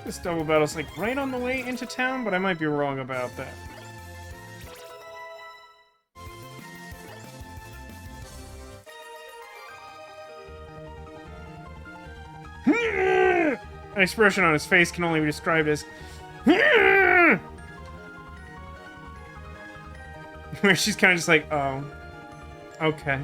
This double battle's like right on the way into town, but I might be wrong about that. An expression on his face can only be described as where she's kind of just like, oh, okay.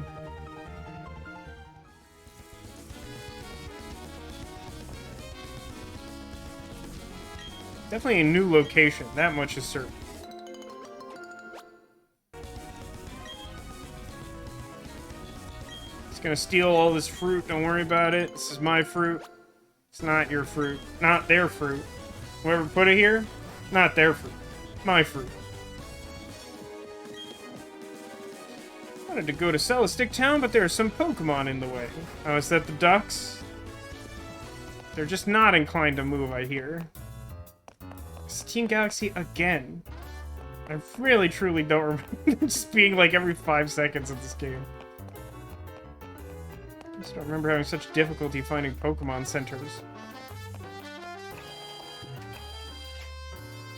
Definitely a new location, that much is certain. It's gonna steal all this fruit, don't worry about it. This is my fruit. It's not your fruit. Not their fruit. Whoever put it here, not their fruit. My fruit. Wanted to go to Celestic Town, but there are some Pokemon in the way. Oh, is that the ducks? They're just not inclined to move, I hear. Team Galaxy again. I really, truly don't remember just being like every 5 seconds of this game. I just don't remember having such difficulty finding Pokemon centers.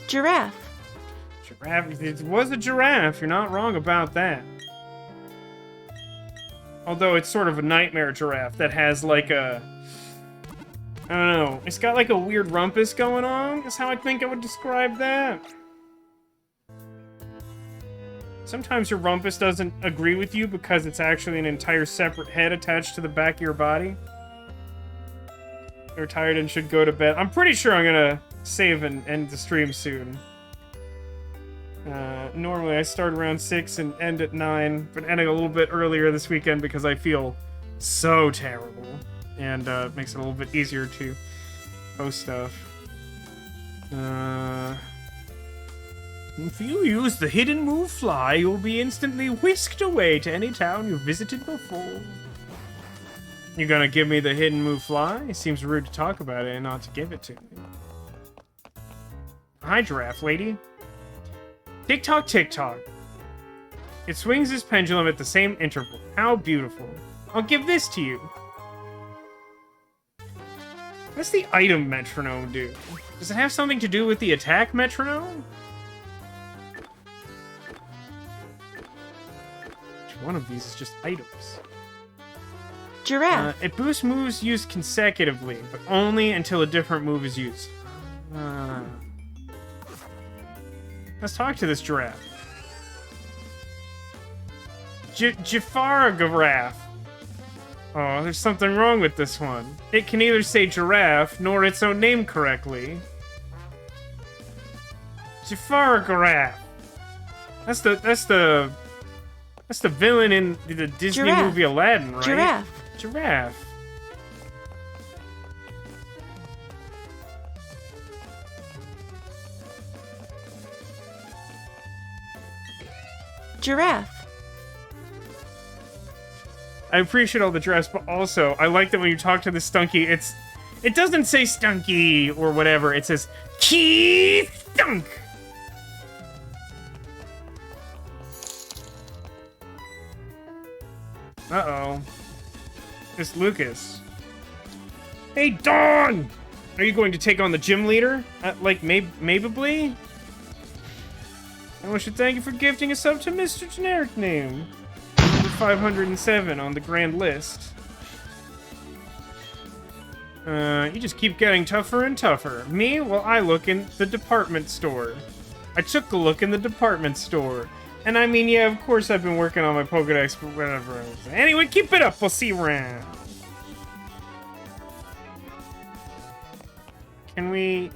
Giraffe. Giraffe. It was a giraffe. You're not wrong about that. Although it's sort of a nightmare giraffe that has like a... I don't know. It's got like a weird rumpus going on, is how I think I would describe that. Sometimes your rumpus doesn't agree with you because it's actually an entire separate head attached to the back of your body. You're tired and should go to bed. I'm pretty sure I'm gonna save and end the stream soon. Normally I start around 6 and end at 9, but ending a little bit earlier this weekend because I feel so terrible. And it makes it a little bit easier to post stuff. If you use the hidden move Fly, you'll be instantly whisked away to any town you've visited before. You gonna give me the hidden move Fly? It seems rude to talk about it and not to give it to me. Hi, giraffe lady. Tick-tock, tick-tock. It swings its pendulum at the same interval. How beautiful. I'll give this to you. What's the item metronome do? Does it have something to do with the attack metronome? Which one of these is just items? Giraffe. It boosts moves used consecutively, but only until a different move is used. Let's talk to this giraffe. GIRAFFE-arig. Oh, there's something wrong with this one. It can neither say giraffe nor its own name correctly. GIRAFFE-arig. That's the villain in the Disney Giraffe. movie Aladdin, right? Giraffe. Giraffe. Giraffe. I appreciate all the dress, but also I like that when you talk to the Stunky, it doesn't say Stunky or whatever. It says Key Stunk. Uh-oh. It's Lucas. Hey, Dawn! Are you going to take on the gym leader? Like, Mabably? I wish to thank you for gifting a sub to Mr. Generic Name. Number 507 on the grand list. You just keep getting tougher and tougher. Me? Well, I look in the department store. I took a look in the department store. And I mean, yeah, of course I've been working on my Pokedex, but whatever. Anyway, keep it up. We'll see you around. Can we...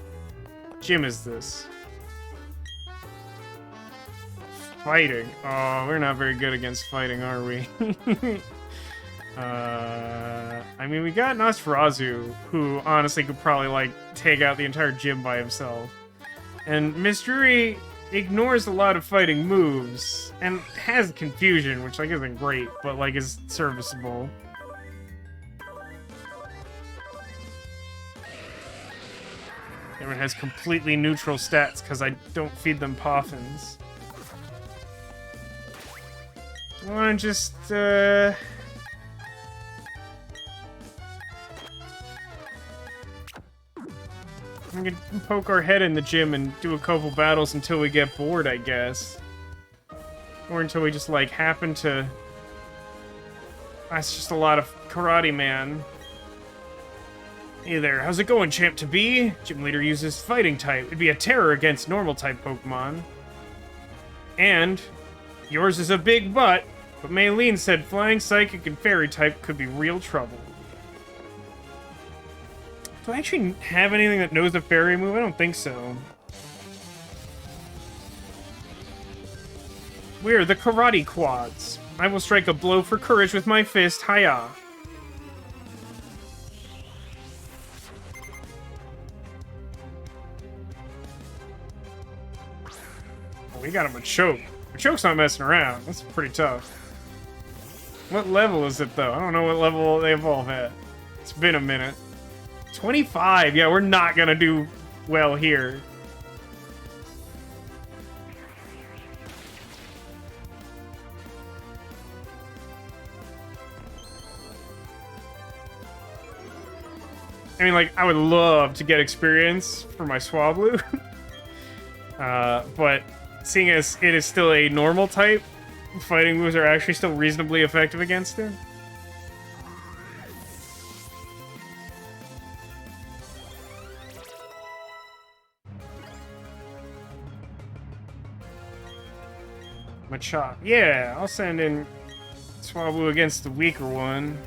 Gym is this? Fighting. Oh, we're not very good against fighting, are we? I mean, we got Nosferatu, who honestly could probably, like, take out the entire gym by himself. And Mystery ignores a lot of fighting moves, and has confusion, which, like, isn't great, but, like, is serviceable. Everyone has completely neutral stats, because I don't feed them poffins. I want to just, we can poke our head in the gym and do a couple battles until we get bored, I guess. Or until we just, like, happen to... That's just a lot of Karate Man. Hey there, how's it going, Champ to be? Gym leader uses fighting type. It'd be a terror against normal type Pokemon. And yours is a big butt, but Maylene said flying, psychic, and fairy type could be real trouble. Do I actually have anything that knows a fairy move? I don't think so. We're the Karate Quads. I will strike a blow for courage with my fist. Hiya. Oh, we got him a Machoke. Machoke's not messing around. That's pretty tough. What level is it, though? I don't know what level they evolve at. It's been a minute. 25. Yeah, we're not gonna do well here. I mean, like, I would love to get experience for my Swablu. But seeing as it is still a normal type, fighting moves are actually still reasonably effective against it. Machop. Yeah, I'll send in Swablu against the weaker one.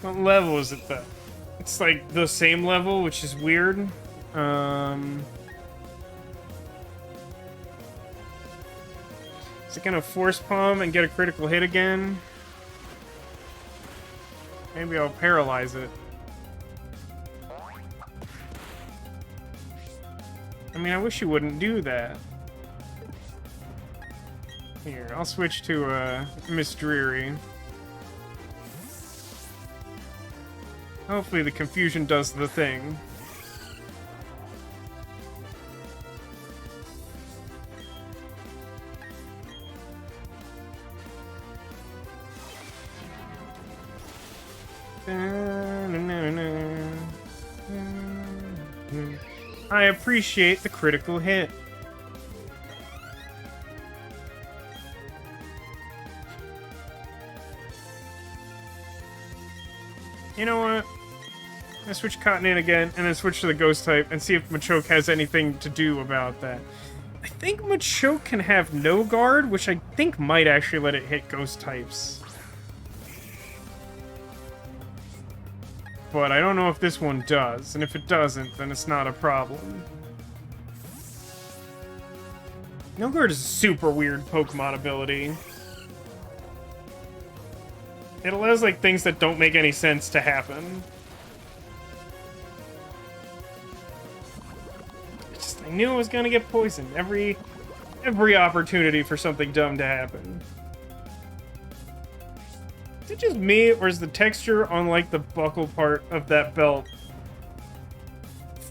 What level is it, though? It's like the same level, which is weird. Is it gonna Force Palm and get a critical hit again? Maybe I'll paralyze it. I mean, I wish you wouldn't do that. Here, I'll switch to Miss Dreary. Hopefully the confusion does the thing. I appreciate the critical hit. You know what? I'm gonna switch Cotton in again, and then switch to the Ghost type, and see if Machoke has anything to do about that. I think Machoke can have no guard, which I think might actually let it hit Ghost types. But I don't know if this one does, and if it doesn't, then it's not a problem. No guard is a super weird Pokemon ability. It allows, like, things that don't make any sense to happen. knew it was gonna get poisoned. Every opportunity for something dumb to happen. Is it just me, or is the texture on, like, the buckle part of that belt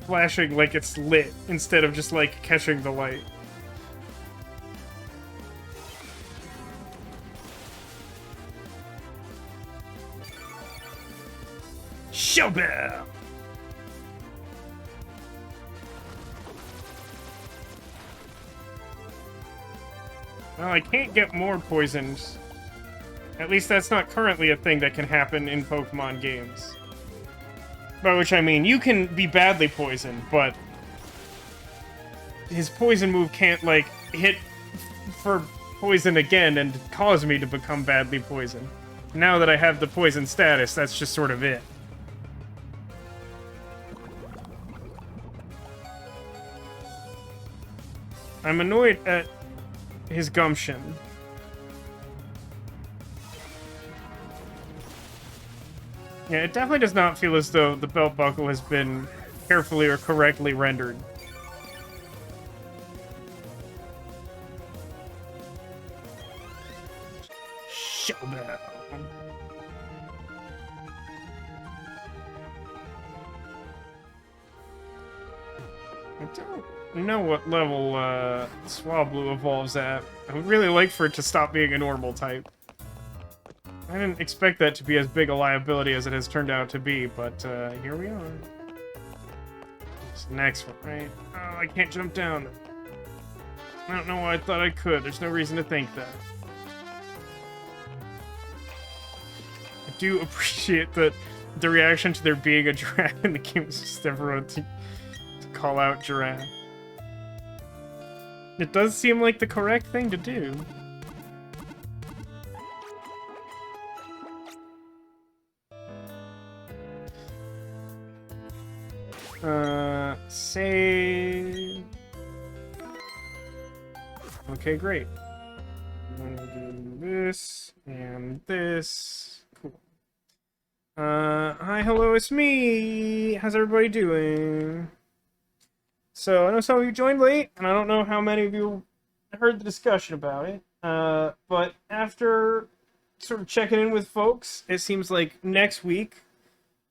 flashing like it's lit instead of just, like, catching the light? Showbell! Well, I can't get more poisoned. At least that's not currently a thing that can happen in Pokemon games. By which I mean, you can be badly poisoned, but his poison move can't, like, hit for poison again and cause me to become badly poisoned. Now that I have the poison status, that's just sort of it. I'm annoyed at his gumption. Yeah, it definitely does not feel as though the belt buckle has been carefully or correctly rendered. Showbell. I don't know what level Swablu evolves at. I would really like for it to stop being a normal type. I didn't expect that to be as big a liability as it has turned out to be, but here we are. It's the next one, right? Oh, I can't jump down. I don't know why I thought I could. There's no reason to think that. I do appreciate that the reaction to there being a giraffe in the game is just everyone to call out giraffe. It does seem like the correct thing to do. Save. Okay, great. I'm gonna do this and this. Cool. Hi, hello, it's me. How's everybody doing? So, I know some of you joined late, and I don't know how many of you heard the discussion about it. But after sort of checking in with folks, it seems like next week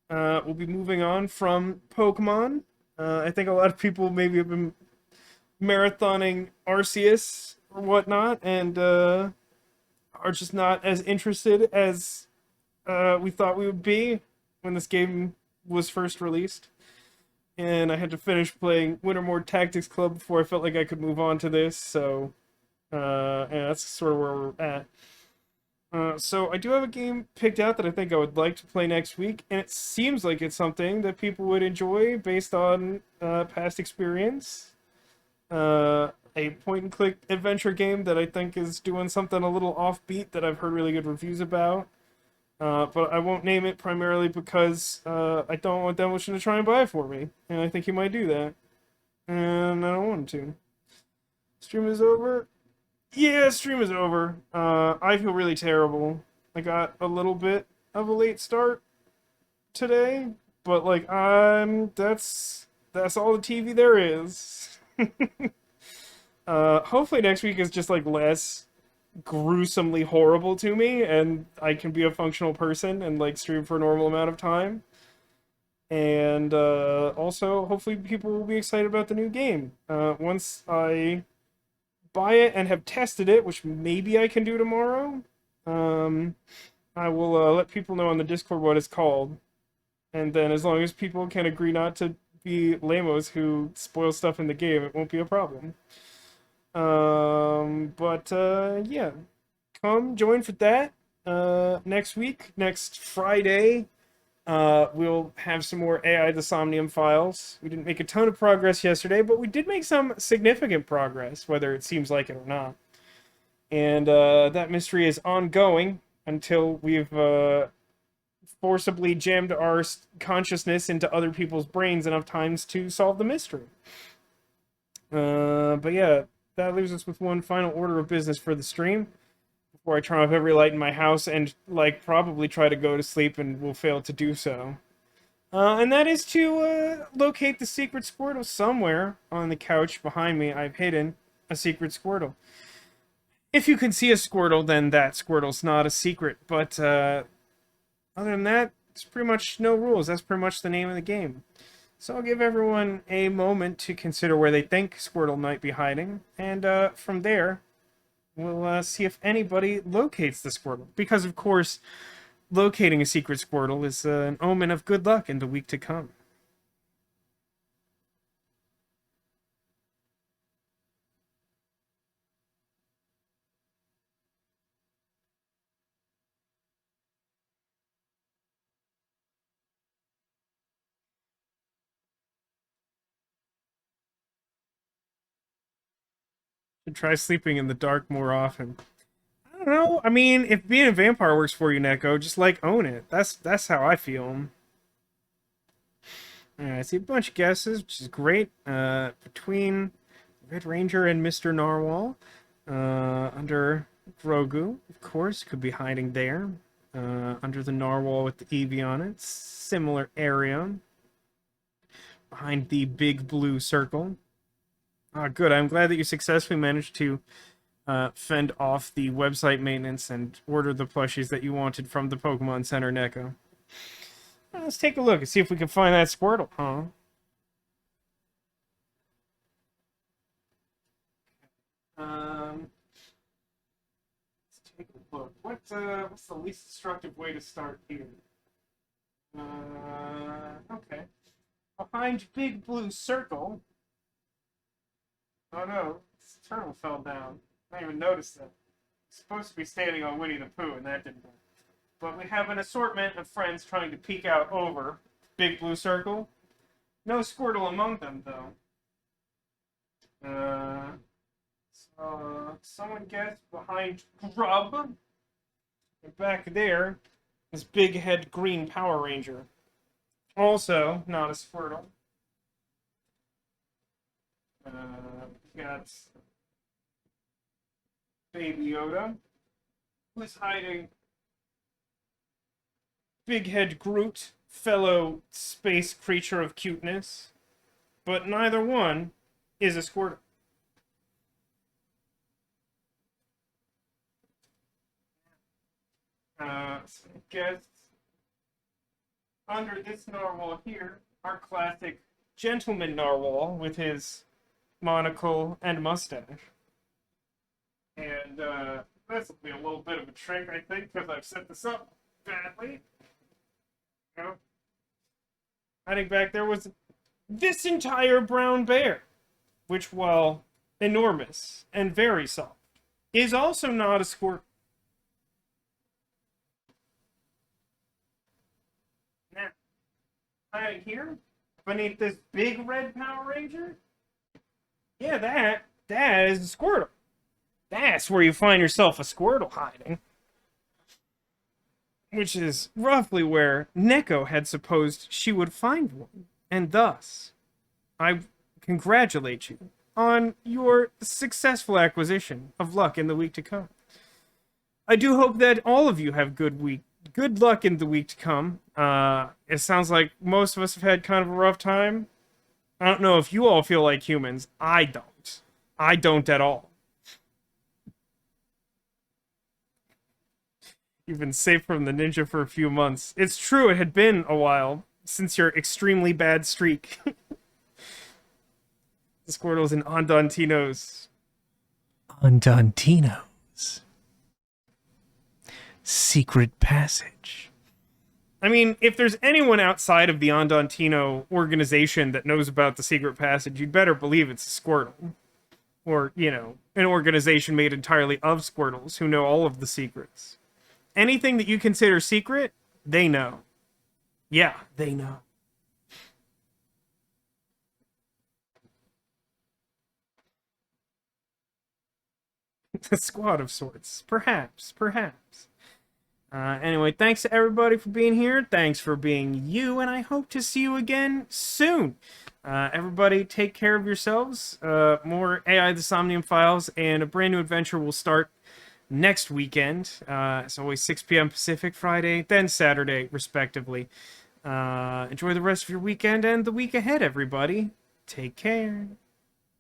we'll be moving on from Pokemon. I think a lot of people maybe have been marathoning Arceus or whatnot, and are just not as interested as we thought we would be when this game was first released. And I had to finish playing Wintermore Tactics Club before I felt like I could move on to this, so yeah, that's sort of where we're at. So I do have a game picked out that I think I would like to play next week, and it seems like it's something that people would enjoy based on past experience. A point-and-click adventure game that I think is doing something a little offbeat that I've heard really good reviews about. But I won't name it primarily because I don't want Demolition to try and buy it for me, and I think he might do that. And I don't want him to. Stream is over. Yeah, stream is over. I feel really terrible. I got a little bit of a late start today, but like that's all the TV there is. Hopefully next week is just like less gruesomely horrible to me, and I can be a functional person and like stream for a normal amount of time. And also, hopefully people will be excited about the new game. Once I buy it and have tested it, which maybe I can do tomorrow, I will let people know on the Discord what it's called. And then as long as people can agree not to be lamos who spoil stuff in the game, it won't be a problem. Yeah. Come join for that. Next week, next Friday, we'll have some more AI the Somnium files. We didn't make a ton of progress yesterday, but we did make some significant progress, whether it seems like it or not. And that mystery is ongoing until we've forcibly jammed our consciousness into other people's brains enough times to solve the mystery. But yeah, that leaves us with one final order of business for the stream before I turn off every light in my house and like probably try to go to sleep and will fail to do so. And that is to locate the secret Squirtle somewhere on the couch behind me. I've hidden a secret Squirtle. If you can see a Squirtle, then that Squirtle's not a secret. But other than that, it's pretty much no rules. That's pretty much the name of the game. So I'll give everyone a moment to consider where they think Squirtle might be hiding. And from there, we'll see if anybody locates the Squirtle. Because, of course, locating a secret Squirtle is an omen of good luck in the week to come. Should try sleeping in the dark more often. I don't know. I mean, if being a vampire works for you, Neko, just like own it. That's how I feel. Alright, I see a bunch of guesses, which is great. Between Red Ranger and Mr. Narwhal. Under Grogu, of course, could be hiding there. Under the Narwhal with the Eevee on it. Similar area. Behind the big blue circle. Ah, good. I'm glad that you successfully managed to fend off the website maintenance and order the plushies that you wanted from the Pokemon Center, Neko. Let's take a look and see if we can find that Squirtle, huh? Let's take a look. What's the least destructive way to start here? Okay. Behind big blue circle. Oh no, this turtle fell down. I didn't even notice that. It's supposed to be standing on Winnie the Pooh, and that didn't work. But we have an assortment of friends trying to peek out over big blue circle. No Squirtle among them, though. So someone guessed behind Grub. And back there is Big Head Green Power Ranger. Also, not a Squirtle. Got Baby Yoda, who's hiding Big Head Groot, fellow space creature of cuteness, but neither one is a Squirtle. So I guess under this narwhal here, our classic gentleman narwhal with his monocle and mustache. And this will be a little bit of a trick, I think, because I've set this up badly. You know? I think back there was this entire brown bear, which, while enormous and very soft, is also not a Squirtle. Now, right here, beneath this big red Power Ranger, yeah, that is a Squirtle. That's where you find yourself a Squirtle hiding. Which is roughly where Neko had supposed she would find one. And thus, I congratulate you on your successful acquisition of luck in the week to come. I do hope that all of you have good luck in the week to come. It sounds like most of us have had kind of a rough time. I don't know if you all feel like humans. I don't. I don't at all. You've been safe from the ninja for a few months. It's true, it had been a while since your extremely bad streak. The Squirtles and Ondantinos. Ondantinos. Secret passage. I mean, if there's anyone outside of the Ondantino organization that knows about the secret passage, you'd better believe it's a Squirtle. Or, you know, an organization made entirely of Squirtles who know all of the secrets. Anything that you consider secret, they know. Yeah, they know. A squad of sorts. Perhaps. Anyway, thanks to everybody for being here. Thanks for being you, and I hope to see you again soon. Everybody, take care of yourselves. More AI the Somnium Files, and a brand new adventure will start next weekend. It's always 6 p.m. Pacific Friday, then Saturday, respectively. Enjoy the rest of your weekend and the week ahead, everybody. Take care.